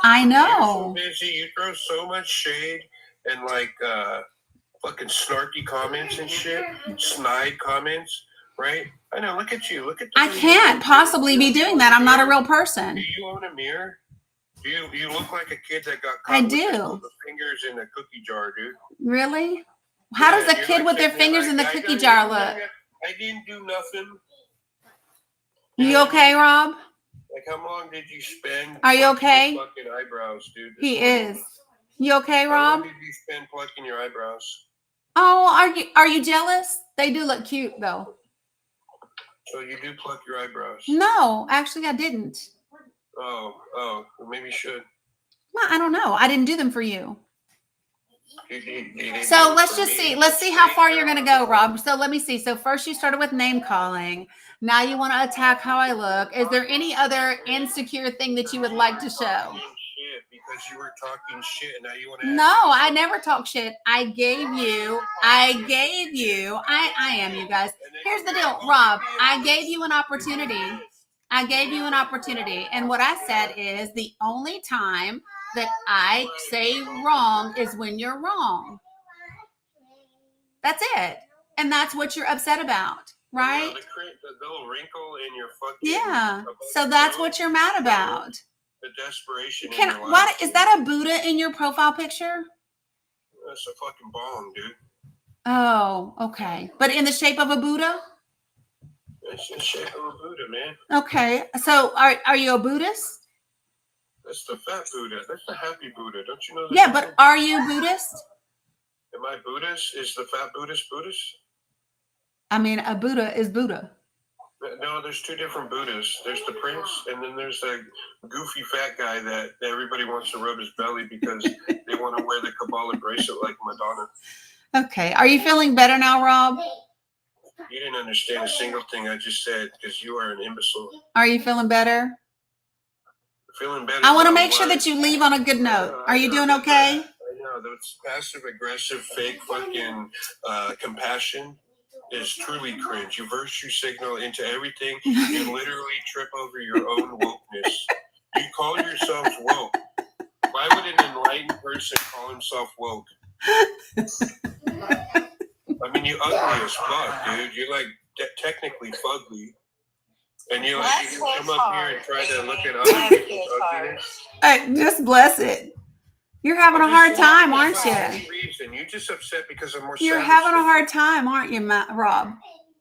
I You're so know. busy. You throw so much shade and like fucking snarky comments and shit, snide comments, right? I know. Look at you. Look at. I can't possibly be doing that. I'm not a real person. Do you own a mirror? Do you look like a kid that got I caught with do. the fingers in a cookie jar, dude? Really? How does a you're kid like with their sitting there fingers in the like, cookie jar look? I didn't do nothing. You okay, Rob? Like, how long did you spend? Are you plucking okay? your fucking eyebrows, dude. He is. You okay, How Rob? long did you spend plucking your eyebrows? Oh, are you jealous? They do look cute though. So you do pluck your eyebrows? No, actually I didn't. Oh, well, maybe you should. Well, I don't know. I didn't do them for you. You did So it let's for just me. see. Let's see how far you're going to go, Rob. So let me see. So first you started with name calling. Now you want to attack how I look. Is there any other insecure thing that you would like to show? Shit, because you were talking shit and now you want to. No, I never talk shit. I am you guys. Here's the deal, Rob. I gave you an opportunity. And what I said is the only time that I say wrong is when you're wrong. That's it. And that's what you're upset about, right? The little wrinkle in your fucking. Yeah. So that's what you're mad about. The desperation. Can in your what life. is that a Buddha in your profile picture? That's a fucking bong, dude. Oh, okay. But in the shape of a Buddha? It's the shape of a Buddha, man. Okay. So are you a Buddhist? That's the fat Buddha. That's the happy Buddha. Don't you know that? Yeah, but are you Buddhist? Am I Buddhist? Is the fat Buddhist Buddhist? I mean, a Buddha is Buddha. No, there's two different Buddhas. There's the prince, and then there's that goofy fat guy that everybody wants to rub his belly because they want to wear the Kabbalah bracelet like Madonna. Okay. Are you feeling better now, Rob? You didn't understand a single thing I just said because you are an imbecile. Are you feeling better? Feeling better. I want to make sure that you leave on a good note. Are you doing okay? I know. That's passive aggressive, fake fucking compassion is truly cringe. You virtue signal into everything. You literally trip over your own wokeness. You call yourselves woke. Why would an enlightened person call himself woke? I'm mean, you ugly as fuck, dude. You're like technically fugly. And you like you come up here and try to look at other people's ugliness. Just bless it. You're having a hard time, aren't you? Reason. You're just upset because I'm more. You're having a hard time, aren't you, Rob?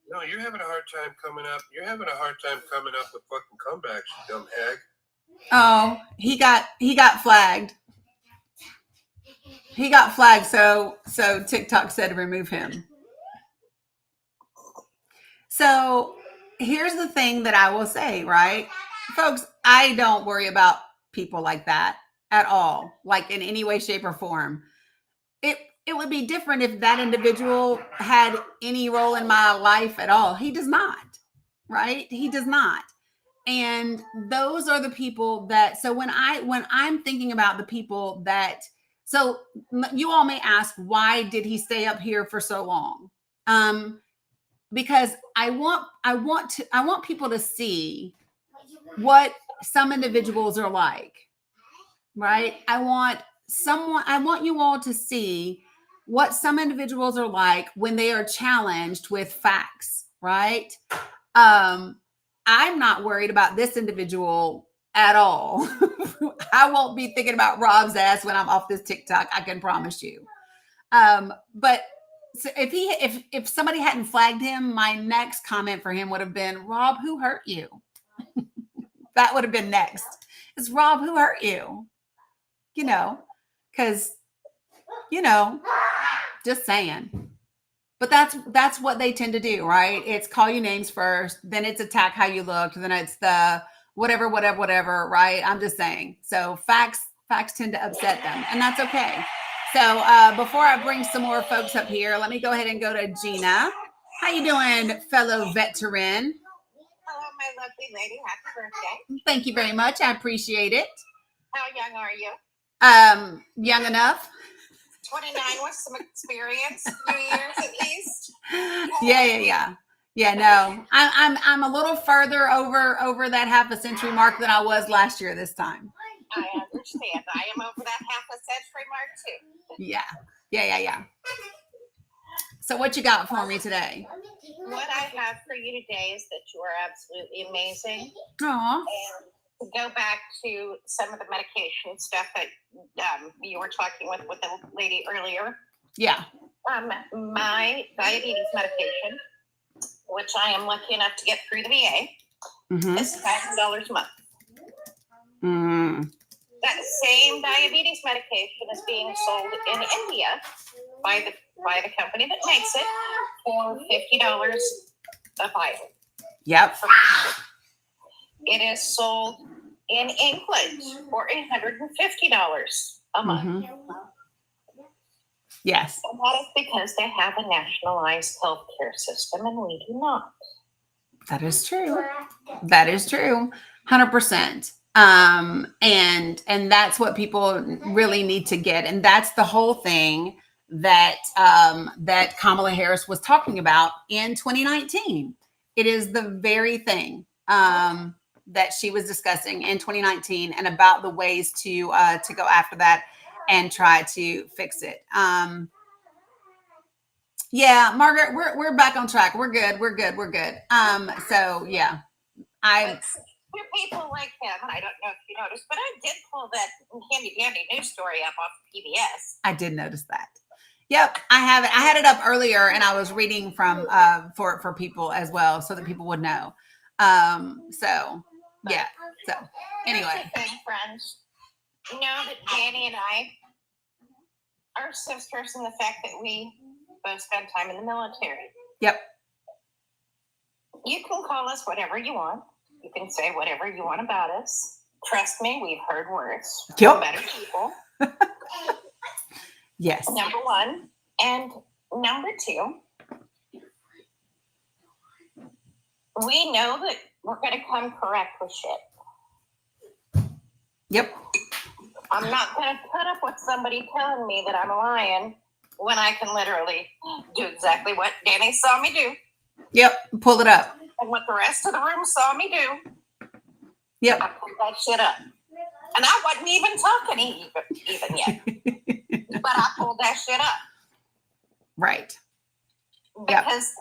No, you're having a hard time coming up. You're having a hard time coming up with fucking comebacks, you dumb hag. Oh, he got flagged. He got flagged, so TikTok said to remove him. So here's the thing that I will say, right? Folks, I don't worry about people like that at all, like in any way, shape, or form. It would be different if that individual had any role in my life at all. He does not, right? He does not. And those are the people that, so when I'm thinking about the people that, so you all may ask, why did he stay up here for so long? Because I want people to see what some individuals are like, right? I want you all to see what some individuals are like when they are challenged with facts, right? I'm not worried about this individual at all. I won't be thinking about Rob's ass when I'm off this TikTok. I can promise you. But so if somebody hadn't flagged him, my next comment for him would have been, Rob, who hurt you? That would have been next. It's Rob, who hurt you? Because, just saying. But that's what they tend to do, right? It's call you names first, then it's attack how you looked, then it's the whatever, right? I'm just saying. So facts tend to upset them, and that's okay. So before I bring some more folks up here, let me go ahead and go to Gina. How you doing, fellow veteran? Hello, my lovely lady. Happy birthday. Thank you very much. I appreciate it. How young are you? Young enough. 29 with some experience, few years at least. Yeah. No, I'm a little further over that half a century mark than I was last year this time. I understand. I am over that half a century mark too. Yeah. So what you got for me today? What I have for you today is that you are absolutely amazing. Aww. And to go back to some of the medication stuff that you were talking with the lady earlier. Yeah. My diabetes medication, which I am lucky enough to get through the VA, is $1,000 a month. That same diabetes medication is being sold in India by the company that makes it for $50 a vial. Yep. It is sold in England for $150 a month. Yes. And that is because they have a nationalized healthcare system and we do not. That is true. 100%. And that's what people really need to get. And that's the whole thing that Kamala Harris was talking about in 2019. It is the very thing that she was discussing in 2019 and about the ways to go after that and try to fix it. Yeah, Margaret, we're back on track. We're good. So yeah, For people like him, I don't know if you noticed, but I did pull that handy dandy news story up off of PBS. I did notice that. Yep, I have it. I had it up earlier, and I was reading from for people as well, so that people would know. So yeah. So anyway, here's the thing, friends. You know that Danny and I are sisters in the fact that we both spend time in the military. Yep. You can call us whatever you want. You can say whatever you want about us. Trust me, we've heard worse from better people. Yes. Number one. And number two, we know that we're going to come correct with shit. Yep. I'm not going to put up with somebody telling me that I'm lying when I can literally do exactly what Danny saw me do. Yep. Pull it up. And what the rest of the room saw me do. Yep. I pulled that shit up. And I wasn't even talking even yet. But I pulled that shit up. Right. Yep. Because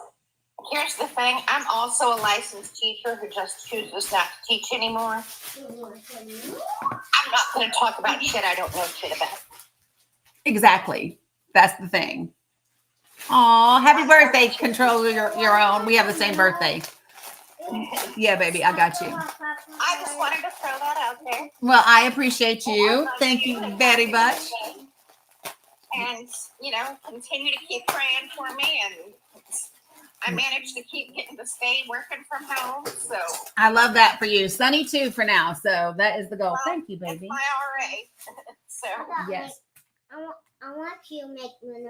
here's the thing, I'm also a licensed teacher who just chooses not to teach anymore. I'm not going to talk about shit I don't know shit about. Exactly. That's the thing. Aw, happy birthday, Control Your Own. We have the same birthday. Yeah, baby, I got you. I just wanted to throw that out there. Well, I appreciate you. Thank you very much. And, you know, continue to keep praying for me. And I managed to keep getting to stay working from home. So I love that for you. Sunny too for now. So that is the goal. Thank you, baby. it's my RA. So Yes. I want you to make me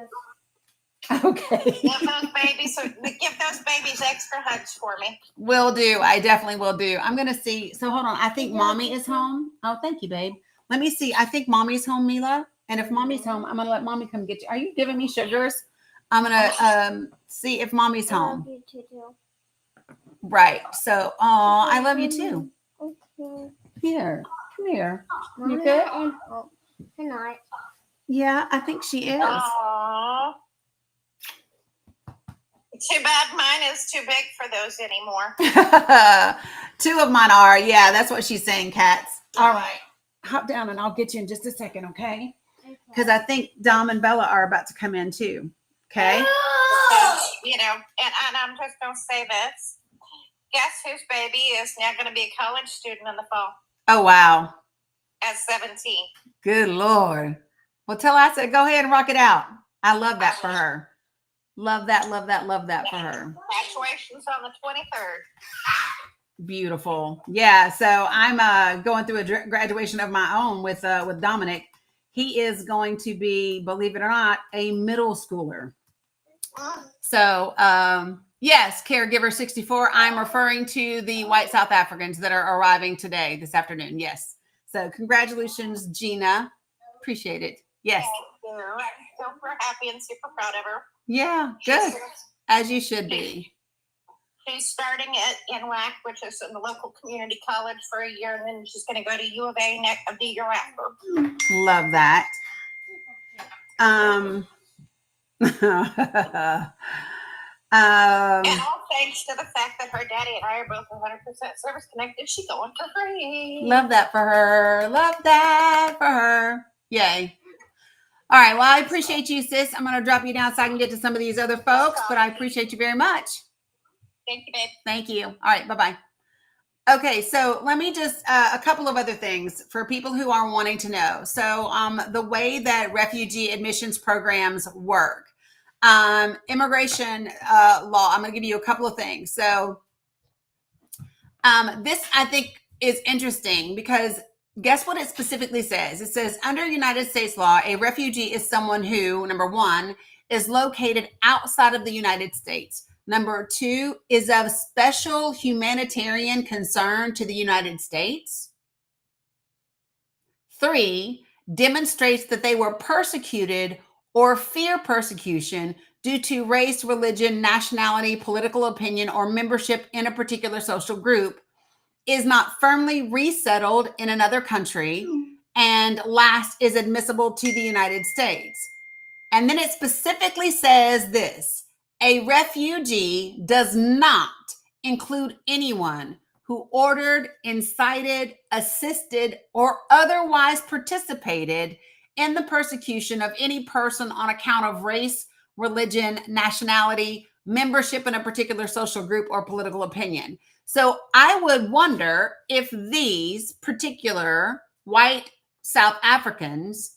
Okay. give those babies extra hugs for me. Will do. I definitely will do. I'm going to see. So hold on. I think mommy is home. Oh, thank you, babe. Let me see. I think mommy's home, Mila. And if mommy's home, I'm going to let mommy come get you. Are you giving me sugars? I'm going to see if mommy's home. you too. Right. So, oh, I love you too. Okay. Here. Come here. Mommy, You good? and tonight. Yeah, I think she is. Aww. Too bad mine is too big for those anymore. 2 of mine are. Yeah, that's what she's saying, cats. All right. Hop down and I'll get you in just a second, okay? Because I think Dom and Bella are about to come in too. Okay. So, you know, and I'm just going to say this. Guess whose baby is now going to be a college student in the fall Oh, wow. at 17? Good Lord. Well, tell her I said, go ahead and rock it out. I love that for her. Love that, love that, love that for her. Graduation's on the 23rd. Beautiful. Yeah. So I'm going through a graduation of my own with Dominic. He is going to be, believe it or not, a middle schooler. So yes, caregiver 64. I'm referring to the white South Africans that are arriving today, this afternoon. Yes. So congratulations, Gina. Appreciate it. Yes. Thank you. I'm super happy and super proud of her. Yeah. Good. As you should be. She's starting at NWAC, which is in the local community college, for a year, and then she's going to go to U of A the year after. Love that. And all thanks to the fact that her daddy and I are both 100% service connected, she's going for free. Love that for her. Love that for her. Yay. All right. Well, I appreciate you, sis. I'm going to drop you down so I can get to some of these other folks, but I appreciate you very much. Thank you, babe. Thank you. All right. Bye-bye. Okay. So let me just, a couple of other things for people who are wanting to know. So the way that refugee admissions programs work, immigration law, I'm going to give you a couple of things. So this, I think, is interesting because guess what it specifically says? It says under United States law, a refugee is someone who, number 1, is located outside of the United States. Number 2, is of special humanitarian concern to the United States. 3, demonstrates that they were persecuted or fear persecution due to race, religion, nationality, political opinion, or membership in a particular social group, is not firmly resettled in another country, and last is admissible to the United States. And then it specifically says this: a refugee does not include anyone who ordered, incited, assisted, or otherwise participated in the persecution of any person on account of race, religion, nationality, membership in a particular social group, or political opinion. So I would wonder if these particular white South Africans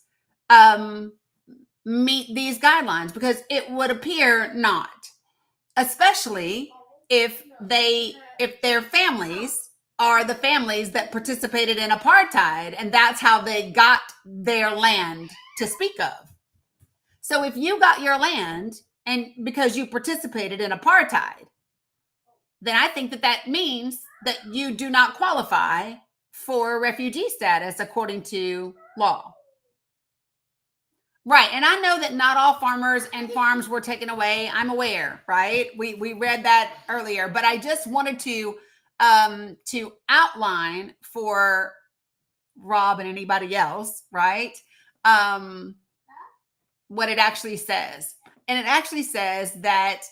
meet these guidelines, because it would appear not, especially if their families are the families that participated in apartheid, and that's how they got their land to speak of. So if you got your land and because you participated in apartheid, then I think that means that you do not qualify for refugee status according to law. Right. And I know that not all farmers and farms were taken away. I'm aware, right? We read that earlier, but I just wanted to outline for Rob and anybody else, right? What it actually says. and it actually says that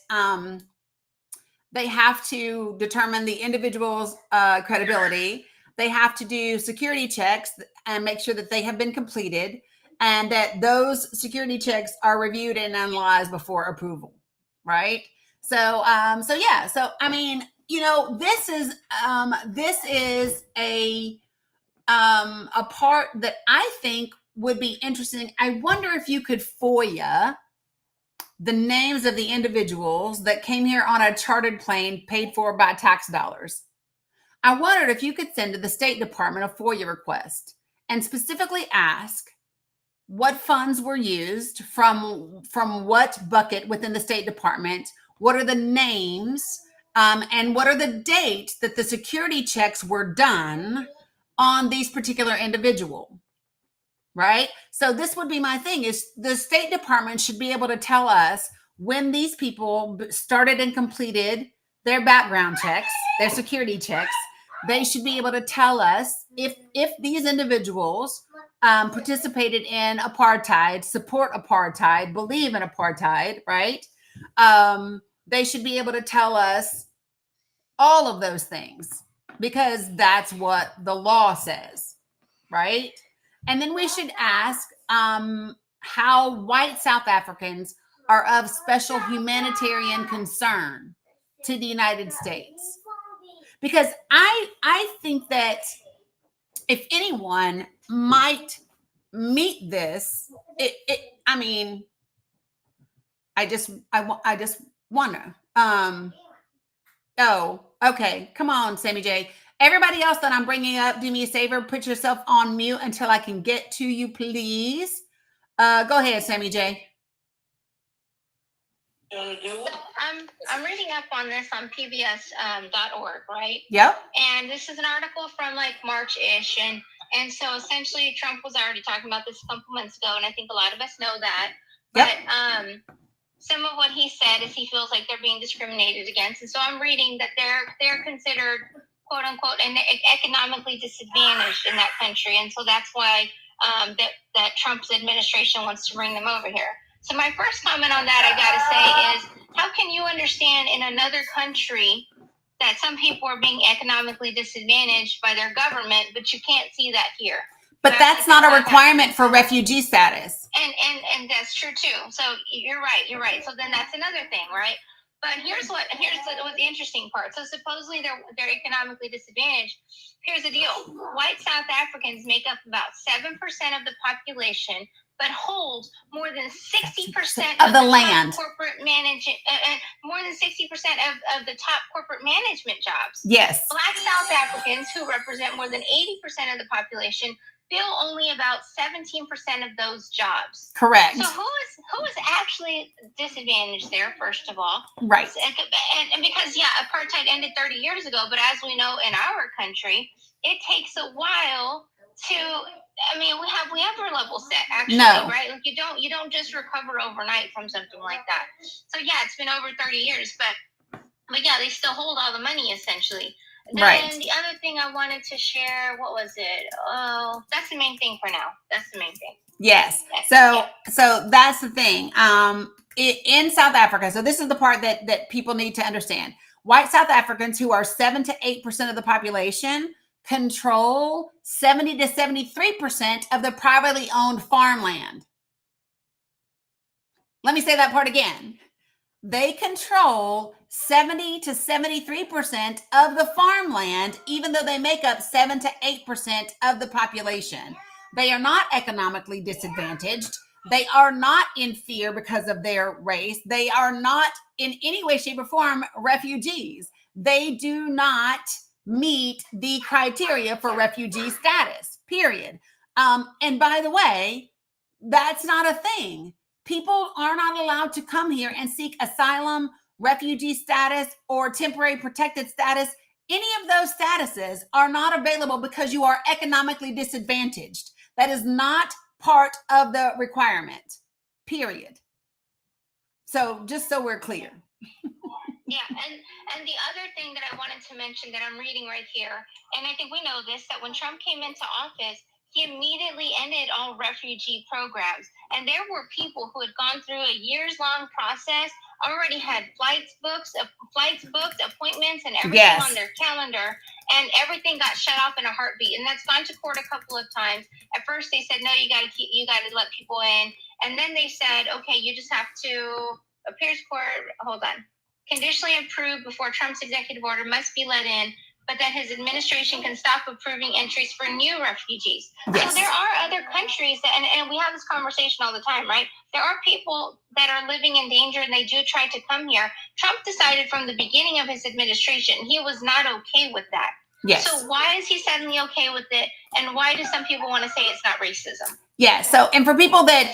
they have to determine the individual's credibility. They have to do security checks and make sure that they have been completed, and that those security checks are reviewed and analyzed before approval, right? So, yeah. So, I mean, this is a part that I think would be interesting. I wonder if you could FOIA the names of the individuals that came here on a chartered plane paid for by tax dollars. I wondered if you could send to the State Department a FOIA request and specifically ask what funds were used from what bucket within the State Department, what are the names, and what are the dates that the security checks were done on these particular individual, right? So this would be my thing, is the State Department should be able to tell us when these people started and completed their background checks, their security checks. They should be able to tell us if these individuals participated in apartheid, support apartheid, believe in apartheid, right? They should be able to tell us all of those things, because that's what the law says, right? And then we should ask how white South Africans are of special humanitarian concern to the United States. Because I think that if anyone might meet this, I mean, I just wonder. Oh, okay. Come on, Sammy J. Everybody else that I'm bringing up, do me a favor, put yourself on mute until I can get to you, please. Go ahead, Sammy J. I'm reading up on this on pbs.org, right? Yep. And this is an article from like March-ish, and so essentially Trump was already talking about this a couple months ago, and I think a lot of us know that. Yep. But some of what he said is he feels like they're being discriminated against, and so I'm reading that they're considered quote unquote and economically disadvantaged in that country, and so that's why that Trump's administration wants to bring them over here. So my first comment on that, I gotta say, is how can you understand in another country that some people are being economically disadvantaged by their government, but you can't see that here? But that's not a requirement for refugee status. And that's true too. So you're right. So then that's another thing, right? But here's what the interesting part. So supposedly they're economically disadvantaged. Here's the deal: white South Africans make up about 7% of the population, but hold more than 60% of the land. Corporate management, more than 60% of the top corporate management jobs. Yes. Black South Africans, who represent more than 80% of the population, fill only about 17% of those jobs. Correct. So who is actually disadvantaged there, first of all? Right. And because, apartheid ended 30 years ago, but as we know in our country, it takes a while to, we have our level set, actually, right? Like you don't just recover overnight from something like that. So it's been over 30 years, but they still hold all the money essentially. Right. And the other thing I wanted to share, what was it? Oh, that's the main thing for now. That's the main thing. Yes. So that's the thing. In South Africa, so this is the part that people need to understand. White South Africans, who are 7 to 8% of the population, control 70 to 73% of the privately owned farmland. Let me say that part again. They control 70 to 73% of the farmland, even though they make up 7 to 8% of the population. They are not economically disadvantaged. They are not in fear because of their race. They are not in any way, shape, or form refugees. They do not meet the criteria for refugee status, period. And by the way, that's not a thing. People are not allowed to come here and seek asylum, refugee status, or temporary protected status. Any of those statuses are not available because you are economically disadvantaged. That is not part of the requirement, period. So just so we're clear. And the other thing that I wanted to mention that I'm reading right here, and I think we know this, that when Trump came into office, he immediately ended all refugee programs. And there were people who had gone through a years-long process, already had flights booked, appointments, and everything Yes. on their calendar, and everything got shut off in a heartbeat. And that's gone to court a couple of times. At first, they said, no, you got to let people in. And then they said, okay, you just have to appears court. Hold on. Conditionally approved before Trump's executive order must be let in, but that his administration can stop approving entries for new refugees. Yes. So there are other countries that, and we have this conversation all the time, right? There are people that are living in danger and they do try to come here. Trump decided from the beginning of his administration, he was not okay with that. Yes. So why is he suddenly okay with it? And why do some people want to say it's not racism? Yeah. So, and for people that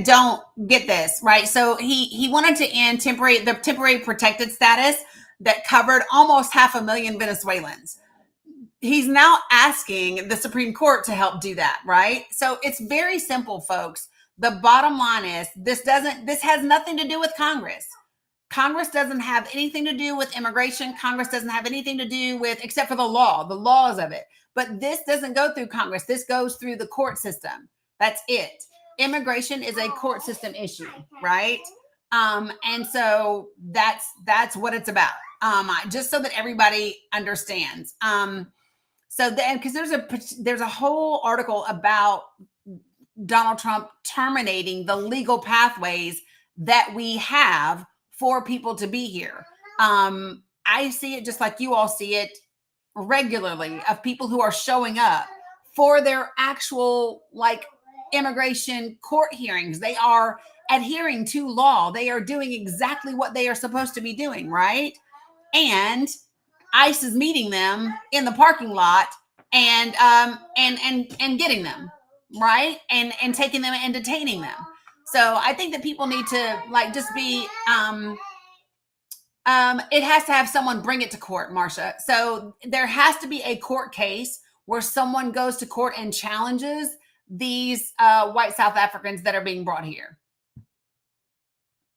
don't get this, right? So he wanted to end the temporary protected status that covered almost 500,000 Venezuelans. He's now asking the Supreme Court to help do that, right? So it's very simple, folks. The bottom line is this has nothing to do with Congress. Congress doesn't have anything to do with immigration. Congress doesn't have anything to do with, except for the laws of it. But this doesn't go through Congress. This goes through the court system. That's it. Immigration is a court system issue, right? And so that's what it's about. Just so that everybody understands. So then, because there's a whole article about Donald Trump terminating the legal pathways that we have for people to be here. I see it just like you all see it regularly, of people who are showing up for their actual immigration court hearings. They are adhering to law. They are doing exactly what they are supposed to be doing, right? And ICE is meeting them in the parking lot and getting them, right? And taking them and detaining them. So I think that people need to just be it has to have someone bring it to court, Marcia. So there has to be a court case where someone goes to court and challenges these white South Africans that are being brought here.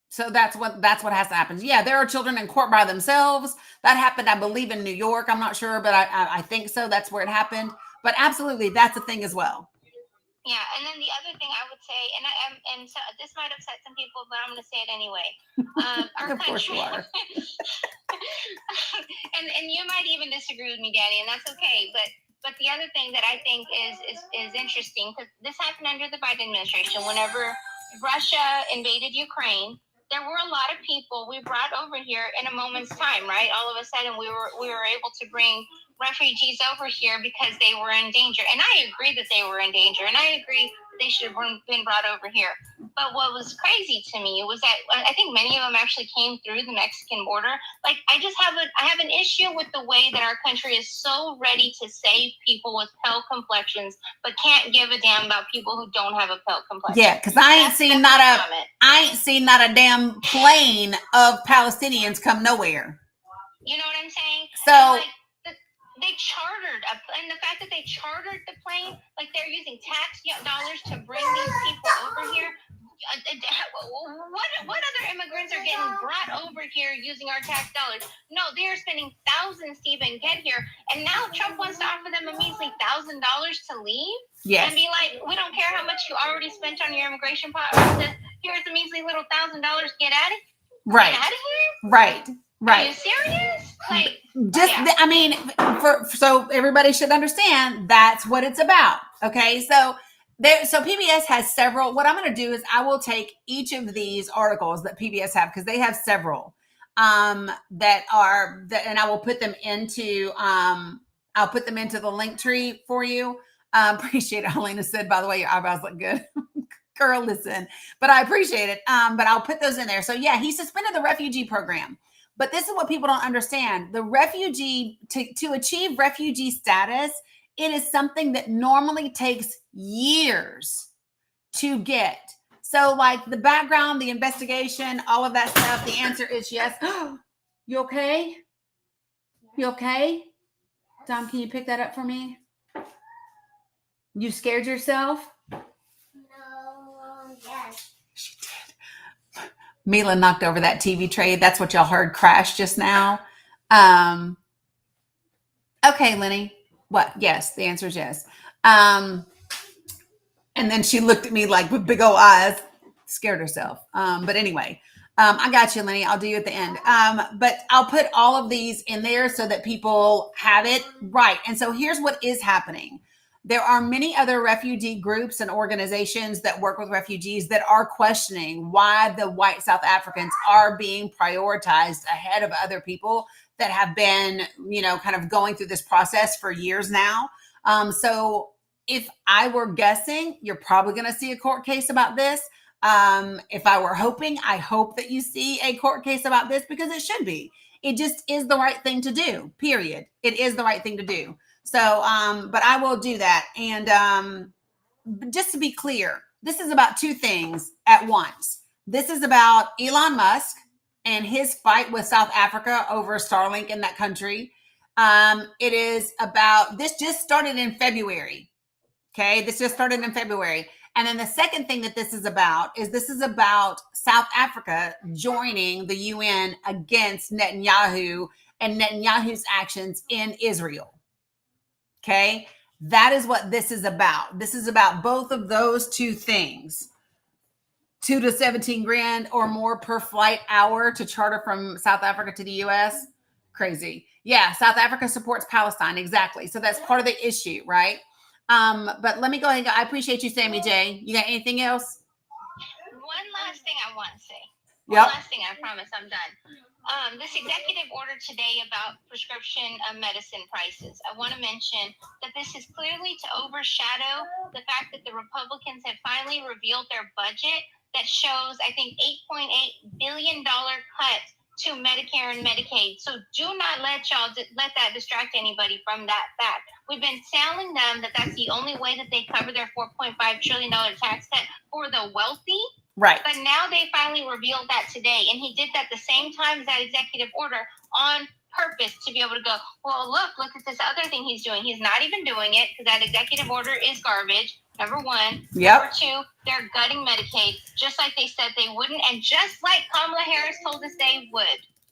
So that's what has to happen. Yeah, there are children in court by themselves. That happened, I believe, in New York. I'm not sure, but I think so. That's where it happened. But absolutely, that's a thing as well. Yeah, and then the other thing I would say, and so this might upset some people, but I'm going to say it anyway. Our Of course you are. and you might even disagree with me, Danny, and that's okay. But the other thing that I think is interesting, because this happened under the Biden administration. Whenever Russia invaded Ukraine, there were a lot of people we brought over here in a moment's time, right? All of a sudden, we were able to bring refugees over here because they were in danger. And I agree that they were in danger. And I agree that they should have been brought over here. But what was crazy to me was that I think many of them actually came through the Mexican border. I have an issue with the way that our country is so ready to save people with pale complexions, but can't give a damn about people who don't have a pale complexion. Yeah, because I ain't seen not a damn plane of Palestinians come nowhere. You know what I'm saying? So they chartered and the fact that they chartered the plane, they're using tax dollars to bring these people over here. What other immigrants are getting brought over here using our tax dollars? No, they are spending thousands to even get here, and now Trump wants to offer them a measly $1,000 to leave. Yes. And be like, we don't care how much you already spent on your immigration process. Here's a measly little $1,000. Get out of right. Get out of here. Right. Are you serious? So everybody should understand that's what it's about. Okay. So PBS has several. What I'm going to do is I will take each of these articles that PBS have, because they have several and I will put them into the link tree for you. Appreciate it. Helena said, by the way, your eyebrows look good. Girl, listen, but I appreciate it. But I'll put those in there. So yeah, he suspended the refugee program. But this is what people don't understand. The refugee, to achieve refugee status, it is something that normally takes years to get. So the background, the investigation, all of that stuff, the answer is yes. You okay? You okay? Dom, can you pick that up for me? You scared yourself? No, yes. She did. Mila knocked over that TV tray. That's what y'all heard crash just now. Okay, Lenny. What? Yes, the answer is yes. And then she looked at me like with big old eyes, scared herself. But anyway, I got you, Lenny. I'll do you at the end. But I'll put all of these in there so that people have it right. And so here's what is happening. There are many other refugee groups and organizations that work with refugees that are questioning why the white South Africans are being prioritized ahead of other people that have been, kind of going through this process for years now. So if I were guessing, you're probably going to see a court case about this. If I were hoping, I hope that you see a court case about this because it should be. It just is the right thing to do, period. It is the right thing to do. So, but I will do that. And just to be clear, this is about two things at once. This is about Elon Musk and his fight with South Africa over Starlink in that country. It is about, this just started in February. Okay, this just started in February. And then the second thing that this is about South Africa joining the UN against Netanyahu and Netanyahu's actions in Israel. Okay, that is what this is about. This is about both of those two things. 2 to 17 grand or more per flight hour to charter from South Africa to the US. Crazy. Yeah, South Africa supports Palestine. Exactly. So that's part of the issue, right? But let me go ahead and I appreciate you, Sammy J. You got anything else? One last thing I want to say. Yep. One last thing, I promise I'm done. This executive order today about prescription medicine prices. I want to mention that this is clearly to overshadow the fact that the Republicans have finally revealed their budget that shows, I think, $8.8 billion cut to Medicare and Medicaid. So do not let that distract anybody from that fact. We've been telling them that that's the only way that they cover their $4.5 trillion tax cut for the wealthy. Right. But now they finally revealed that today. And he did that the same time as that executive order on purpose to be able to go, well, look at this other thing he's doing. He's not even doing it because that executive order is garbage. Number one. Yep. Number two, they're gutting Medicaid, just like they said they wouldn't. And just like Kamala Harris told us they would.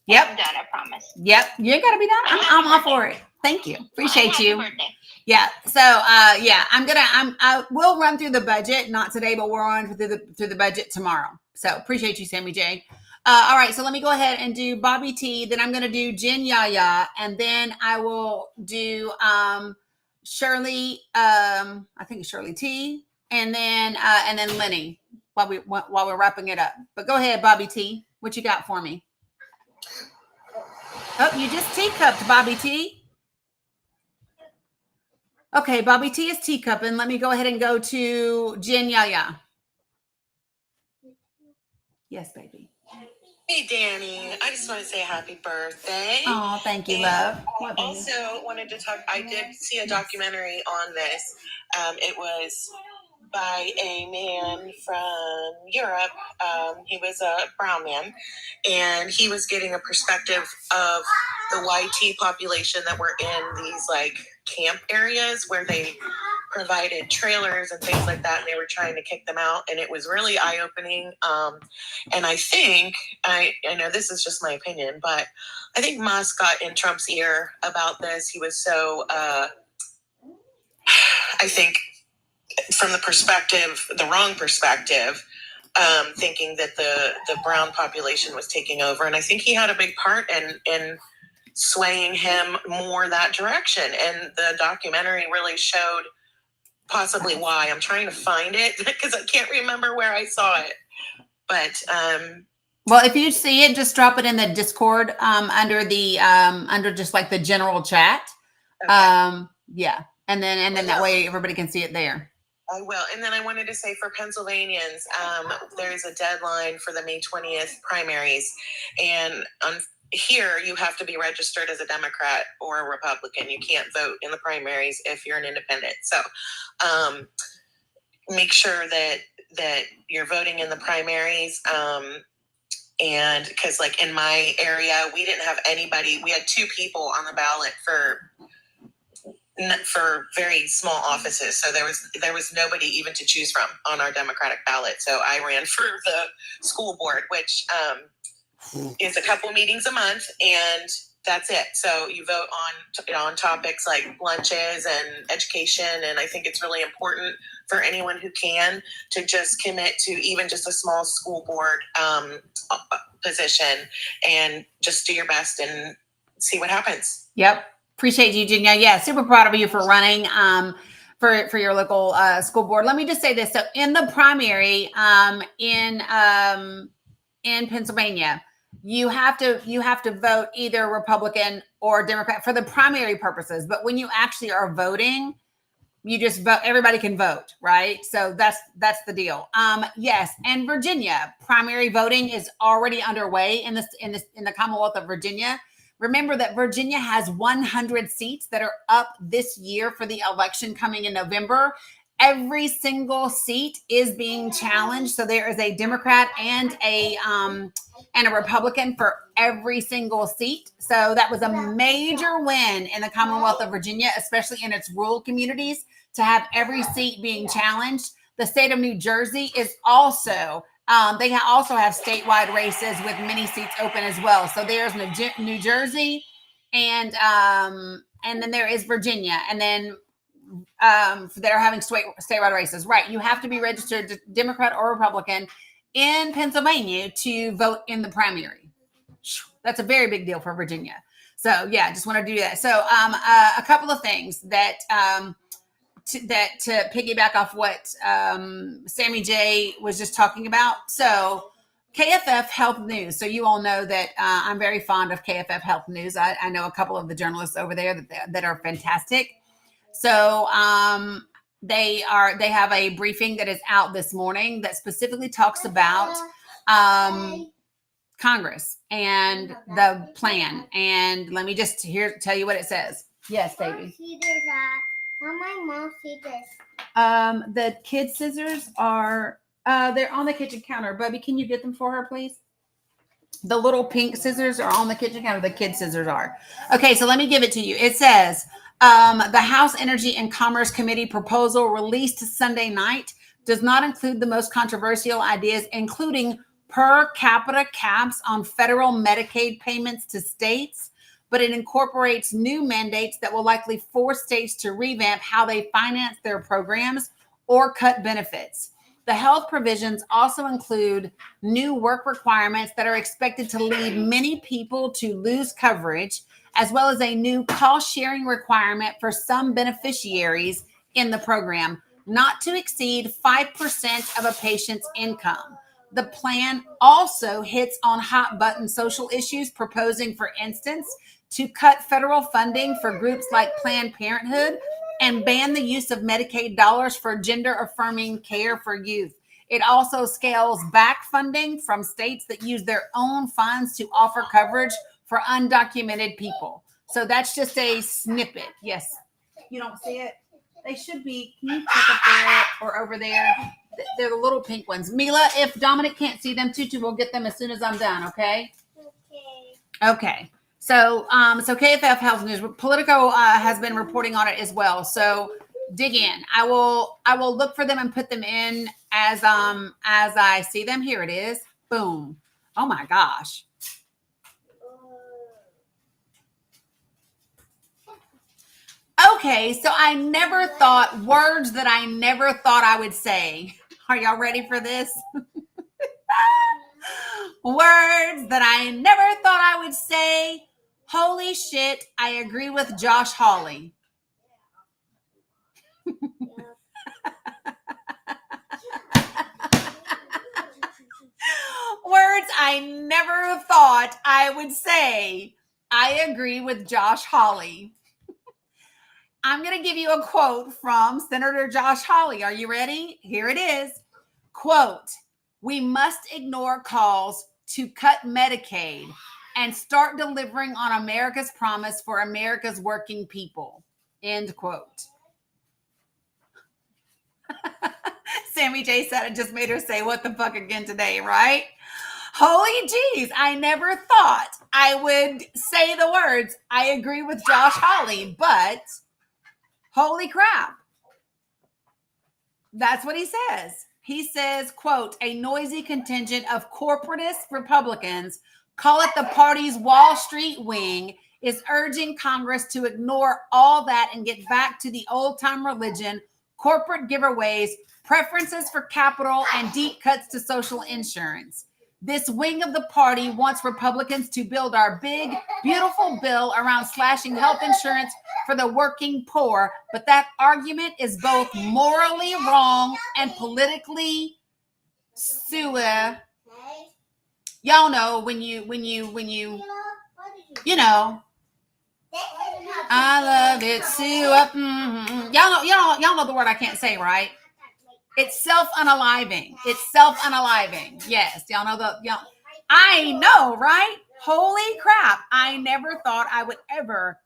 Yep. I'm done, I promise. Yep. You ain't got to be done. I'm all for it. Thank you. Appreciate you. Birthday. Yeah. So, I will run through the budget, not today, but we'll run through the budget tomorrow. So appreciate you, Sammy J. All right. So let me go ahead and do Bobby T. Then I'm going to do Jen Yaya. And then I will do, Shirley. I think it's Shirley T. And then Lenny while we're wrapping it up, but go ahead, Bobby T. What you got for me? Oh, you just teacupped, Bobby T. Okay, Bobby T is teacupping. Let me go ahead and go to Jen Yaya. Yes, baby. Hey, Danny. I just want to say happy birthday. Oh, thank you, And love. I also wanted to talk. I did see a documentary on this. It was by a man from Europe. He was a brown man, and he was getting a perspective of the YT population that were in these like camp areas where they provided trailers and things like that, and they were trying to kick them out, and it was really eye-opening. And I think, I know this is just my opinion, but I think Musk got in Trump's ear about this. He was so, I think, from the wrong perspective, thinking that the brown population was taking over. And I think he had a big part in swaying him more that direction. And the documentary really showed possibly why. I'm trying to find it because I can't remember where I saw it. But well, if you see it, just drop it in the Discord under just like the general chat. Okay. Yeah. And then that way everybody can see it there. I will. And then I wanted to say for Pennsylvanians, there's a deadline for the May 20th primaries. And here you have to be registered as a Democrat or a Republican. You can't vote in the primaries if you're an independent. So make sure that you're voting in the primaries. And because like in my area, we didn't have anybody. We had 2 people on the ballot for very small offices. So there was nobody even to choose from on our Democratic ballot. So I ran for the school board, which is a couple meetings a month. And that's it. So you vote on topics like lunches and education, and I think it's really important for anyone who can to just commit to even just a small school board position and just do your best and see what happens. Yep. Appreciate you, Virginia. Yeah, super proud of you for running for your local school board. Let me just say this. So in the primary in Pennsylvania, you have to vote either Republican or Democrat for the primary purposes. But when you actually are voting, you just vote. Everybody can vote, right? So that's the deal. Yes, and Virginia primary voting is already underway in the Commonwealth of Virginia. Remember that Virginia has 100 seats that are up this year for the election coming in November. Every single seat is being challenged. So there is a Democrat and a Republican for every single seat. So that was a major win in the Commonwealth of Virginia, especially in its rural communities, to have every seat being challenged. The state of New Jersey is also they also have statewide races with many seats open as well. So there's New Jersey, and then there is Virginia, and then they're having statewide races. Right, you have to be registered Democrat or Republican in Pennsylvania to vote in the primary. That's a very big deal for Virginia. So yeah, just want to do that. So a couple of things that. To piggyback off what Sammy J was just talking about. So KFF Health News. So you all know that I'm very fond of KFF Health News. I know a couple of the journalists over there that are fantastic. So they have a briefing that is out this morning that specifically talks about Congress and the plan. And let me just tell you what it says. Yes, baby. How my mom see this? The kid scissors are they're on the kitchen counter. Bubby, can you get them for her, please? The little pink scissors are on the kitchen counter. The kid scissors are. Okay, so let me give it to you. It says the House Energy and Commerce Committee proposal released Sunday night does not include the most controversial ideas, including per capita caps on federal Medicaid payments to states, but it incorporates new mandates that will likely force states to revamp how they finance their programs or cut benefits. The health provisions also include new work requirements that are expected to lead many people to lose coverage, as well as a new cost-sharing requirement for some beneficiaries in the program, not to exceed 5% of a patient's income. The plan also hits on hot-button social issues, proposing, for instance, to cut federal funding for groups like Planned Parenthood and ban the use of Medicaid dollars for gender-affirming care for youth. It also scales back funding from states that use their own funds to offer coverage for undocumented people. So that's just a snippet. Yes. You don't see it? They should be. Can you check up there or over there? They're the little pink ones. Mila, if Dominic can't see them, Tutu will get them as soon as I'm done, okay? Okay. So KFF Health News, Politico has been reporting on it as well. So dig in. I will look for them and put them in as I see them. Here it is. Boom. Oh my gosh. Okay, so I never thought words that I never thought I would say. Are y'all ready for this? Words that I never thought I would say. Holy shit, I agree with Josh Hawley. Words I never thought I would say. I agree with Josh Hawley. I'm going to give you a quote from Senator Josh Hawley. Are you ready? Here it is. Quote, "We must ignore calls to cut Medicaid and start delivering on America's promise for America's working people." End quote. Sammy J said it just made her say, what the fuck again today, right? Holy jeez, I never thought I would say the words, I agree with Josh Hawley, but holy crap. That's what he says. He says, quote, "A noisy contingent of corporatist Republicans, call it the party's Wall Street wing, is urging Congress to ignore all that and get back to the old-time religion, corporate giveaways, preferences for capital, and deep cuts to social insurance. This wing of the party wants Republicans to build our big, beautiful bill around slashing health insurance for the working poor, but that argument is both morally wrong and politically sue. Y'all know when you know, I love it, Sue. Y'all know the word I can't say, right? It's self-unaliving. It's self-unaliving. Yes, y'all know I know, right? Holy crap. I never thought I would ever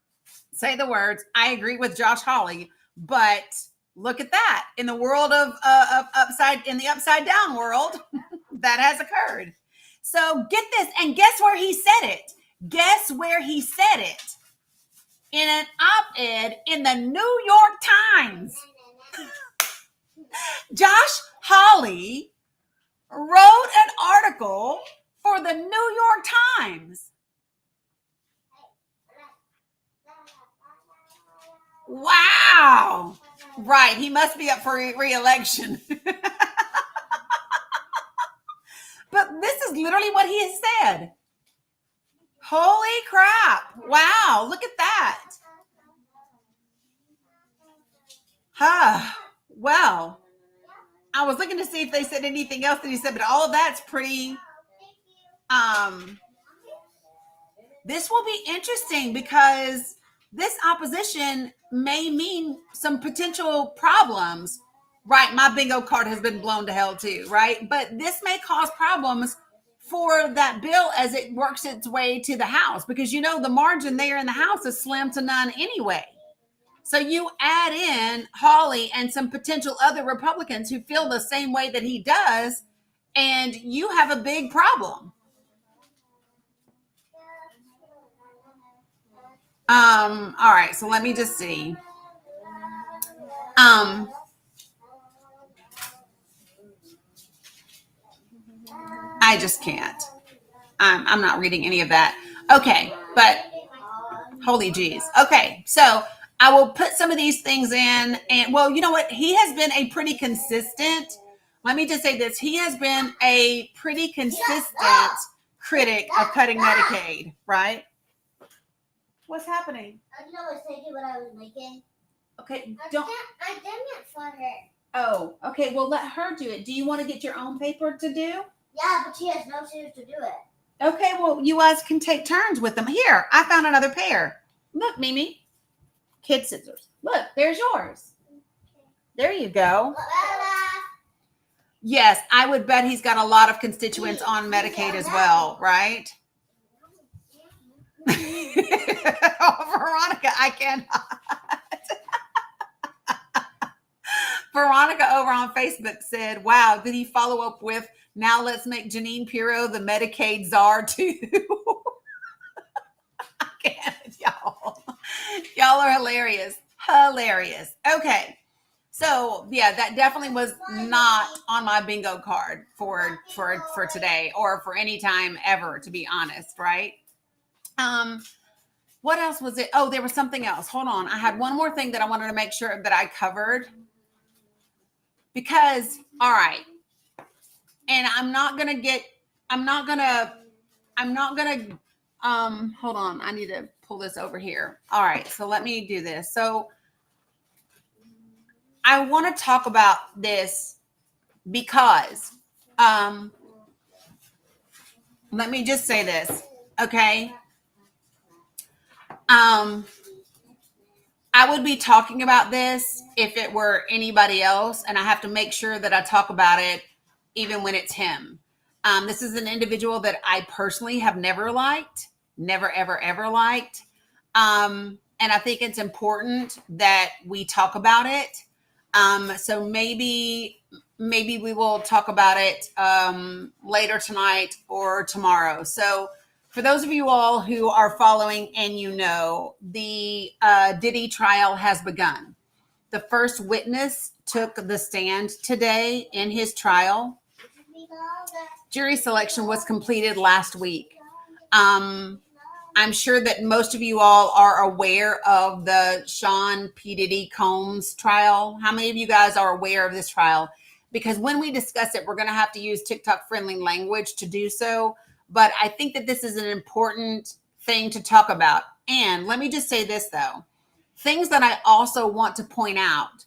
say the words, I agree with Josh Hawley, but look at that. In the world of the upside down world, that has occurred. So get this, and guess where he said it? Guess where he said it? In an op-ed in the New York Times. Josh Hawley wrote an article for the New York Times. Wow. Right. He must be up for re-election. But this is literally what he has said. Holy crap. Wow. Look at that. Well, I was looking to see if they said anything else that he said, but all of that's pretty, this will be interesting because this opposition may mean some potential problems, right? My bingo card has been blown to hell too, right? But this may cause problems for that bill as it works its way to the House, because you know the margin there in the House is slim to none anyway. So you add in Hawley and some potential other Republicans who feel the same way that he does, and you have a big problem. All right, so let me just see. I just can't. I'm not reading any of that. Okay, but holy geez. Okay, so I will put some of these things in, and well, you know what? He has been a pretty consistent, let me just say this. He has been a pretty consistent critic of cutting Medicaid, right? What's happening? I know I said what I was making. Okay, I did it for her. Oh, okay, well, let her do it. Do you want to get your own paper to do? Yeah, but she has no scissors to do it. Okay, well, you guys can take turns with them. Here, I found another pair. Look, Mimi. Kid scissors. Look, there's yours. There you go. Yes, I would bet he's got a lot of constituents on Medicaid as well, right? Oh, Veronica, I cannot. Veronica over on Facebook said, wow, did he follow up with, now let's make Janine Pirro the Medicaid czar too? I can't, y'all. Y'all are hilarious. Hilarious. Okay. So yeah, that definitely was not on my bingo card for today or for any time ever, to be honest, right? What else was it? Oh, there was something else. Hold on. I had one more thing that I wanted to make sure that I covered. Because, all right. And I'm not going to, hold on. I need to pull this over here. All right. So let me do this. So I want to talk about this because, let me just say this. Okay. I would be talking about this if it were anybody else, and I have to make sure that I talk about it even when it's him. This is an individual that I personally have never liked, never, ever, ever liked. And I think it's important that we talk about it. So maybe we will talk about it later tonight or tomorrow. So for those of you all who are following and you know, the Diddy trial has begun. The first witness took the stand today in his trial. Jury selection was completed last week. I'm sure that most of you all are aware of the Sean P. Diddy Combs trial. How many of you guys are aware of this trial? Because when we discuss it, we're going to have to use TikTok friendly language to do so. But I think that this is an important thing to talk about. And let me just say this, though. Things that I also want to point out,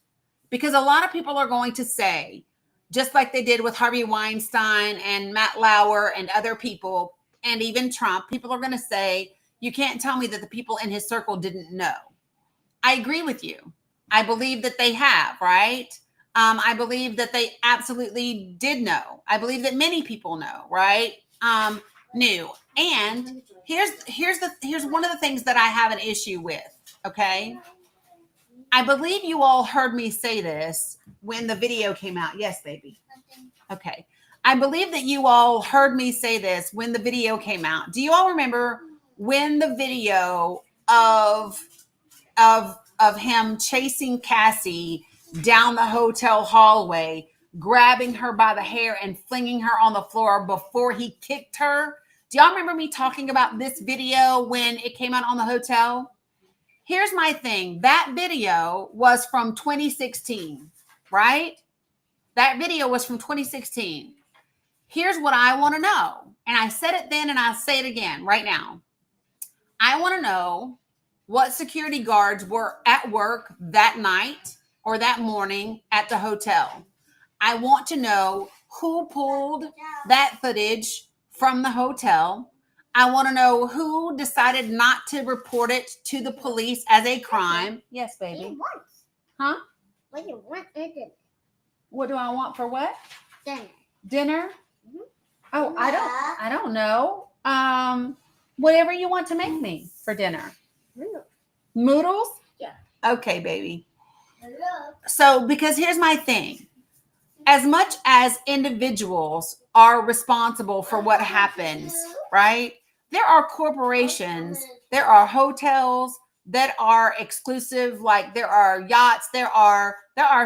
because a lot of people are going to say, just like they did with Harvey Weinstein and Matt Lauer and other people, and even Trump, people are going to say, you can't tell me that the people in his circle didn't know. I agree with you. I believe that they have, right? I believe that they absolutely did know. I believe that many people know, right? Knew. And here's one of the things that I have an issue with, okay? I believe you all heard me say this when the video came out. Yes, baby. Okay. I believe that you all heard me say this when the video came out. Do you all remember when the video of him chasing Cassie down the hotel hallway, grabbing her by the hair and flinging her on the floor before he kicked her? Do y'all remember me talking about this video when it came out on the hotel? Here's my thing. That video was from 2016, right? That video was from 2016. Here's what I want to know. And I said it then and I'll say it again right now. I want to know what security guards were at work that night or that morning at the hotel. I want to know who pulled that footage from the hotel. I want to know who decided not to report it to the police as a crime. Yes, baby. Huh? What do you want for dinner? What do I want for what? Dinner. Dinner? Mhm. Oh, I don't know. Whatever you want to make me for dinner. Noodles? Yeah. Okay, baby. Hello. So, because here's my thing. As much as individuals are responsible for what happens, right? There are corporations, there are hotels that are exclusive, like there are yachts, there are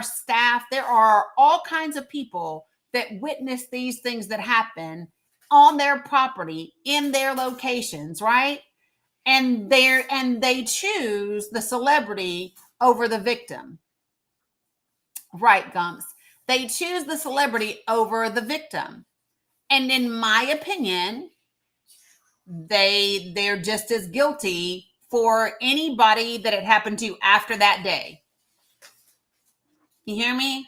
staff, there are all kinds of people that witness these things that happen on their property, in their locations, right? And they choose the celebrity over the victim. Right, Gumps. They choose the celebrity over the victim. And in my opinion, they're just as guilty for anybody that it happened to after that day. You hear me?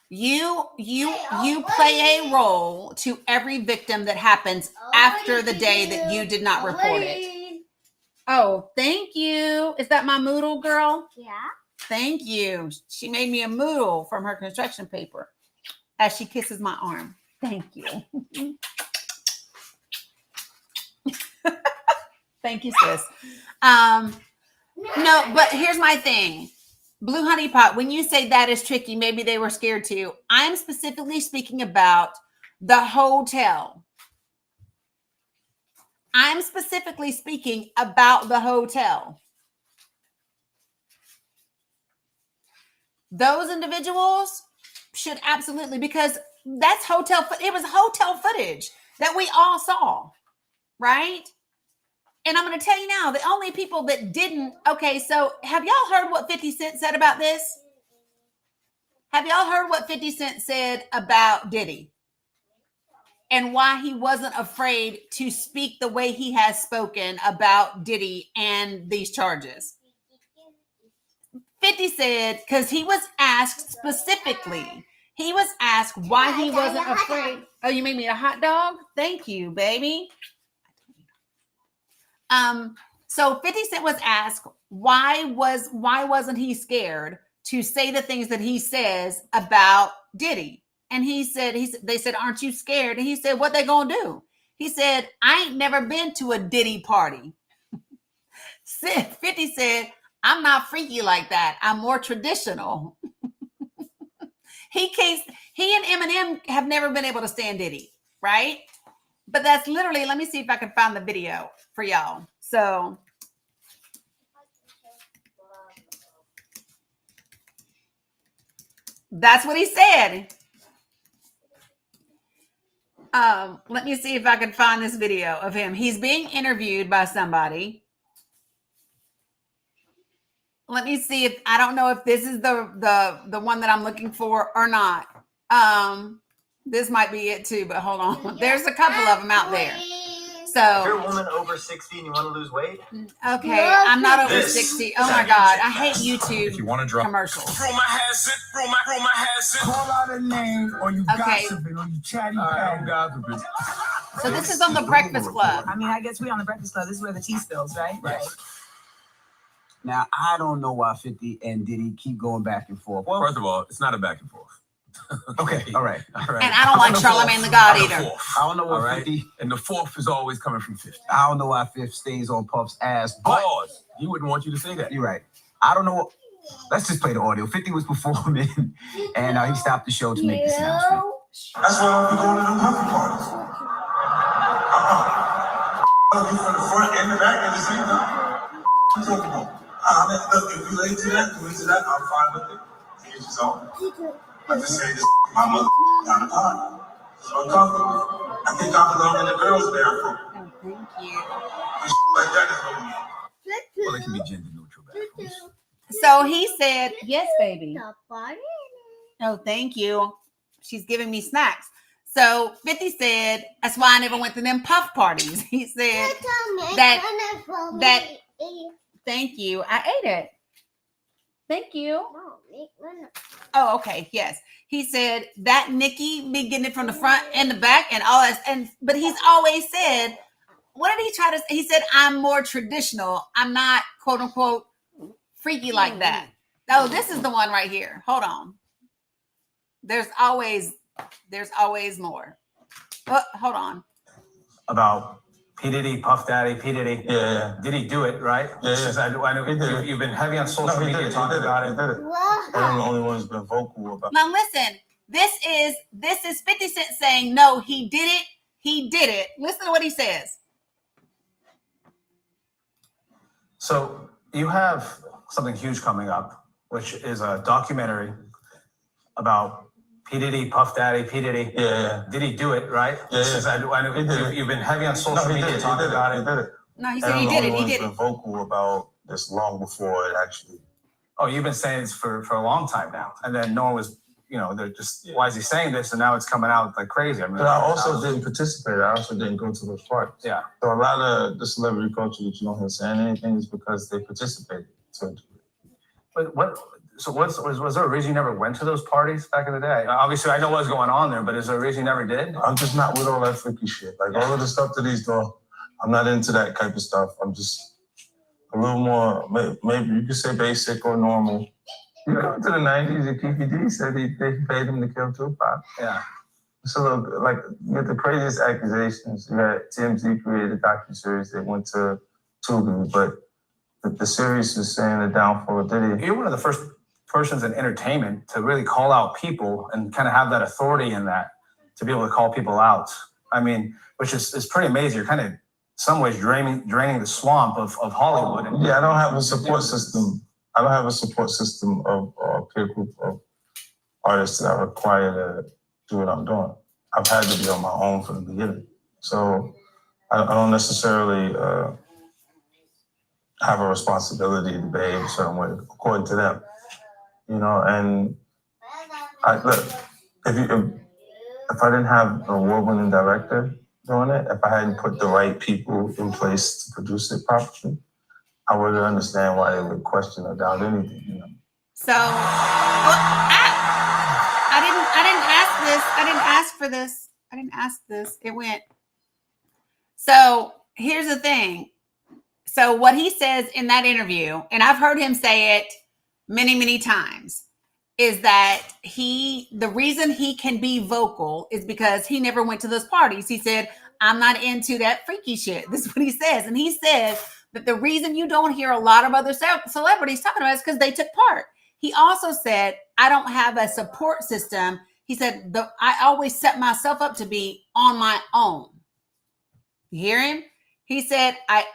You play a role to every victim that happens after the day that you did not report it. Oh, thank you. Is that my Moodle girl? Yeah. Thank you. She made me a Moodle from her construction paper as she kisses my arm. Thank you. Thank you, sis. No, but here's my thing. Blue Honey Pot, when you say that is tricky, maybe they were scared too. I'm specifically speaking about the hotel. I'm specifically speaking about the hotel. Those individuals should absolutely, because that's hotel. It was hotel footage that we all saw, right? And I'm going to tell you now, the only people that didn't. Okay, so have y'all heard what 50 Cent said about this? Have y'all heard what 50 Cent said about Diddy? And why he wasn't afraid to speak the way he has spoken about Diddy and these charges? 50 said, because he was asked specifically, he was asked why he wasn't afraid. Oh, you made me a hot dog? Thank you, baby. So 50 Cent was asked why wasn't he scared to say the things that he says about Diddy? And they said, aren't you scared? And he said, what they gonna do? He said, I ain't never been to a Diddy party. 50 said, I'm not freaky like that. I'm more traditional. He and Eminem have never been able to stand Diddy, right? But that's literally, let me see if I can find the video for y'all. So that's what he said. Let me see if I can find this video of him. He's being interviewed by somebody. Let me see if I don't know if this is the one that I'm looking for or not. This might be it too, but hold on. There's a couple of them out there. If you're a So woman over 60 and you want to lose weight, okay, I'm not over This 60. Oh my God, I hate If you YouTube want to drop commercials. throw my headset, throw my headset. Call out a name or you Okay. gossiping or you chatty I'm patty. gossiping. So this is on the Breakfast Club. I mean, I guess we on the Breakfast Club. This is where the tea spills, right? Right. Now, I don't know why 50 and Diddy keep going back and forth. Well, First of all, it's not a back and forth. okay, all right. All right. And I don't like Charlamagne the God either. I don't know All what right. 50, And the fourth is always coming from 50. I don't know why 50 stays on Puff's ass, but Pause. He wouldn't want you to say that. you're right. I don't know. Let's just play the audio. 50 was performing and he stopped the show to make this announcement. That's why I don't be going to them puppy parties. I'll be from the front and the back at the same time. I'm talking about. Look, if you late to that, I'm fine with it. Get yourself. I just say this, my mother down the pond. So uncomfortable. I think I belong in the girls' bathroom. Oh, thank you. And like that is going on. Well, it can be gender neutral bathrooms. So he said, yes, baby. The party. Oh, thank you. She's giving me snacks. So 50 said, that's why I never went to them puff parties. He said, that- thank you. I ate it. Thank you. Oh, okay. Yes. He said that Nikki be getting it from the front and the back and all that. But he's always said, what did he try to say? He said, I'm more traditional. I'm not quote unquote freaky like that. Oh, this is the one right here. Hold on. There's always more. Oh, hold on. About P. Diddy, Puff Daddy, P. Diddy. Yeah. Did he do it, right? Yeah. Since I know He did it. you've been heavy on social No, he media did it. talking about it. He did it. I'm the only one who's been vocal about it. Now listen, this is 50 Cent saying, no, he did it. He did it. Listen to what he says. So you have something huge coming up, which is a documentary about P. Diddy, Puff Daddy, P. Diddy. Yeah. Did he do it, right? Yeah. Since I know He did it. you've been heavy on social No, he media did it. talking about He it. did it. No, he And said I'm he the did only it. one He who's did been it. vocal about this long before it actually. Oh, you've been saying this for a long time now. And then no one was, they're just, why is he saying this? And now it's coming out like crazy. I mean, But I also didn't participate. I also didn't go to those parties. Yeah. So a lot of the celebrity culture that you don't hear saying anything is because they participated. So But was there a reason you never went to those parties back in the day? Obviously, I know what's going on there, but is there a reason you never did? I'm just not with all that freaky shit. Like all of the stuff that he's doing, I'm not into that type of stuff. I'm just a little more, maybe you could say basic or normal. You go to the 90s and PPD said they paid him to kill Tupac. Yeah. So look, like with the craziest accusations, you had TMZ created a docuseries that went to Tubi, but the series is saying the downfall of Diddy. You're one of the first persons in entertainment to really call out people and kind of have that authority in that, to be able to call people out. I mean, which is pretty amazing. You're kind of, in some ways, draining the swamp of Hollywood. And Yeah, I don't have a support system. I don't have a support system of a peer group of artists that I require to do what I'm doing. I've had to be on my own from the beginning. So I don't necessarily have a responsibility to behave a certain way according to them. And look, if I didn't have an award-winning director doing it, if I hadn't put the right people in place to produce it properly, I wouldn't understand why they would question or doubt anything. So I didn't ask this. I didn't ask for this. I didn't ask this. It went. So here's the thing. So what he says in that interview, and I've heard him say it many, many times, is that the reason he can be vocal is because he never went to those parties. He said, I'm not into that freaky shit. This is what he says. And he says that the reason you don't hear a lot of other celebrities talking about it is because they took part. He also said, I don't have a support system. He said, I always set myself up to be on my own. You hear him? He said, I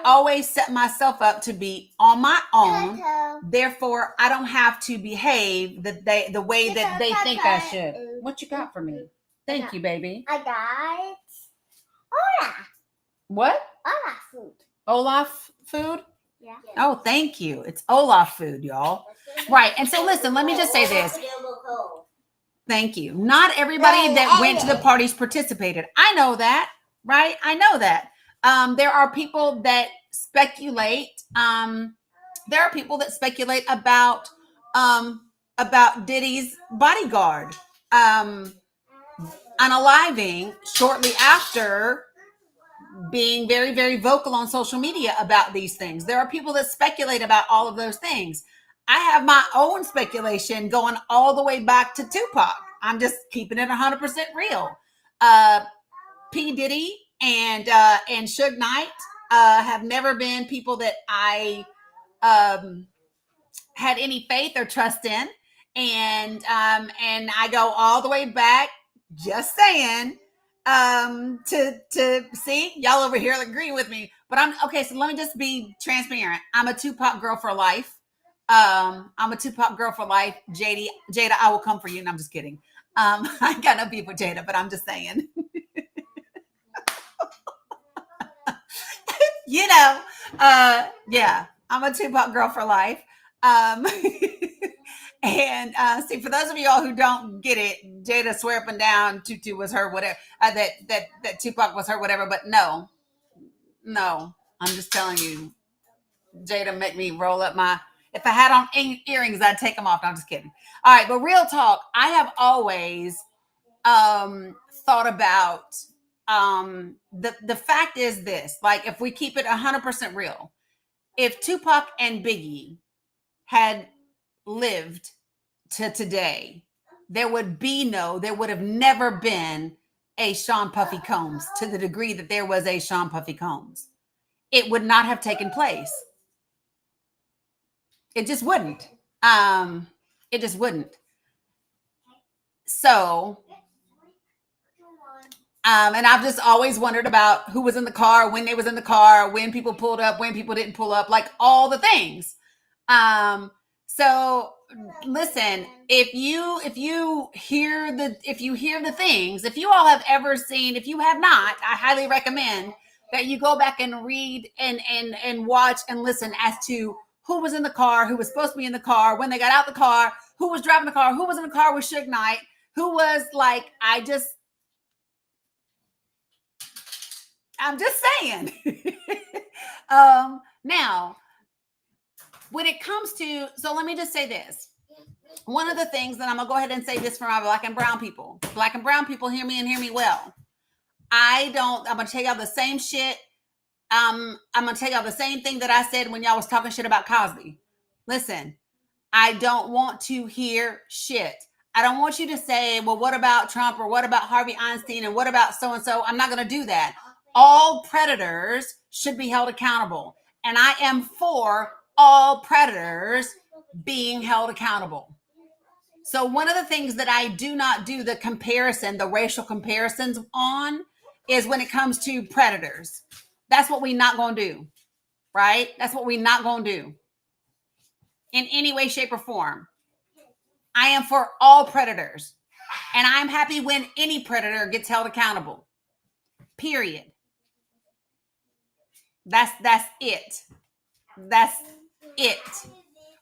always set myself up to be on my own. Therefore, I don't have to behave the way that they think I should. What you got for me? Thank you, baby. I got Hola. What? Hola food. Olaf food? Yeah. Oh, thank you. It's Olaf food, y'all. Right. And so listen, let me just say this. Thank you. Not everybody that went to the parties participated. I know that, right? I know that. There are people that speculate. There are people that speculate about Diddy's bodyguard unaliving shortly after being very, very vocal on social media about these things. There are people that speculate about all of those things. I have my own speculation going all the way back to Tupac. I'm just keeping it 100% real. P. Diddy and Suge Knight have never been people that I had any faith or trust in, and I go all the way back. Just saying, to see y'all over here agreeing with me, but I'm okay. So let me just be transparent. I'm a Tupac girl for life. I'm a Tupac girl for life. Jada, I will come for you. And I'm just kidding. I ain't got no beef with Jada, but I'm just saying. Yeah, I'm a Tupac girl for life. And see, for those of y'all who don't get it, Jada swear up and down Tutu was her whatever, that Tupac was her whatever, but no, I'm just telling you, Jada make me roll up my, if I had on earrings, I'd take them off. No, I'm just kidding. All right, but real talk, I have always thought about the fact is this, like if we keep it 100% real, if Tupac and Biggie had lived to today, there would have never been a Sean Puffy Combs to the degree that there was a Sean Puffy Combs. It would not have taken place. It just wouldn't. It just wouldn't. So, and I've just always wondered about who was in the car, when they was in the car, when people pulled up, when people didn't pull up, like all the things. So listen, if you hear the things, if you all have ever seen, if you have not, I highly recommend that you go back and read and watch and listen as to who was in the car, who was supposed to be in the car, when they got out the car, who was driving the car, who was in the car with Suge Knight, who was like, I'm just saying. Now, when it comes to, so let me just say this. One of the things that I'm going to go ahead and say this for my black and brown people. Black and brown people, hear me and hear me well. I'm going to tell y'all the same shit. I'm going to tell y'all the same thing that I said when y'all was talking shit about Cosby. Listen, I don't want to hear shit. I don't want you to say, well, what about Trump or what about Harvey Weinstein and what about so-and-so? I'm not going to do that. All predators should be held accountable. And I am for all predators being held accountable. So one of the things that I do not do the racial comparisons on is when it comes to predators. That's what we not going to do, right? That's what we not going to do in any way, shape, or form. I am for all predators. And I'm happy when any predator gets held accountable. Period. That's it. That's it.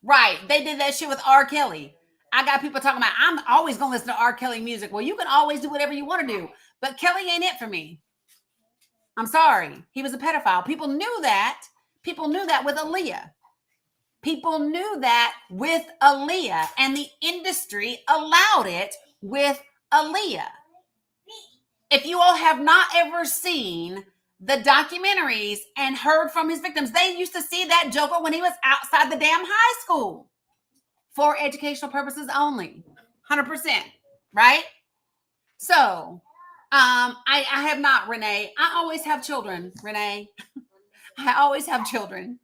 Right. They did that shit with R. Kelly. I got people talking about, I'm always going to listen to R. Kelly music. Well, you can always do whatever you want to do. But Kelly ain't it for me. I'm sorry. He was a pedophile. People knew that. People knew that with Aaliyah. People knew that with Aaliyah. And the industry allowed it with Aaliyah. If you all have not ever seen the documentaries and heard from his victims, they used to see that Joker when he was outside the damn high school for educational purposes only. 100%. Right? So, I have not, Renee. I always have children, Renee. I always have children.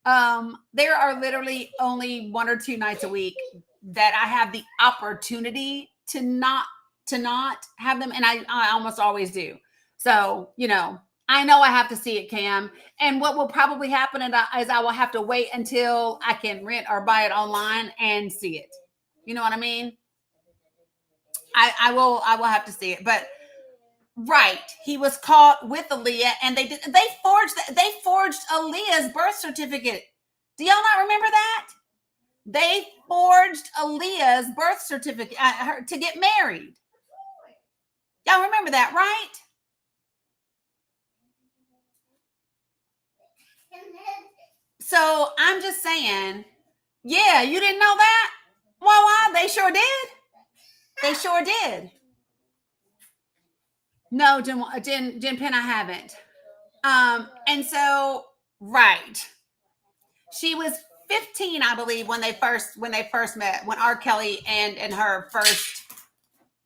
There are literally only 1 or 2 nights a week that I have the opportunity to not have them. And I almost always do. So, I know I have to see it, Cam. And what will probably happen is I will have to wait until I can rent or buy it online and see it. You know what I mean? I will have to see it. But right, he was caught with Aaliyah, and they forged Aaliyah's birth certificate. Do y'all not remember that? They forged Aaliyah's birth certificate to get married. Y'all remember that, right? So I'm just saying, yeah, you didn't know that? Why? They sure did. They sure did. No, Jen Penn, I haven't. And so, right. She was 15, I believe, when they first met, when R. Kelly and her first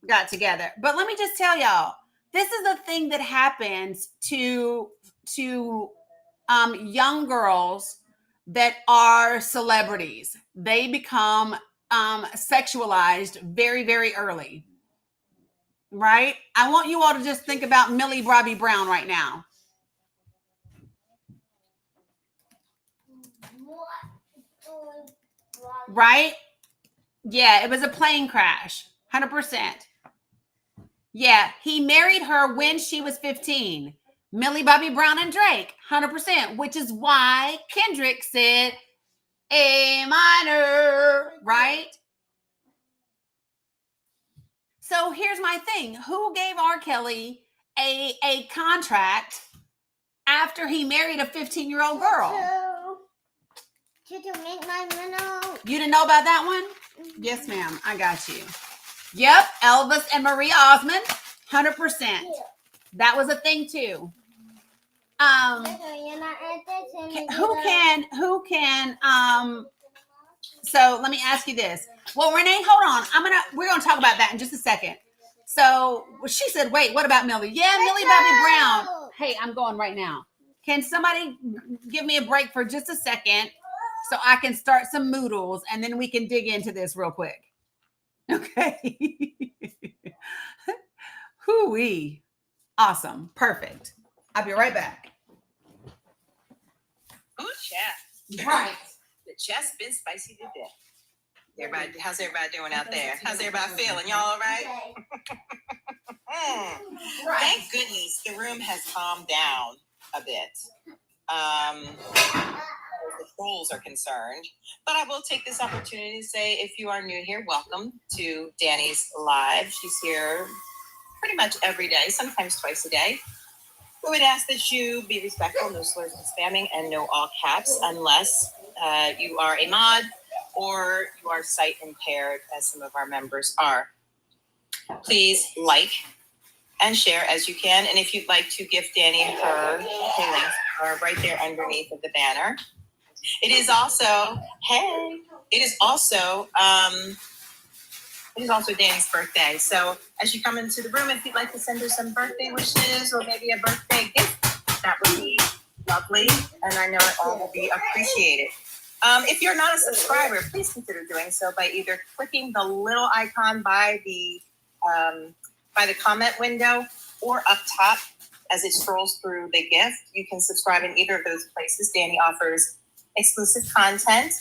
got together. But let me just tell y'all, this is a thing that happens to young girls that are celebrities. They become sexualized very, very early. Right? I want you all to just think about Millie Bobby Brown right now. Right? Yeah, it was a plane crash. 100%. Yeah, he married her when she was 15. Millie Bobby Brown and Drake, 100%, which is why Kendrick said A minor, right? So here's my thing. Who gave R. Kelly a contract after he married a 15-year-old girl? You didn't know about that one? Yes, ma'am. I got you. Yep. Elvis and Maria Osmond, 100%. That was a thing too. Who can so let me ask you this. Well, Renee, hold on. We're gonna talk about that in just a second. So she said, wait, what about Millie? Yeah, Millie Bobby Brown. Hey, I'm going right now. Can somebody give me a break for just a second so I can start some moodles and then we can dig into this real quick? Okay. Hoo-wee. Awesome. Perfect. I'll be right back. Ooh, chat. Right. The chat's been spicy today. Everybody, how's everybody doing out there? How's everybody feeling? Y'all all right? Thank goodness the room has calmed down a bit. The trolls are concerned. But I will take this opportunity to say, if you are new here, welcome to Danny's Live. She's here pretty much every day, sometimes twice a day. We would ask that you be respectful, no slurs and spamming, and no all caps, unless you are a mod or you are sight impaired, as some of our members are. Please like and share as you can. And if you'd like to gift Danny her links are right there underneath of the banner. It is also Danny's birthday. So as you come into the room, if you'd like to send her some birthday wishes or maybe a birthday gift, that would be lovely. And I know it all will be appreciated. If you're not a subscriber, please consider doing so by either clicking the little icon by the comment window or up top as it scrolls through the gift. You can subscribe in either of those places. Danny offers exclusive content,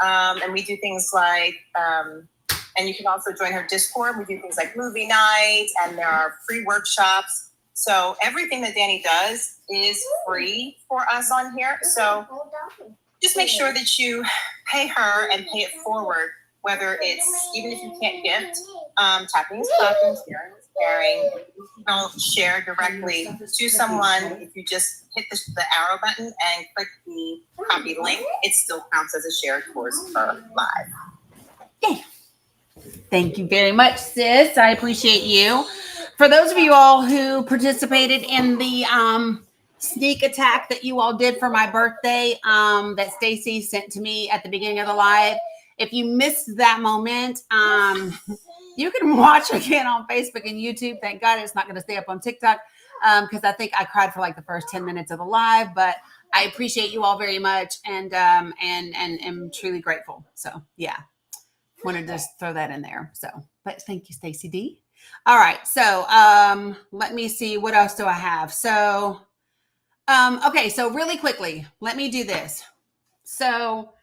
and we do things like, and you can also join her Discord. We do things like movie nights, and there are free workshops. So everything that Danny does is free for us on here. So just make sure that you pay her and pay it forward, whether it's, even if you can't gift, tapping is clapping, sharing is caring. Don't share directly to someone. If you just hit the arrow button and click the copy link, it still counts as a share towards her live. Yeah. Thank you very much, sis. I appreciate you. For those of you all who participated in the sneak attack that you all did for my birthday, that Stacy sent to me at the beginning of the live, if you missed that moment, you can watch again on Facebook and YouTube. Thank God it's not going to stay up on TikTok, because I think I cried for like the first 10 minutes of the live. But I appreciate you all very much, and am truly grateful. So yeah, wanted to just throw that in there. So, but thank you, Stacy D. All right, so let me see, what else do I have? So okay, so really quickly, let me do this. So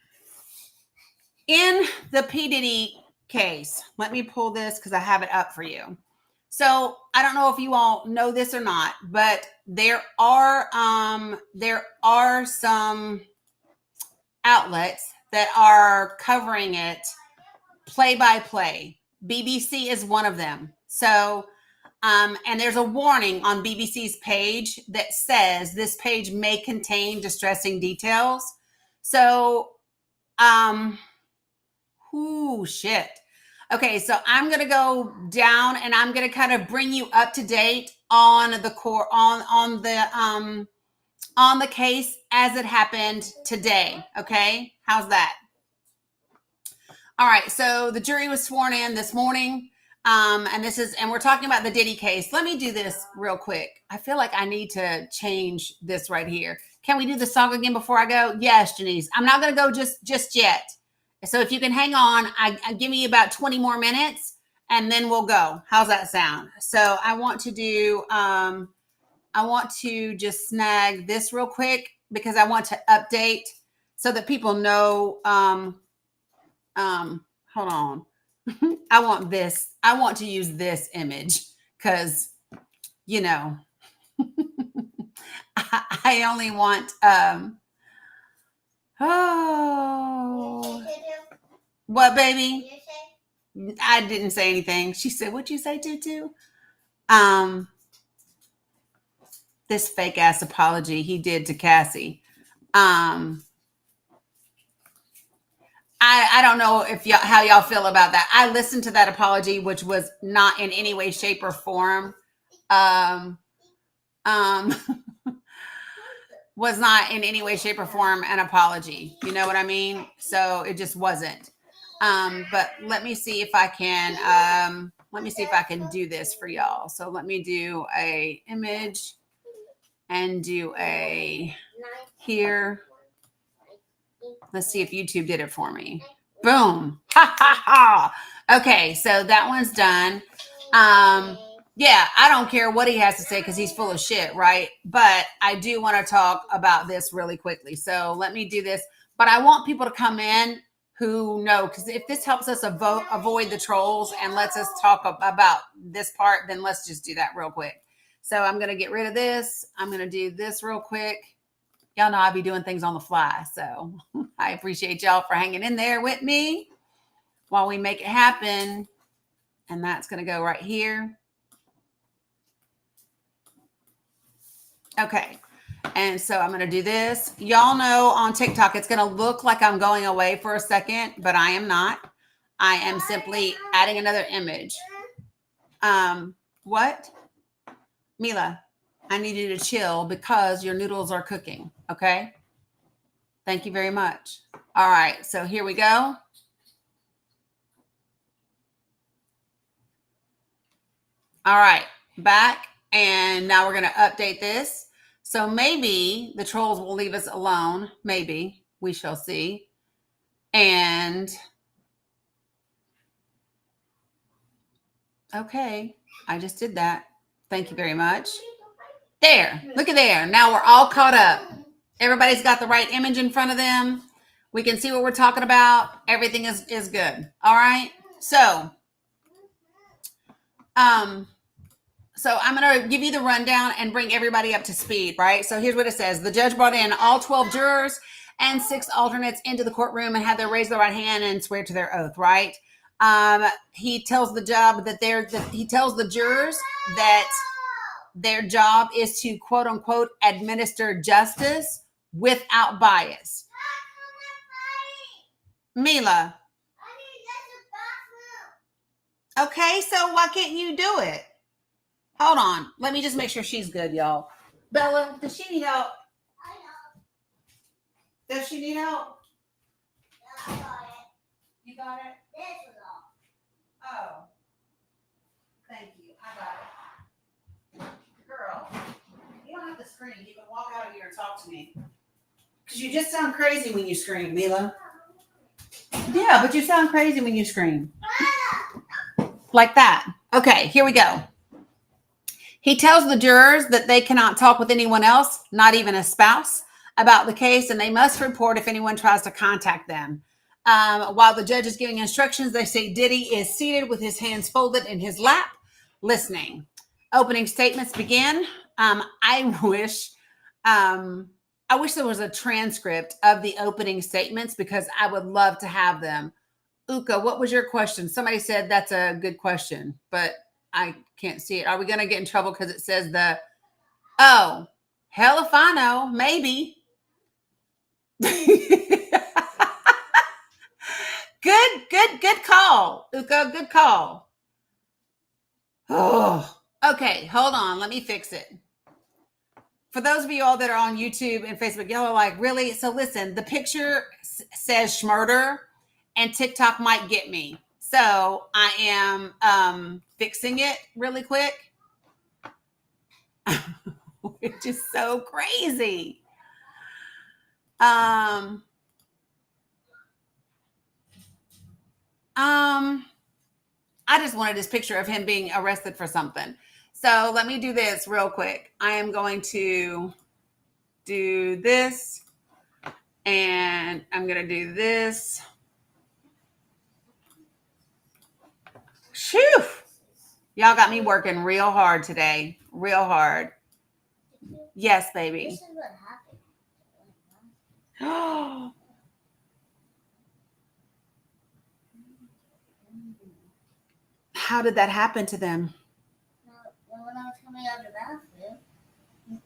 in the P. Diddy case. Let me pull this because I have it up for you. So I don't know if you all know this or not, but there are some outlets that are covering it play by play. BBC is one of them. So and there's a warning on BBC's page that says this page may contain distressing details. So shit. Okay, so I'm gonna go down and I'm gonna kind of bring you up to date on the core on the case as it happened today. Okay, how's that? All right, so the jury was sworn in this morning, and we're talking about the Diddy case. Let me do this real quick. I feel like I need to change this right here. Can we do the song again before I go? Yes, Janice. I'm not gonna go just yet. So if you can hang on, I give me about 20 more minutes and then we'll go. How's that sound? So I want to do, I want to just snag this real quick because I want to update so that people know, hold on. I want this. I want to use this image because, you know, I only want, what, baby? I didn't say anything. She said, "What'd you say, Tutu?" This fake ass apology he did to Cassie. I don't know if how y'all feel about that. I listened to that apology, which was not in any way, shape, or form. Was not in any way, shape, or form an apology. You know what I mean? So it just wasn't. But let me see if I can do this for y'all. So let me do a image and do a here. Let's see if YouTube did it for me. Boom. Ha ha ha. Okay, so that one's done. Yeah, I don't care what he has to say because he's full of shit, right? But I do want to talk about this really quickly. So let me do this. But I want people to come in who know, because if this helps us avoid the trolls and lets us talk about this part, then let's just do that real quick. So I'm going to get rid of this. I'm going to do this real quick. Y'all know I be doing things on the fly. So I appreciate y'all for hanging in there with me while we make it happen. And that's going to go right here. Okay. And so I'm going to do this. Y'all know on TikTok, it's going to look like I'm going away for a second, but I am not. I am simply adding another image. What? Mila, I need you to chill because your noodles are cooking. Okay. Thank you very much. All right. So here we go. All right. Back. And now we're going to update this. So maybe the trolls will leave us alone. Maybe. We shall see. And okay. I just did that. Thank you very much. There. Look at there. Now we're all caught up. Everybody's got the right image in front of them. We can see what we're talking about. Everything is good. All right. So I'm going to give you the rundown and bring everybody up to speed, right? So here's what it says. The judge brought in all 12 jurors and 6 alternates into the courtroom and had them raise their right hand and swear to their oath, right? He tells the jurors that their job is to, quote unquote, administer justice without bias. Mila. Okay, so why can't you do it? Hold on. Let me just make sure she's good, y'all. Bella, does she need help? Does she need help? Yeah, I got it. You got it? This is all. Oh. Thank you. I got it. Girl, you don't have to scream. You can walk out of here and talk to me. Because you just sound crazy when you scream, Mila. Yeah, but you sound crazy when you scream. Like that. Okay, here we go. He tells the jurors that they cannot talk with anyone else, not even a spouse, about the case, and they must report if anyone tries to contact them. While the judge is giving instructions, they say Diddy is seated with his hands folded in his lap, listening. Opening statements begin. I wish there was a transcript of the opening statements because I would love to have them. Uka, what was your question? Somebody said that's a good question, but I can't see it. Are we going to get in trouble because it says hell if I know, maybe. Good call, Uka, good call. Oh, okay, hold on. Let me fix it. For those of you all that are on YouTube and Facebook, y'all are like, really? So listen, the picture says Schmurder and TikTok might get me. So I am fixing it really quick, which is so crazy. I just wanted this picture of him being arrested for something. So let me do this real quick. I am going to do this and I'm going to do this. Phew. Y'all got me working real hard today. Real hard. Yes, baby. This is what happened. Oh. How did that happen to them? When I was coming out of the bathroom,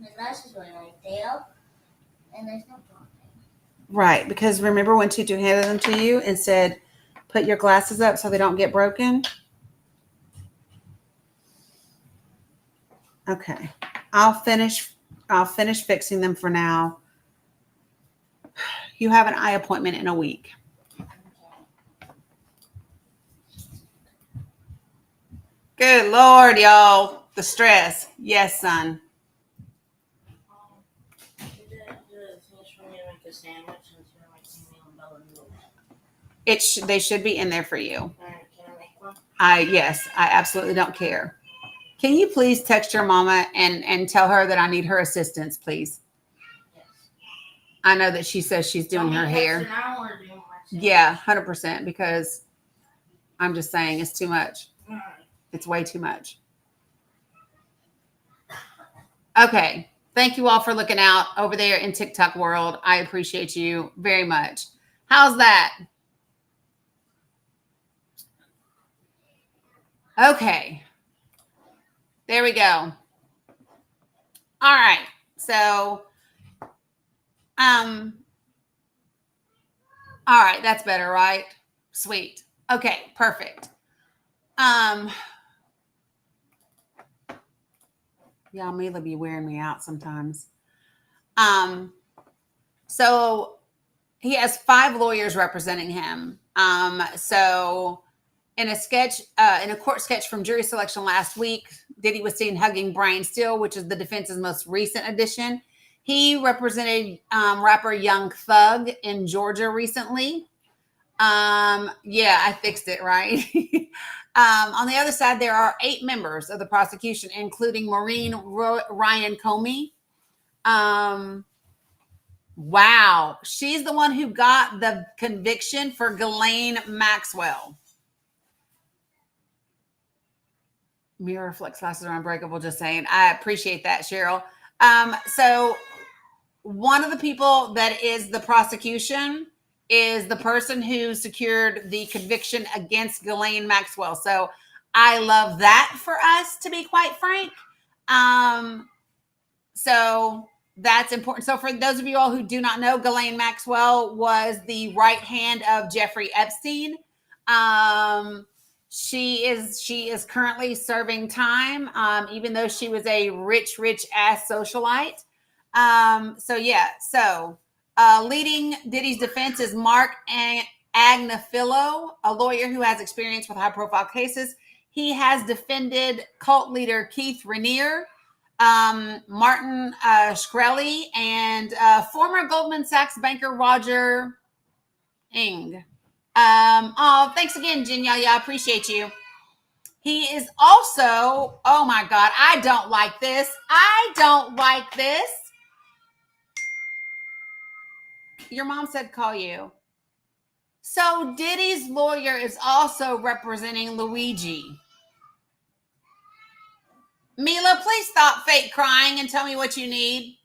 the glasses were like there, and there's no problem. Right, because remember when Tutu handed them to you and said, put your glasses up so they don't get broken? Okay. I'll finish fixing them for now. You have an eye appointment in a week. Good Lord, y'all. The stress. Yes, son. They should be in there for you. Yes, I absolutely don't care. Can you please text your mama and tell her that I need her assistance, please? I know that she says she's doing her hair. Yeah, 100%, because I'm just saying it's too much. It's way too much. Okay. Thank you all for looking out over there in TikTok world. I appreciate you very much. How's that? Okay. There we go. All right. So, all right. That's better, right? Sweet. Okay. Perfect. Y'all may be wearing me out sometimes. So he has 5 lawyers representing him. So in a court sketch from jury selection last week, Diddy was seen hugging Brian Steele, which is the defense's most recent addition. He represented rapper Young Thug in Georgia recently. Yeah, I fixed it, right? On the other side, there are 8 members of the prosecution, including Maureen Ryan Comey. Wow. She's the one who got the conviction for Ghislaine Maxwell. Mirror flex glasses are unbreakable, just saying. I appreciate that, Cheryl. So one of the people that is the prosecution is the person who secured the conviction against Ghislaine Maxwell. So I love that for us, to be quite frank. So that's important. So for those of you all who do not know, Ghislaine Maxwell was the right hand of Jeffrey Epstein. She is currently serving time, even though she was a rich ass socialite. Leading Diddy's defense is Mark Agnafilo, a lawyer who has experience with high-profile cases. He has defended cult leader Keith Raniere, Martin Shkreli, and former Goldman Sachs banker Roger Ng. Thanks again, Jinya. I appreciate you. He is also, oh my God, I don't like this. Your mom said call you. So Diddy's lawyer is also representing Luigi. Mila, please stop fake crying and tell me what you need.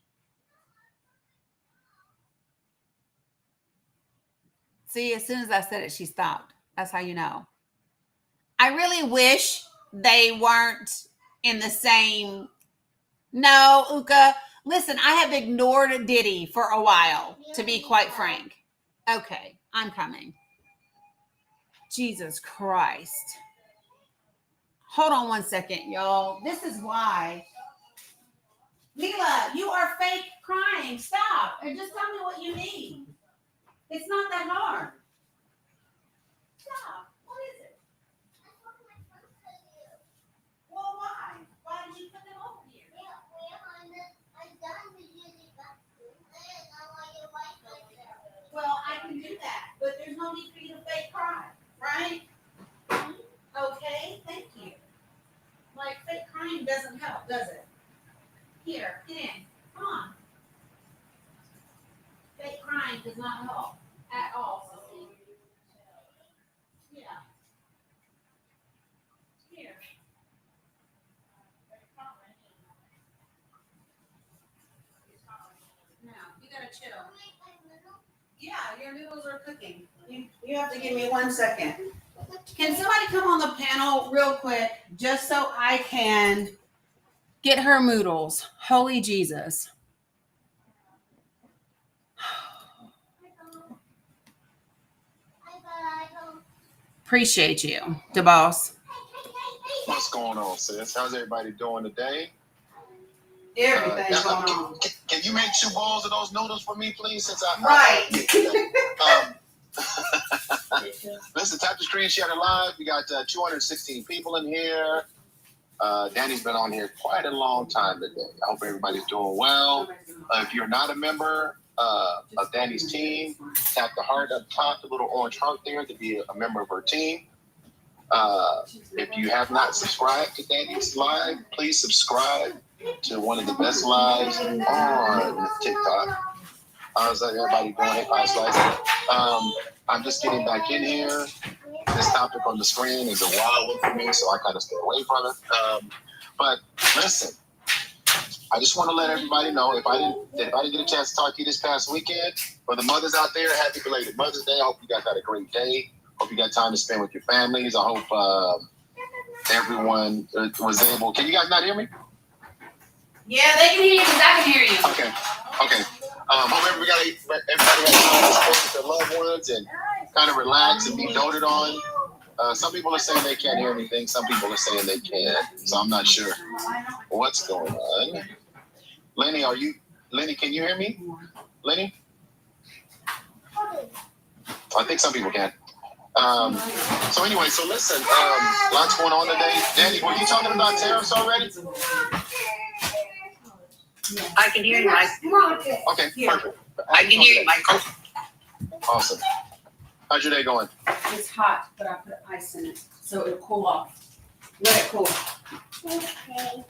See, as soon as I said it, she stopped. That's how you know. I really wish they weren't in the same. No, Uka. Listen, I have ignored Diddy for a while, to be quite frank. Okay, I'm coming. Jesus Christ. Hold on one second, y'all. This is why. Mila, you are fake crying. Stop. And just tell me what you need. It's not that hard. Stop. What is it? Well, why? Why did you put them over here? Well, I can do that, but there's no need for you to fake cry, right? Okay, thank you. Like, fake crying doesn't help, does it? Here, get in. Come on. Fake crying does not help at all. Yeah. Here. Now, you gotta chill. Yeah, your noodles are cooking. You have to give me 1 second. Can somebody come on the panel real quick just so I can get her noodles? Holy Jesus. Appreciate you, DeBoss. What's going on, sis? How's everybody doing today? Everything's going on. Can you make 2 bowls of those noodles for me, please? Since listen, tap the screen, share it live. We got 216 people in here. Danny's been on here quite a long time today. I hope everybody's doing well. If you're not a member of Danny's team, tap the heart up top, the little orange heart there to be a member of her team. If you have not subscribed to Danny's live, please subscribe to one of the best lives on TikTok. How's everybody doing? Hey, Pie Slice. I'm just getting back in here. This topic on the screen is a wild one for me, so I kind of stay away from it. But listen, I just want to let everybody know if I didn't get a chance to talk to you this past weekend, for the mothers out there, happy belated Mother's Day. I hope you guys had a great day. Hope you got time to spend with your families. I hope everyone was able. Can you guys not hear me? Yeah, they can hear you because I can hear you. Okay. Hope everybody has time to spend with their loved ones and kind of relax and be doted on. Some people are saying they can't hear anything. Some people are saying they can. So I'm not sure what's going on. Lenny, can you hear me? Lenny? I think some people can. So anyway, so listen, lots going on today. Danny, were you talking about tariffs already? I can hear you, Mike. Okay, perfect. I can hear you, Michael. Awesome. How's your day going? It's hot, but I put ice in it so it'll cool off. Let it cool. Okay.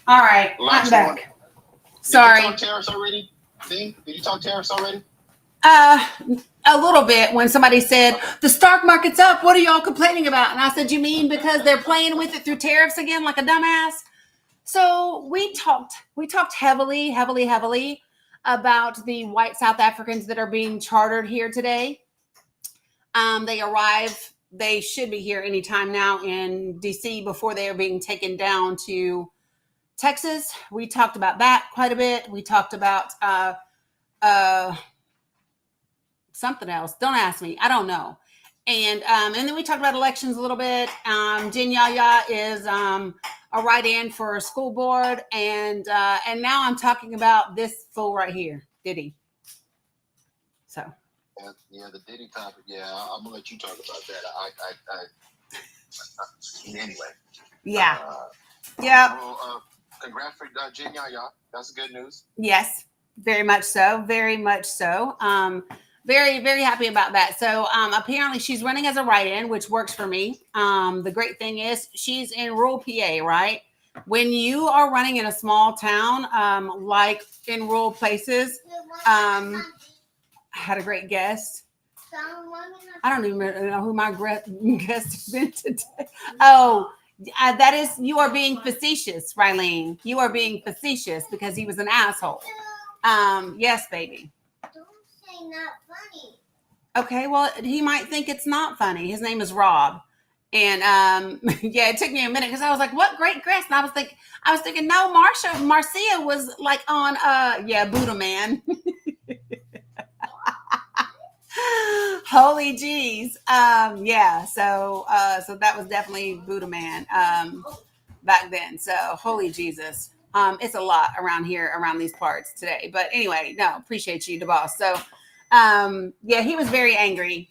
All right, I'm back. Sorry. Did you talk tariffs already? Did you talk tariffs already? A little bit when somebody said, the stock market's up, what are y'all complaining about? And I said, you mean because they're playing with it through tariffs again like a dumbass? So we talked heavily about the white South Africans that are being chartered here today. They should be here anytime now in DC before they are being taken down to Texas. We talked about that quite a bit. We talked about something else. Don't ask me. I don't know. And then we talked about elections a little bit. Jen Yaya is a write-in for a school board, and now I'm talking about this fool right here, Diddy. So. Yeah, the Diddy topic. Yeah, I'm gonna let you talk about that. Anyway. Yeah. Yeah. Well, congrats for Jen Yaya. That's good news. Yes, very much so. Very much so. Very, very happy about that. So apparently she's running as a write-in, which works for me. The great thing is she's in rural PA, right? When you are running in a small town, like in rural places, had a great guest. I don't even know who my guest has been today. Oh, that is, you are being facetious, Rylene. You are being facetious because he was an asshole. Yes, baby. Don't say not funny. Okay, well, he might think it's not funny. His name is Rob. And yeah, it took me a minute because I was like, what great guest? And I was thinking, no, Marcia was like on Buddha Man. Holy jeez. Yeah, so that was definitely Buddha Man back then. So holy Jesus. It's a lot around here, around these parts today. But anyway, no, appreciate you, the boss. So yeah, he was very angry.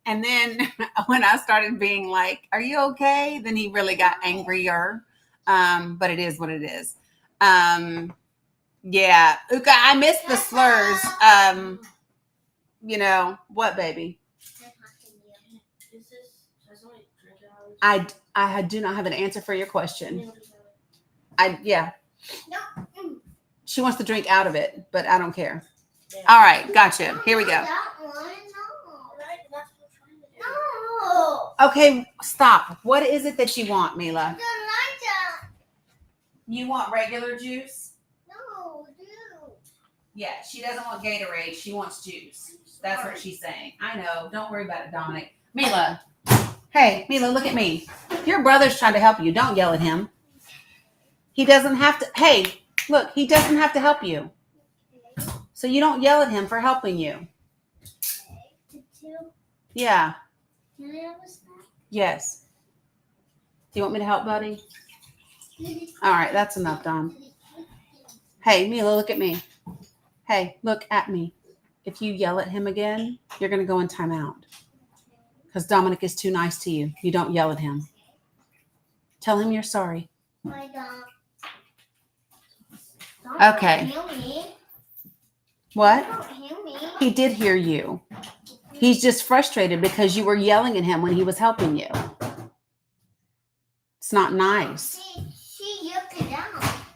And then when I started being like, are you okay? Then he really got angrier. But it is what it is. Yeah. Uka, I missed the slurs. You know what, baby? I do not have an answer for your question. Yeah. She wants to drink out of it, but I don't care. All right, gotcha. Here we go. Okay, stop. What is it that you want, Mila? You want regular juice? No, dude. Yeah, she doesn't want Gatorade. She wants juice. That's what she's saying. I know. Don't worry about it, Dominic. Mila. Hey, Mila, look at me. Your brother's trying to help you. Don't yell at him. He doesn't have to. Hey, look, he doesn't have to help you. So you don't yell at him for helping you. Yeah. Can I have a snack? Yes. Do you want me to help, buddy? All right, that's enough, Dom. Hey, Mila, look at me. Hey, look at me. If you yell at him again, you're going to go in timeout. Because Dominic is too nice to you. You don't yell at him. Tell him you're sorry. I don't. Okay. Hear me. What? Don't hear me. He did hear you. He's just frustrated because you were yelling at him when he was helping you. It's not nice. She yoked it down.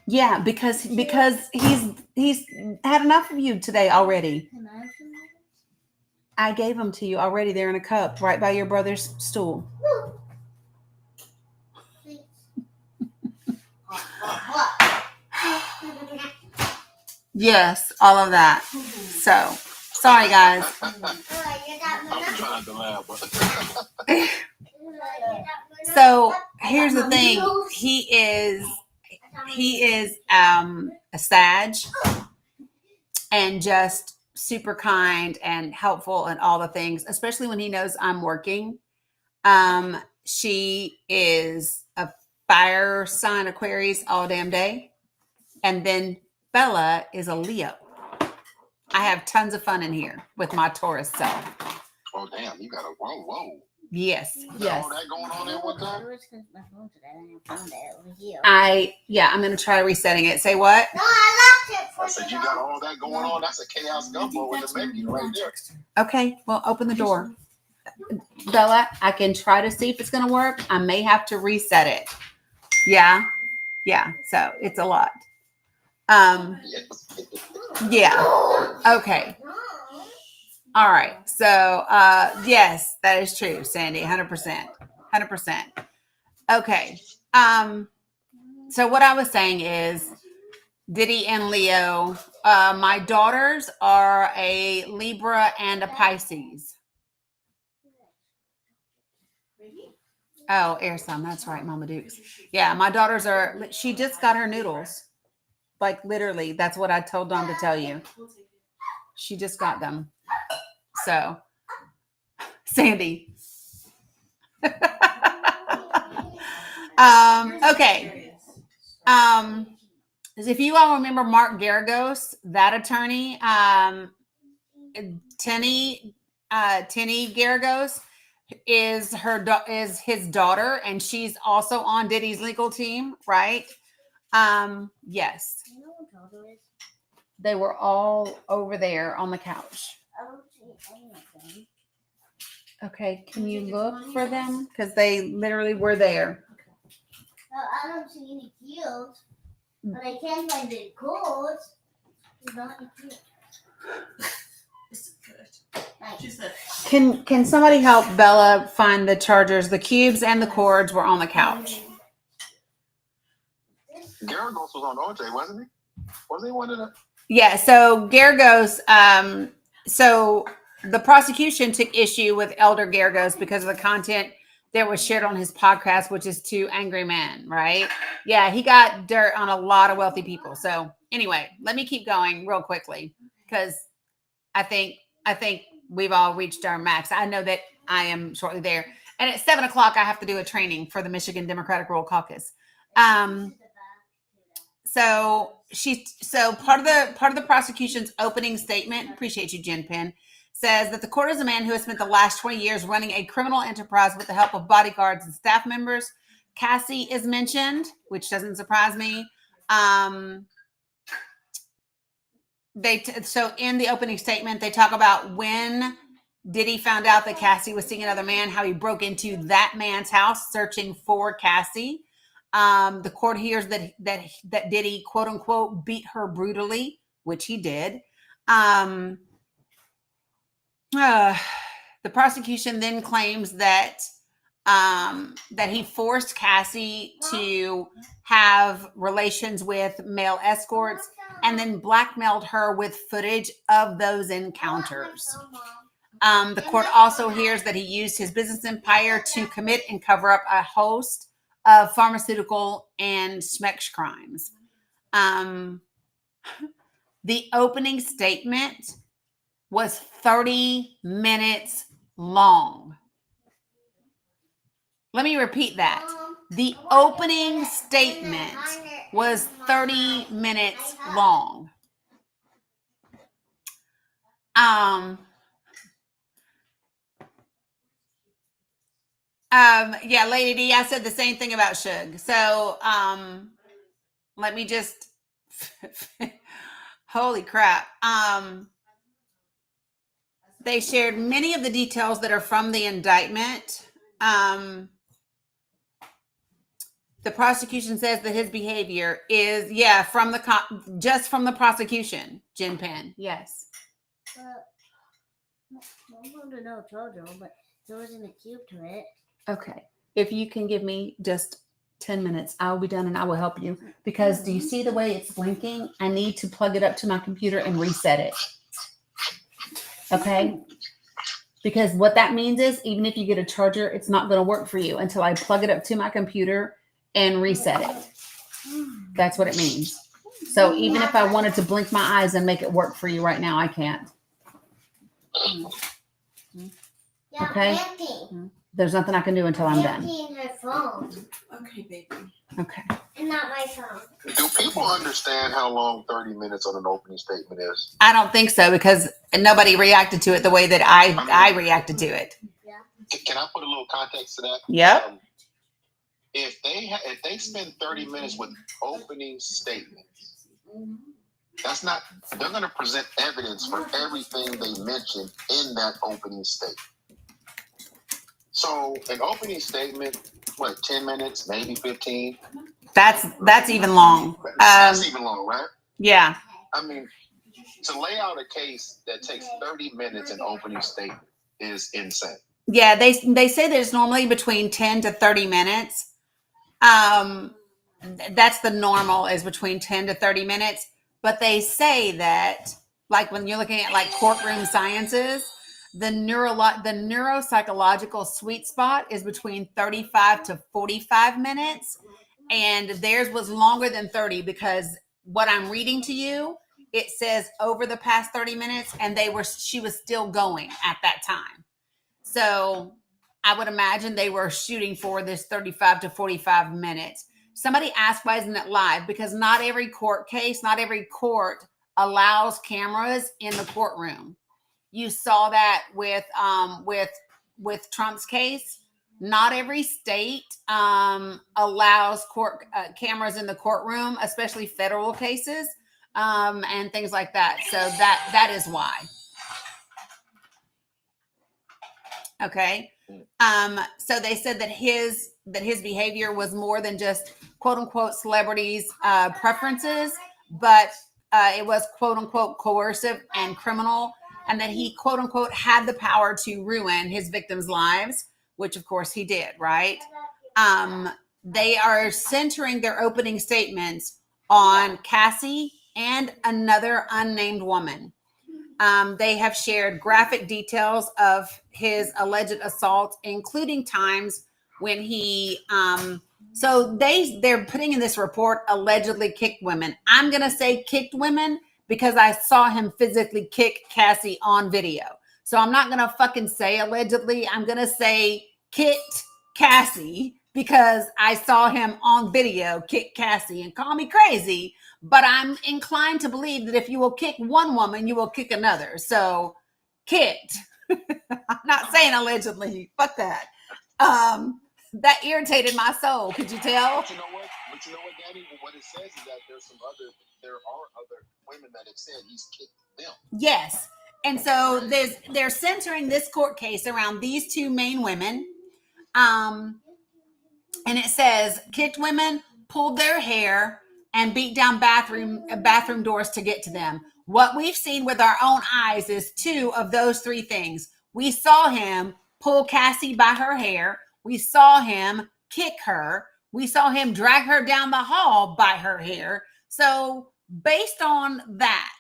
Yeah, because he's had enough of you today already. Can I have some? I gave them to you already. They're in a cup right by your brother's stool. Yes, all of that. So, sorry, guys. I'm trying to laugh. So here's the thing. He is a Sag and just super kind and helpful and all the things, especially when he knows I'm working. She is a fire sign Aquarius all damn day. And then Bella is a Leo. I have tons of fun in here with my Taurus self. Oh, damn, you got a whoa. Yes. You got all that going on there one time? I'm going to try resetting it. Say what? No, I left it for I said, you got all that going on? That's a chaos gumbo with the menu right there. Okay, well, open the door. Bella, I can try to see if it's going to work. I may have to reset it. Yeah. So it's a lot. Yeah. Okay. All right. So, yes, that is true, Sandy. 100%. Okay. So what I was saying is Diddy and Leo, my daughters are a Libra and a Pisces. Oh, air some. That's right, Mama Dukes. Yeah, my daughters are, she just got her noodles. Like literally, that's what I told Dawn to tell you. She just got them. So, Sandy. Okay. If you all remember Mark Garagos, that attorney, Tenny Garagos is his daughter, and she's also on Diddy's legal team, right? Yes. They were all over there on the couch. I don't see anything. Okay, can you look for them? Because they literally were there. Well, I don't see any heels, but I can find the codes. Not the heels. Can somebody help Bella find the chargers? The cubes and the cords were on the couch. Garagos was on OJ, wasn't he? Was he one of the? Yeah. So Garagos. So the prosecution took issue with Elder Garagos because of the content that was shared on his podcast, which is Two Angry Men. Right? Yeah, he got dirt on a lot of wealthy people. So anyway, let me keep going real quickly because I think we've all reached our max. I know that I am shortly there. And at 7 o'clock, I have to do a training for the Michigan Democratic Rural Caucus. So part of the prosecution's opening statement, appreciate you, Jen Penn, says that the court is a man who has spent the last 20 years running a criminal enterprise with the help of bodyguards and staff members. Cassie is mentioned, which doesn't surprise me. So in the opening statement, they talk about when Diddy found out that Cassie was seeing another man, how he broke into that man's house searching for Cassie. The court hears that Diddy, quote unquote, beat her brutally, which he did. The prosecution then claims that he forced Cassie to have relations with male escorts and then blackmailed her with footage of those encounters. The court also hears that he used his business empire to commit and cover up a host of pharmaceutical and SMEX crimes. The opening statement was 30 minutes long. Let me repeat that. The opening statement was 30 minutes long. Yeah, Lady D, I said the same thing about Suge. So, let me just, holy crap. They shared many of the details that are from the indictment. The prosecution says that his behavior is, just from the prosecution, Jen Penn. Yes. I want to know Jojo, but there wasn't a cube to it. Okay. If you can give me just 10 minutes, I'll be done and I will help you. Because do you see the way it's blinking? I need to plug it up to my computer and reset it. Okay? Because what that means is even if you get a charger, it's not going to work for you until I plug it up to my computer and reset it. That's what it means. So even if I wanted to blink my eyes and make it work for you right now, I can't. Okay? There's nothing I can do until I'm done. Her phone. Okay, baby. Okay. And not my phone. Do people understand how long 30 minutes on an opening statement is? I don't think so because nobody reacted to it the way that I reacted to it. Can I put a little context to that? Yep. If they spend 30 minutes with opening statements, they're going to present evidence for everything they mentioned in that opening statement. So an opening statement, 10 minutes, maybe 15? That's even long. That's even long, right? Yeah. I mean, to lay out a case that takes 30 minutes in opening statement is insane. Yeah, they say there's normally between 10 to 30 minutes. That's the normal is between 10 to 30 minutes. But they say that, like when you're looking at like courtroom sciences, the neuropsychological sweet spot is between 35 to 45 minutes. And theirs was longer than 30 because what I'm reading to you, it says over the past 30 minutes and she was still going at that time. So I would imagine they were shooting for this 35 to 45 minutes. Somebody asked, why isn't it live? Because not every court case, not every court allows cameras in the courtroom. You saw that with Trump's case. Not every state allows court cameras in the courtroom, especially federal cases and things like that. So that is why. Okay. So they said that his behavior was more than just quote unquote celebrities' preferences, but it was quote unquote coercive and criminal. and that he, quote unquote, had the power to ruin his victims' lives, which of course he did, right? They are centering their opening statements on Cassie and another unnamed woman. They have shared graphic details of his alleged assault, including times when he, so they're putting in this report allegedly kicked women. I'm going to say kicked women because I saw him physically kick Cassie on video. So I'm not going to fucking say allegedly. I'm going to say kicked Cassie because I saw him on video kick Cassie, and call me crazy. But I'm inclined to believe that if you will kick one woman, you will kick another. So kicked. I'm not saying allegedly. Fuck that. That irritated my soul. Could you tell? But you know what? Danny? What it says is that there are other women that have said he's kicked them. Yes. And so they're centering this court case around these two main women. And it says kicked women, pulled their hair, and beat down bathroom doors to get to them. What we've seen with our own eyes is two of those three things. We saw him pull Cassie by her hair. We saw him kick her. We saw him drag her down the hall by her hair. So based on that,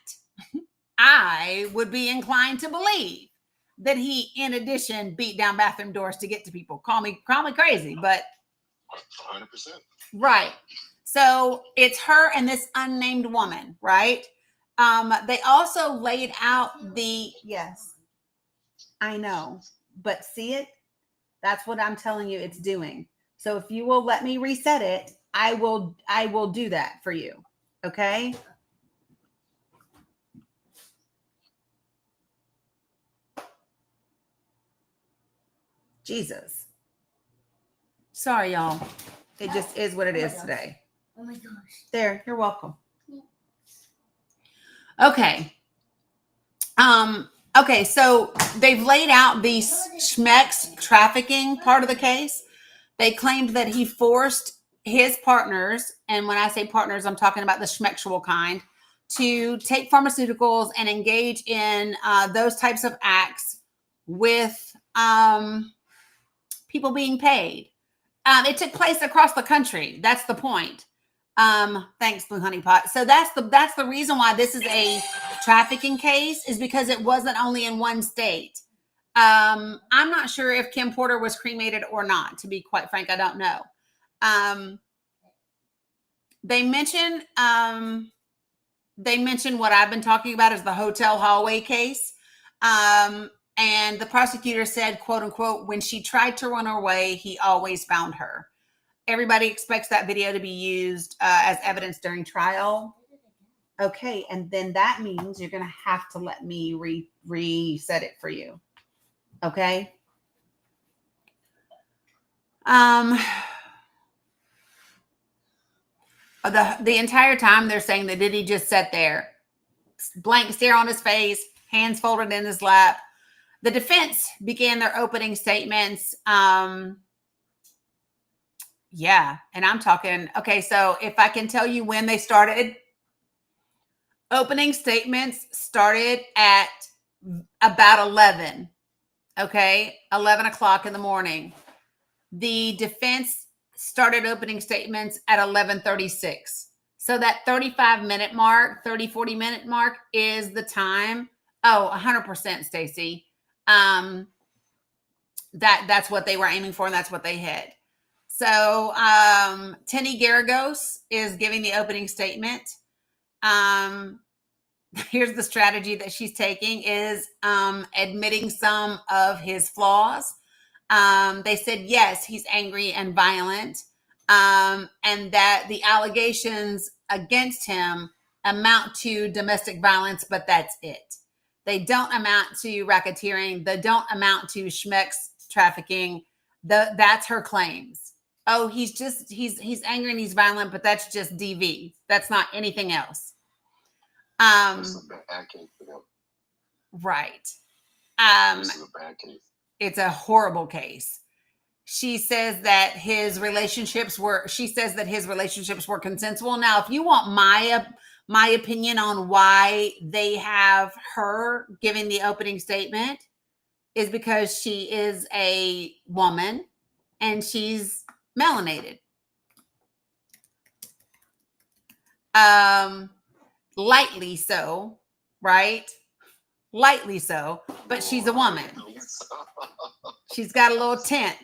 I would be inclined to believe that he, in addition, beat down bathroom doors to get to people. Call me crazy, but 100%. Right. So it's her and this unnamed woman, right? They also laid out yes, I know, but see it? That's what I'm telling you it's doing. So if you will let me reset it, I will do that for you. Okay? Jesus. Sorry, y'all. It just is what it is today. Oh my gosh. There, you're welcome. Okay. Okay, so they've laid out the Schmeck's trafficking part of the case. They claimed that he forced his partners, and when I say partners, I'm talking about the Schmecksual kind, to take pharmaceuticals and engage in those types of acts with people being paid. It took place across the country. That's the point. Thanks, Blue Honey Pot. So that's the reason why this is a trafficking case, is because it wasn't only in one state. I'm not sure if Kim Porter was cremated or not, to be quite frank. I don't know. They mentioned what I've been talking about as the hotel hallway case. And the prosecutor said, quote unquote, when she tried to run away, he always found her. Everybody expects that video to be used as evidence during trial. Okay, and then that means you're going to have to let me reset it for you. Okay? The entire time they're saying that Diddy just sat there, blank stare on his face, hands folded in his lap. The defense began their opening statements. Yeah, and I'm talking, okay, so if I can tell you when they started, opening statements started at about 11, okay, 11 o'clock in the morning. The defense started opening statements at 11:36. So that 35-minute mark, 40 minute mark is the time. Oh, 100%, Stacey. That's what they were aiming for, and that's what they hit. So Tenny Garagos is giving the opening statement. Here's the strategy that she's taking is admitting some of his flaws. They said, yes, he's angry and violent, and that the allegations against him amount to domestic violence, but that's it. They don't amount to racketeering. They don't amount to Schmeck's trafficking. That's her claims. Oh, he's angry and he's violent, but that's just DV. That's not anything else. This is a bad case for them. Right. This is a bad case. It's a horrible case. She says that his relationships were consensual. Now, if you want My opinion on why they have her giving the opening statement is because she is a woman and she's melanated. Lightly so, right? Lightly so, but she's a woman. She's got a little tint.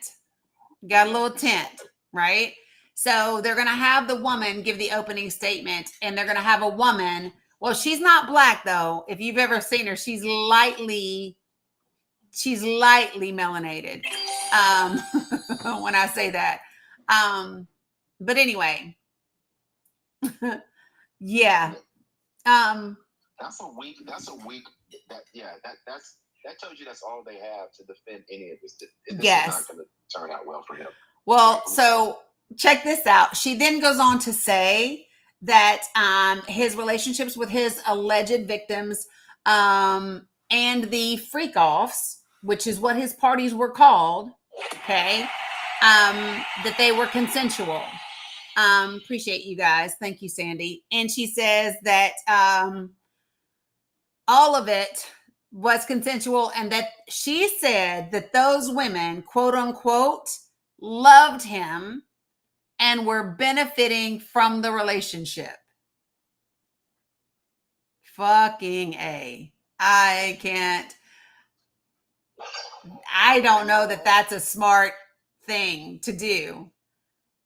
Right? So they're going to have the woman give the opening statement, and they're going to have a woman. Well, she's not black though. If you've ever seen her, she's lightly melanated. When I say that. But anyway, yeah. That's a weak. That tells you that's all they have to defend any of this. This Yes. is not going to turn out well for him. Well, so check this out. She then goes on to say that his relationships with his alleged victims and the freak-offs, which is what his parties were called, okay, that they were consensual. Appreciate you guys. Thank you, Sandy. And she says that all of it was consensual, and that she said that those women, quote unquote, loved him and were benefiting from the relationship. Fucking A. I don't know that that's a smart thing to do,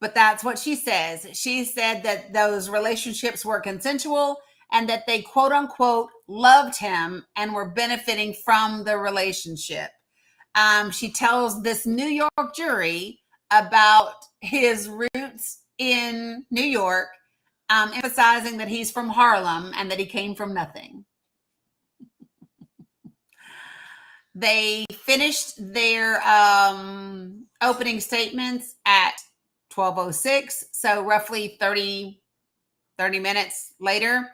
but that's what she says. She said that those relationships were consensual and that they, quote unquote, loved him and were benefiting from the relationship. She tells this New York jury about his roots in New York, emphasizing that he's from Harlem and that he came from nothing. They finished their opening statements at 12:06, so roughly 35 minutes later.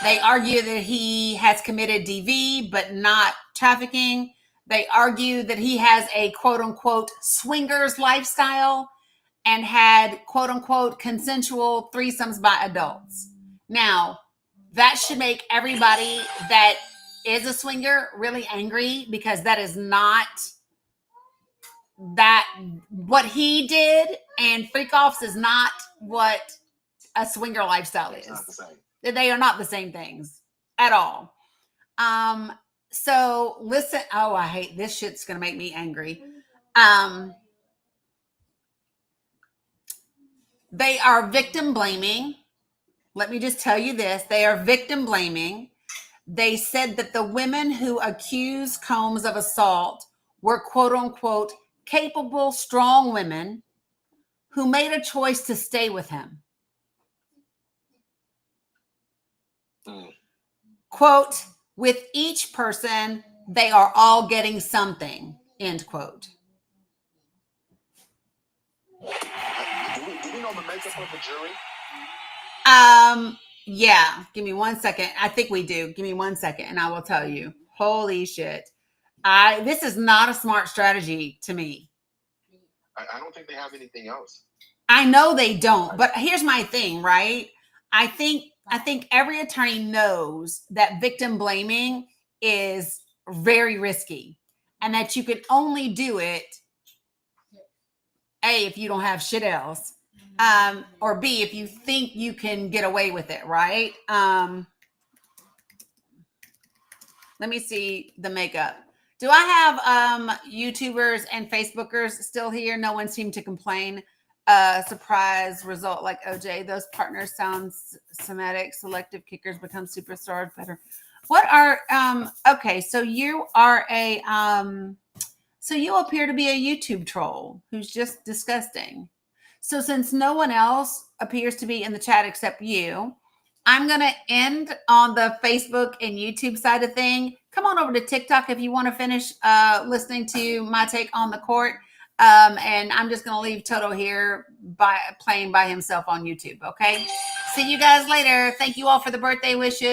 They argue that he has committed DV, but not trafficking. They argue that he has a quote unquote swingers lifestyle and had quote unquote consensual threesomes by adults. Now, that should make everybody that is a swinger really angry, because that is not what he did, and freak-offs is not what a swinger lifestyle is. Not the same. They are not the same things at all. So listen. Oh, I hate this shit's gonna make me angry. They are victim blaming. Let me just tell you this. They are victim blaming. They said that the women who accused Combs of assault were quote unquote capable, strong women who made a choice to stay with him. Quote, with each person, they are all getting something, end quote. Do we know the makeup of the jury? Yeah. Give me 1 second. I think we do. Give me 1 second and I will tell you. Holy shit. This is not a smart strategy to me. I don't think they have anything else. I know they don't, but here's my thing, right? I think every attorney knows that victim blaming is very risky and that you can only do it, A, if you don't have shit else, or B, if you think you can get away with it, right? Let me see the makeup. Do I have YouTubers and Facebookers still here? No one seemed to complain. Surprise result like OJ. Those partners sound Semitic. Selective kickers become superstars better. What are okay, so you are a so you appear to be a YouTube troll who's just disgusting. So since no one else appears to be in the chat except you, I'm going to end on the Facebook and YouTube side of thing. Come on over to TikTok if you want to finish listening to my take on the court. And I'm just going to leave Toto here playing by himself on YouTube. Okay. See you guys later. Thank you all for the birthday wishes.